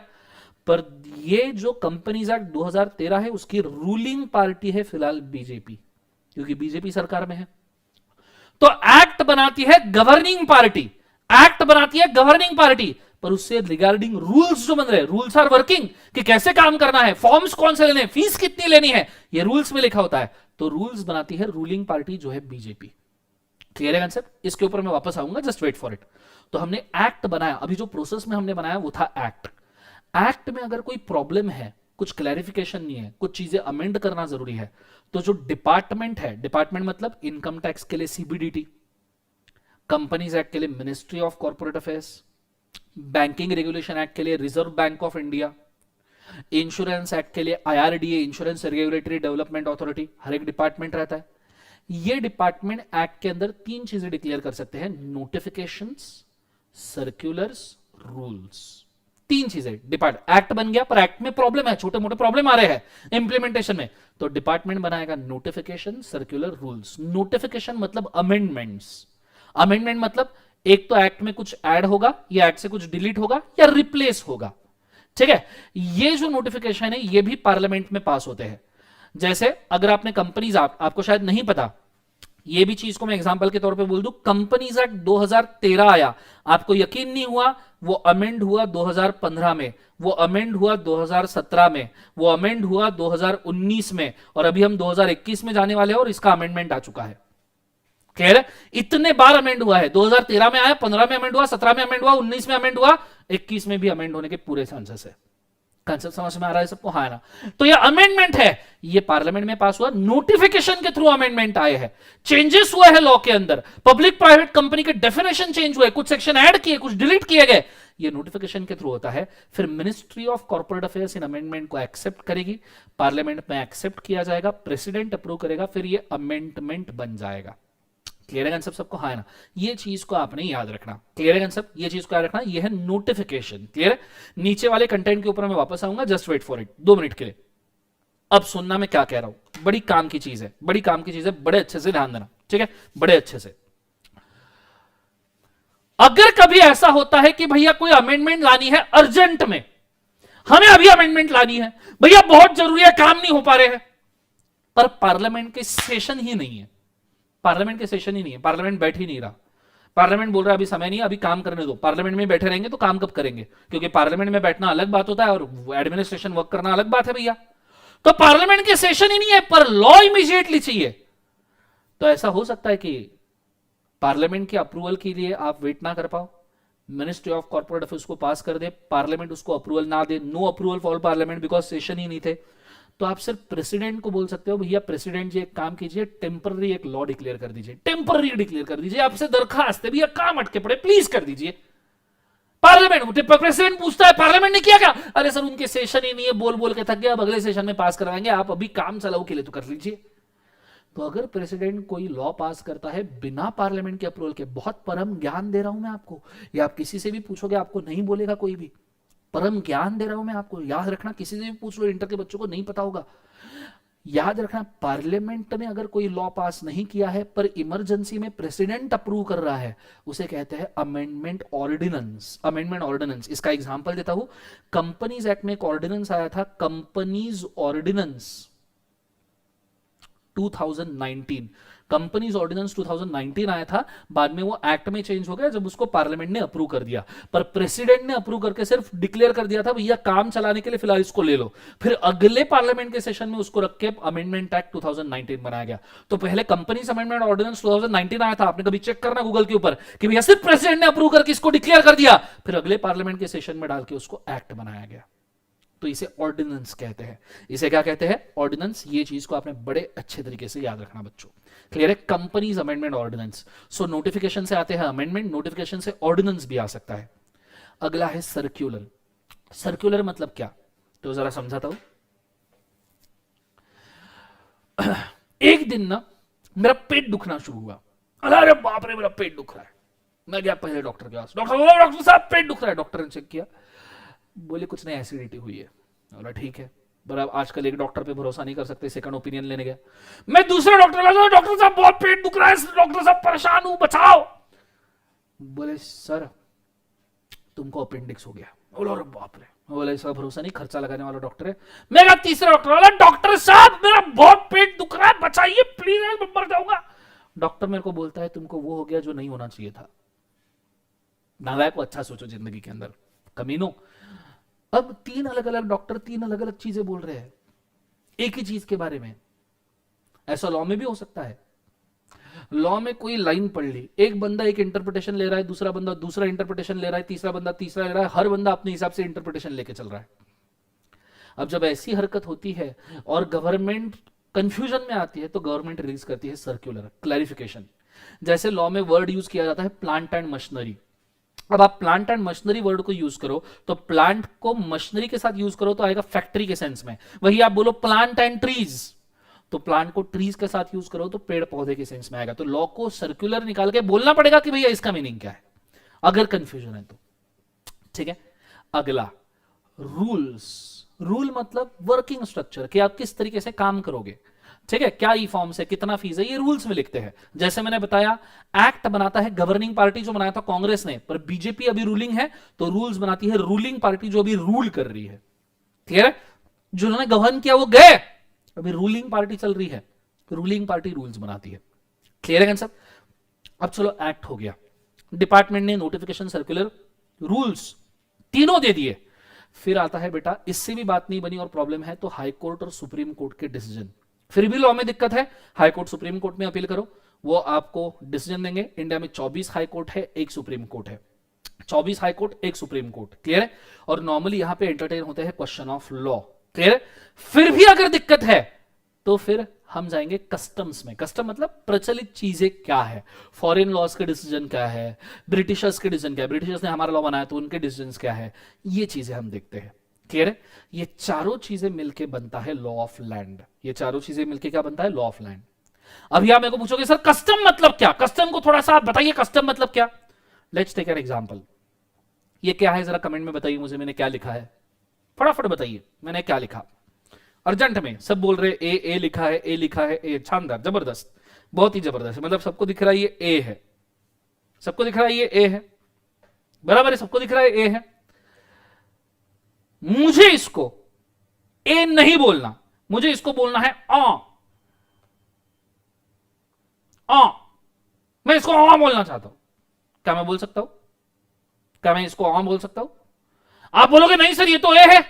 पर ये जो कंपनीज एक्ट 2013 है, उसकी रूलिंग पार्टी है फिलहाल बीजेपी, क्योंकि बीजेपी सरकार में है। तो एक्ट बनाती है गवर्निंग पार्टी, एक्ट बनाती है गवर्निंग पार्टी, पर उससे रिगार्डिंग रूल्स जो बन रहे हैं, रूल्स आर वर्किंग, कि कैसे काम करना है, फॉर्म्स कौन से लेने हैं, फीस कितनी लेनी है, ये रूल्स में लिखा होता है। तो रूल्स बनाती है रूलिंग पार्टी जो है बीजेपी। क्लियर है कंसेप्ट? इसके ऊपर मैं वापस आऊंगा, जस्ट वेट फॉर इट। तो हमने एक्ट बनाया, अभी जो प्रोसेस में हमने बनाया वो था एक्ट। एक्ट में अगर कोई प्रॉब्लम है, कुछ क्लैरिफिकेशन नहीं है, कुछ चीजें अमेंड करना जरूरी है, तो जो डिपार्टमेंट है, डिपार्टमेंट मतलब इनकम टैक्स के लिए सीबीडीटी, कंपनीज एक्ट के लिए ministry of corporate affairs, banking regulation act के लिए reserve bank of India, insurance act के लिए IRDA, insurance regulatory development authority, हर एक डिपार्टमेंट रहता है। ये डिपार्टमेंट एक्ट के अंदर 3 चीजें डिक्लेयर कर सकते हैं: नोटिफिकेशंस, सर्कुलर्स, रूल्स। 3 चीजें। एक्ट बन गया, पर एक्ट में प्रॉब्लम है, छोटे मोटे प्रॉब्लम आ रहे हैं इंप्लीमेंटेशन में, तो डिपार्टमेंट बनाएगा नोटिफिकेशन, सर्कुलर, रूल्स। नोटिफिकेशन मतलब अमेंडमेंट्स। अमेंडमेंट मतलब एक तो एक्ट में कुछ ऐड होगा, या एक्ट से कुछ डिलीट होगा, या रिप्लेस होगा। ठीक है? ये जो नोटिफिकेशन है, ये भी पार्लियामेंट में पास होते हैं। जैसे अगर आपने कंपनीज, आपको शायद नहीं पता, ये भी चीज को मैं एग्जांपल के तौर पे बोल दूं, कंपनीज एक्ट 2013 आया, आपको यकीन नहीं हुआ, वो अमेंड हुआ 2015 में, वो अमेंड हुआ 2017 में, वो अमेंड हुआ 2019 में, और अभी हम 2021 में जाने वाले हैं और इसका अमेंडमेंट आ चुका है। क्लियर है? इतने बार अमेंड हुआ है, 2013 में आया, 15 में अमेंड हुआ, 17 में अमेंड हुआ, 19 में अमेंड हुआ, 21 में भी अमेंड होने के पूरे चांसेस है। कंसेप्ट समझ में आ रहा है सबको? हाँ ना? तो ये अमेंडमेंट है, ये पार्लियामेंट में पास हुआ, नोटिफिकेशन के थ्रू अमेंडमेंट आए हैं, चेंजेस हुए हैं लॉ के अंदर, पब्लिक प्राइवेट कंपनी के डेफिनेशन चेंज हुए, कुछ सेक्शन ऐड किए, कुछ डिलीट किए गए, ये नोटिफिकेशन के थ्रू होता है। फिर ministry of corporate affairs in amendment को एक्सेप्ट करेगी, पार्लियामेंट में एक्सेप्ट किया जाएगा, प्रेसिडेंट अप्रूव करेगा, फिर ये अमेंडमेंट बन जाएगा। क्लियर है कंसेप्ट सबको? हाँ है ना? ये चीज को आपने याद रखना। क्लियर है कंसेप्ट? ये चीज को याद रखना, ये है नोटिफिकेशन। क्लियर है? नीचे वाले कंटेंट के ऊपर मैं वापस आऊंगा, just wait for it, 2 minute के लिए। अब सुनना मैं क्या कह रहा हूं, बड़ी काम की चीज है, बड़ी काम की चीज है, बड़े अच्छे से ध्यान देना। ठीक है? बड़े अच्छे से। अगर कभी ऐसा होता है कि भैया कोई अमेंडमेंट लानी है अर्जेंट में, हमें अभी अमेंडमेंट लानी है भैया, बहुत जरूरी है, काम नहीं हो पा रहे हैं, पर पार्लियामेंट के सेशन ही नहीं है, पार्लियामेंट के सेशन ही नहीं है, पार्लियामेंट बैठ ही नहीं रहा, पार्लियामेंट बोल रहा है अभी समय नहीं है, अभी काम करने दो। पार्लियामेंट में बैठे रहेंगे तो काम कब करेंगे? क्योंकि पार्लियामेंट में बैठना अलग बात होता है और एडमिनिस्ट्रेशन वर्क करना अलग बात है भैया। तो पार्लियामेंट के सेशन ही नहीं है, पर लॉ इमीडिएटली चाहिए। तो ऐसा हो सकता है कि पार्लियामेंट के अप्रूवल के लिए आप वेट ना कर पाओ, मिनिस्ट्री ऑफ कॉर्पोरेट अफेयर्स को पास कर दे, पार्लियामेंट उसको अप्रूवल ना दे, no approval for parliament because session ही नहीं थे। तो आप सिर्फ प्रेसिडेंट को बोल सकते हो, भैया प्रेसिडेंट जी एक काम कीजिए, टेम्पररी एक लॉ डिक्लेयर कर दीजिए, टेम्पररी डिक्लेयर कर दीजिए, आपसे दरखास्त है, भैया काम अटके पड़े, प्लीज कर दीजिए। पार्लियामेंट, प्रेसिडेंट पूछता है पार्लियामेंट ने किया क्या? अरे सर उनके सेशन ही नहीं है, बोल बोल के थक गया, अब अगले सेशन में पास करवाएंगे, आप अभी काम चलाओ के लिए तो कर लीजिए। तो अगर प्रेसिडेंट कोई लॉ पास करता है बिना पार्लियामेंट के अप्रूवल के, बहुत परम ज्ञान दे रहा हूं मैं आपको, या आप किसी से भी पूछोगे आपको नहीं बोलेगा कोई भी, परम ज्ञान दे रहा हूं मैं आपको, याद रखना। किसी से भी पूछ लो, इंटर के बच्चों को नहीं पता होगा, याद रखना। पार्लियामेंट ने अगर कोई लॉ पास नहीं किया है पर इमरजेंसी में प्रेसिडेंट अप्रूव कर रहा है, उसे कहते हैं अमेंडमेंट ऑर्डिनेंस। अमेंडमेंट ऑर्डिनेंस, इसका एग्जांपल देता हूं। कंपनीज एक्ट में एक ऑर्डिनेंस आया था, कंपनीज ऑर्डिनेंस 2019 कंपनीज ऑर्डिनेंस 2019 आया था, बाद में वो एक्ट में चेंज हो गया जब उसको पार्लियामेंट ने अप्रूव कर दिया, पर प्रेसिडेंट ने अप्रूव करके सिर्फ डिक्लेयर कर दिया था भैया काम चलाने के लिए फिलहाल इसको ले लो, फिर अगले पार्लियामेंट के सेशन में उसको रख के अमेंडमेंट एक्ट 2019 बनाया गया। तो पहले कंपनीज अमेंडमेंट ऑर्डिनेंस 2019 आया था, आपने कभी चेक करना गूगल के ऊपर कि भैया सिर्फ प्रेसिडेंट ने अप्रूव करके इसको डिक्लेयर कर दिया, फिर अगले पार्लियामेंट के सेशन में डाल के उसको एक्ट बनाया गया। तो इसे ऑर्डिनेंस कहते हैं। इसे क्या कहते हैं? ऑर्डिनेंस। ये चीज को आपने बड़े अच्छे तरीके से याद रखना बच्चों। क्लियर है? Companies amendment ordinance. So notification से आते हैं अमेंडमेंट, नोटिफिकेशन से ऑर्डिनेंस भी आ सकता है। अगला है सर्क्यूलर। सर्क्यूलर मतलब क्या, तो जरा समझाता हूं। एक दिन ना मेरा पेट दुखना शुरू हुआ। अरे बाप रे मेरा पेट दुख रहा है। मैं गया पहले डॉक्टर के पास, डॉक्टर साहब पेट दुख रहा है। डॉक्टर ने चेक किया, बोले कुछ नहीं एसिडिटी हुई है। बोला ठीक है, पर अब आजकल एक डॉक्टर पे भरोसा नहीं कर सकते, सेकंड ओपिनियन लेने गया। मैं दूसरे डॉक्टर के पास, डॉक्टर साहब बहुत पेट दुख रहा है, डॉक्टर साहब परेशान हूं बचाओ। बोले सर तुमको अपेंडिक्स हो गया। बोला अरे बाप रे। बोला इसका भरोसा नहीं, खर्चा लगाने वाला डॉक्टर है। मेरा तीसरा डॉक्टर वाला, डॉक्टर साहब मेरा बहुत पेट दुख रहा है बचाइए प्लीज, मैं मर जाऊंगा। डॉक्टर मेरे को बोलता है तुमको वो हो गया जो नहीं होना चाहिए था। नालायक को अच्छा सोचो जिंदगी के अंदर, कमीनो। अब तीन अलग अलग डॉक्टर तीन अलग अलग चीजें बोल रहे हैं एक ही चीज के बारे में। ऐसा लॉ में भी हो सकता है। लॉ में कोई लाइन पढ़ ली, एक बंदा एक इंटरप्रिटेशन ले रहा है, दूसरा बंदा दूसरा इंटरप्रिटेशन ले रहा है, तीसरा बंदा तीसरा ले रहा है, हर बंदा अपने हिसाब से इंटरप्रिटेशन लेके चल रहा है। अब जब ऐसी हरकत होती है और गवर्नमेंट कंफ्यूजन में आती है तो गवर्नमेंट रिलीज करती है सर्क्यूलर, क्लैरिफिकेशन। जैसे लॉ में वर्ड यूज किया जाता है प्लांट एंड मशीनरी। अब आप प्लांट एंड मशीनरी वर्ड को यूज करो तो प्लांट को मशीनरी के साथ यूज करो तो आएगा फैक्ट्री के सेंस में। वही आप बोलो प्लांट एंड ट्रीज तो प्लांट को ट्रीज के साथ यूज करो तो पेड़ पौधे के सेंस में आएगा। तो लॉ को सर्कुलर निकाल के बोलना पड़ेगा कि भैया इसका मीनिंग क्या है, अगर कंफ्यूजन है तो। ठीक है, अगला रूल्स। रूल मतलब वर्किंग स्ट्रक्चर, कि आप किस तरीके से काम करोगे। ठीक है, क्या ई फॉर्म्स है, कितना फीस है, ये रूल्स में लिखते हैं। जैसे मैंने बताया एक्ट बनाता है गवर्निंग पार्टी जो बनाया था कांग्रेस ने, पर बीजेपी अभी रूलिंग है तो रूल्स बनाती है रूलिंग पार्टी जो अभी रूल कर रही है। क्लियर है? जिन्होंने गवर्न किया वो गए, अभी रूलिंग पार्टी चल रही है, रूलिंग पार्टी रूल्स बनाती है। क्लियर है सब? अब चलो एक्ट हो गया, डिपार्टमेंट ने नोटिफिकेशन सर्कुलर रूल्स तीनों दे दिए। फिर आता है बेटा इससे भी बात नहीं बनी और प्रॉब्लम है तो हाई कोर्ट और सुप्रीम कोर्ट के डिसीजन। फिर भी लॉ में दिक्कत है, हाई कोर्ट सुप्रीम कोर्ट में अपील करो, वो आपको डिसीजन देंगे। इंडिया में 24 हाई कोर्ट है, एक सुप्रीम कोर्ट है। 24 हाई कोर्ट, एक सुप्रीम कोर्ट। क्लियर है? और नॉर्मली यहां पे एंटरटेन होते हैं क्वेश्चन ऑफ लॉ। क्लियर है? फिर भी अगर दिक्कत है तो फिर हम जाएंगे कस्टम्स में। कस्टम मतलब प्रचलित चीजें क्या है, फॉरेन लॉज के डिसीजन क्या है, ब्रिटिशर्स के डिसीजन क्या है, ब्रिटिशर्स ने हमारा लॉ बनाया तो उनके डिसीजन क्या है, ये चीजें हम देखते हैं। क्लियर है? ये चारों चीजें मिलके बनता है लॉ ऑफ लैंड। ये चारों चीजें मिलके क्या बनता है? Law of land. अभी आप मेरे को पूछोगे सर कस्टम मतलब क्या, कस्टम को थोड़ा सा आप बताइए कस्टम मतलब क्या। Let's take an example. ये क्या है जरा कमेंट में बताइए मुझे, मैंने क्या लिखा है, फटाफट बताइए मैंने क्या लिखा। अर्जेंट में सब बोल रहे ए लिखा है, ए लिखा है, ए। शानदार, जबरदस्त, बहुत ही जबरदस्त। मतलब सबको दिख रहा है ये ए है, सबको दिख रहा है ये ए है, बराबर है, सबको दिख रहा है ए है। मुझे इसको ए नहीं बोलना, मुझे इसको बोलना है आ। मैं इसको आ बोलना चाहता हूं, क्या मैं बोल सकता हूं? क्या मैं इसको आ बोल सकता हूं? आप बोलोगे नहीं सर ये तो ए है।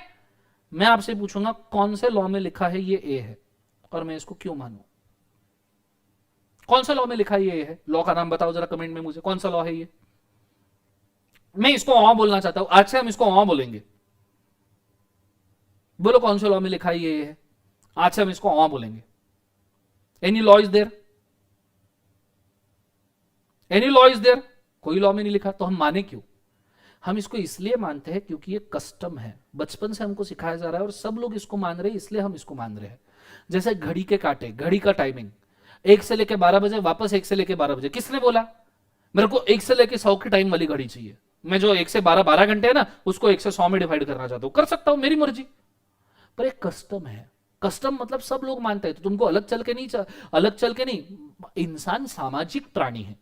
मैं आपसे पूछूंगा कौन से लॉ में लिखा है ये ए है और मैं इसको क्यों मानूं? कौन सा लॉ में लिखा है ये है? लॉ का नाम बताओ जरा कमेंट में मुझे, कौन सा लॉ है ये? मैं इसको आ बोलना चाहता हूं, आज से हम इसको आ बोलेंगे। बोलो कौन से लॉ में लिखा है ये है? आज से हम इसको आ बोलेंगे। Any law is there? Any law is there? कोई लॉ में नहीं लिखा, तो हम माने क्यों? हम इसको इसलिए मानते हैं क्योंकि ये कस्टम है, बचपन से हमको सिखाया जा रहा है और सब लोग इसको मान रहे हैं, इसलिए हम इसको मान रहे हैं। जैसे घड़ी के कांटे, घड़ी का टाइमिंग 1 से लेके 12 बजे, वापस 1 से लेके 12 बजे। किसने बोला मेरे को 1 से लेके 100 की टाइम वाली घड़ी चाहिए? मैं जो 1 से 12 घंटे है ना, उसको 1 से 100 में डिवाइड करना चाहता हूं, कर सकता हूं, मेरी मर्जी। पर एक कस्टम है, कस्टम मतलब सब लोग मानते हैं, तो तुमको अलग चल के नहीं। इंसान सामाजिक प्राणी है,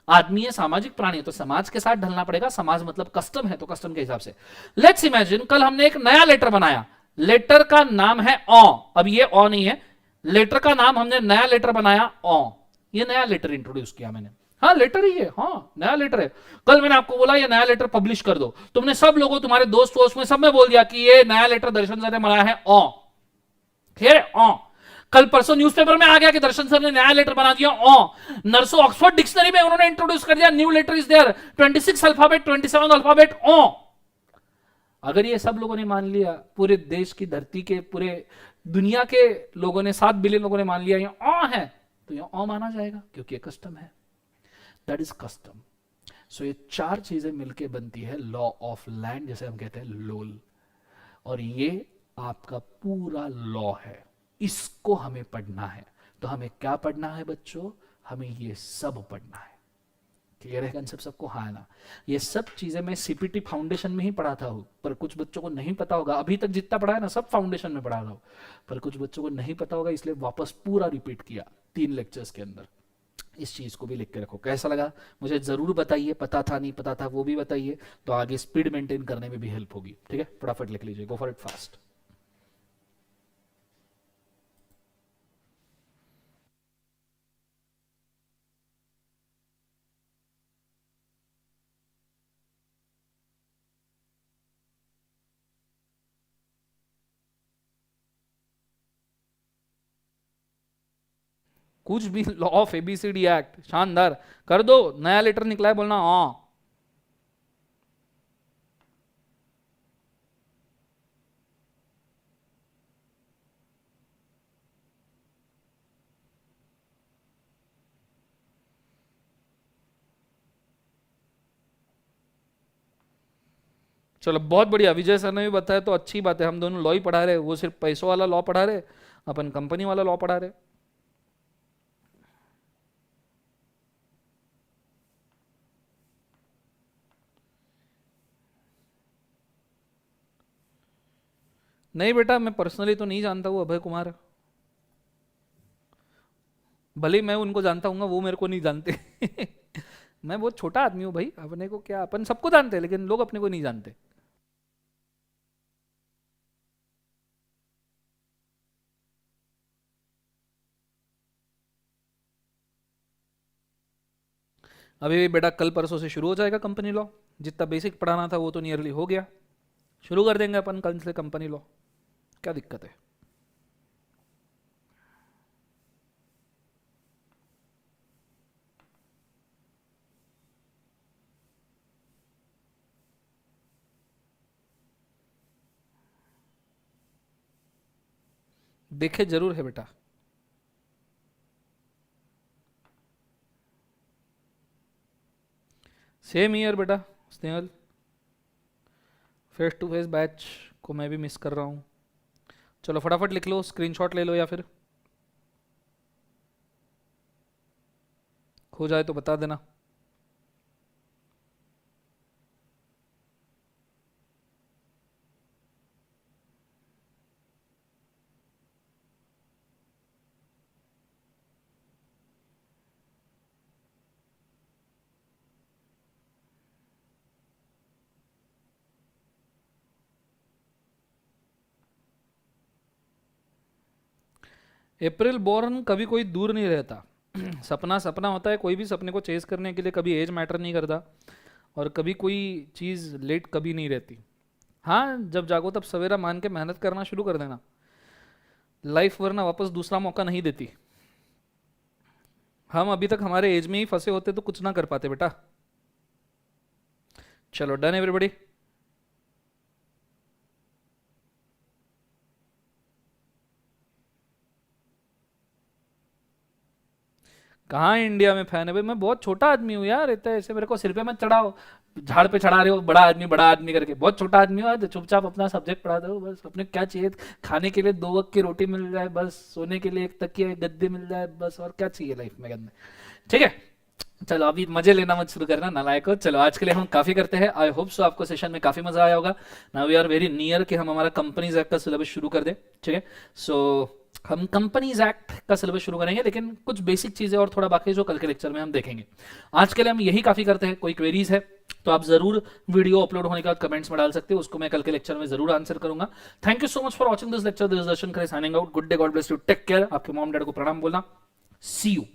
आदमी है सामाजिक प्राणी है, तो समाज के साथ ढलना पड़ेगा। समाज मतलब कस्टम है, तो कस्टम के हिसाब से। लेट्स इमेजिन कल हमने एक नया लेटर बनाया, लेटर का नाम है ऑ। अब ये ऑ नहीं है, लेटर का नाम हमने नया लेटर बनाया ऑ, ये नया लेटर इंट्रोड्यूस किया मैंने। हाँ लेटर ही है, हाँ नया लेटर है। कल मैंने आपको बोला ये नया लेटर पब्लिश कर दो, तुमने सब लोगों, तुम्हारे दोस्त वोस्त में सब में बोल दिया कि ये नया लेटर दर्शन सर ने बनाया है ऑ, ठीक है ऑ। कल परसों न्यूज़पेपर में आ गया कि दर्शन सर ने नया लेटर बना दिया ऑ। नर्सों ऑक्सफोर्ड डिक्शनरी में उन्होंने इंट्रोड्यूस कर दिया new letter is there, 26 alphabet 27 alphabet ऑ। अगर ये सब लोगों ने मान लिया, पूरे देश की धरती के, पूरे दुनिया के लोगों ने, 7 बिलियन लोगों ने मान लिया ये ऑ है, तो ये ऑ माना जाएगा क्योंकि ये कस्टम है, दैट इज कस्टम। सो ये 4 चीजें मिलके बनती है लॉ ऑफ लैंड, जैसे हम कहते हैं लोल। और ये आपका पूरा लॉ है, इसको हमें पढ़ना है। तो हमें क्या पढ़ना है बच्चों? हमें ये सब पढ़ना है। क्लियर है कंसेप्ट सबको? हाँ ना। ये सब चीजें मैं सीपीटी फाउंडेशन में ही पढ़ाता हूं, पर कुछ बच्चों को नहीं पता होगा। अभी तक जितना पढ़ा है ना सब फाउंडेशन में पढ़ा रहा हूं, पर कुछ बच्चों को नहीं पता होगा, इसलिए वापस पूरा रिपीट किया 3 लेक्चर्स के अंदर। इस चीज को भी लिख के रखो। कैसा लगा मुझे जरूर बताइए, पता था नहीं पता था वो भी बताइए, तो आगे स्पीड मेंटेन करने में भी हेल्प होगी। ठीक है, फटाफट लिख लीजिए, गो फॉर इट फास्ट। कुछ भी, लॉ ऑफ एबीसीडी एक्ट, शानदार कर दो। नया लेटर निकला है बोलना हाँ। चलो बहुत बढ़िया, विजय सर ने भी बताया तो अच्छी बात है। हम दोनों लॉ ही पढ़ा रहे, वो सिर्फ पैसों वाला लॉ पढ़ा रहे, अपन कंपनी वाला लॉ पढ़ा रहे। नहीं बेटा, मैं पर्सनली तो नहीं जानता हूँ अभय कुमार, भले ही मैं उनको जानता हूँ, वो मेरे को नहीं जानते। मैं बहुत छोटा आदमी हूँ भाई, अपने को क्या, अपन सबको जानते हैं लेकिन लोग अपने को नहीं जानते। अभी भी बेटा कल परसों से शुरू हो जाएगा कंपनी लॉ। जितना बेसिक पढ़ाना था वो तो नियरली हो गया, शुरू कर देंगे अपन कल से कंपनी लॉ। क्या दिक्कत है? देखे जरूर है बेटा। सेम ईयर बेटा Snehal, face to face batch को मैं भी मिस कर रहा हूँ। चलो फटाफट लिख लो, स्क्रीनशॉट ले लो, या फिर हो जाए तो बता देना। अप्रैल बॉर्न कभी कोई दूर नहीं रहता। सपना सपना होता है, कोई भी सपने को चेस करने के लिए कभी एज मैटर नहीं करता, और कभी कोई चीज़ लेट कभी नहीं रहती। हाँ, जब जागो तब सवेरा मान के मेहनत करना शुरू कर देना, लाइफ वरना वापस दूसरा मौका नहीं देती। हम अभी तक हमारे एज में ही फंसे होते तो कुछ ना कर पाते बेटा। चलो डन एवरीबॉडी। कहाँ इंडिया में फैन है भाई? मैं बहुत छोटा आदमी हूँ यार, इतना ऐसे मेरे को सिर पे मत चढ़ाओ, झाड़ पे चढ़ा रहे हो बड़ा आदमी करके। बहुत छोटा आदमी हो, चुपचाप अपना सब्जेक्ट पढ़ा दो बस। अपने क्या चाहिए? खाने के लिए 2 वक्त की रोटी मिल जाए बस, सोने के लिए एक तकिया एक गद्दे मिल जाए बस, और क्या चाहिए लाइफ में करने? ठीक है, चलो अभी मजे लेना मत शुरू करना नालायको। चलो आज के लिए हम काफी करते हैं। आई होप सो आपको सेशन में काफी मजा आया होगा। Now we are very near कि हम हमारा कंपनीज एक्ट का सिलेबस शुरू कर दे। ठीक है, सो हम कंपनीज एक्ट का सिलेबस शुरू करेंगे, लेकिन कुछ बेसिक चीजें और थोड़ा बाकी जो कल के लेक्चर में हम देखेंगे। आज के लिए हम यही काफी करते हैं। कोई क्वेरीज है तो आप जरूर वीडियो अपलोड होने के बाद कमेंट्स में डाल सकते हो, उसको मैं कल के लेक्चर में जरूर आंसर करूंगा। Thank you so much for watching this lecture. This is Darshan Khare signing out. Good day, god bless you, take care. आपके मॉम डैड को प्रणाम बोलना। See you.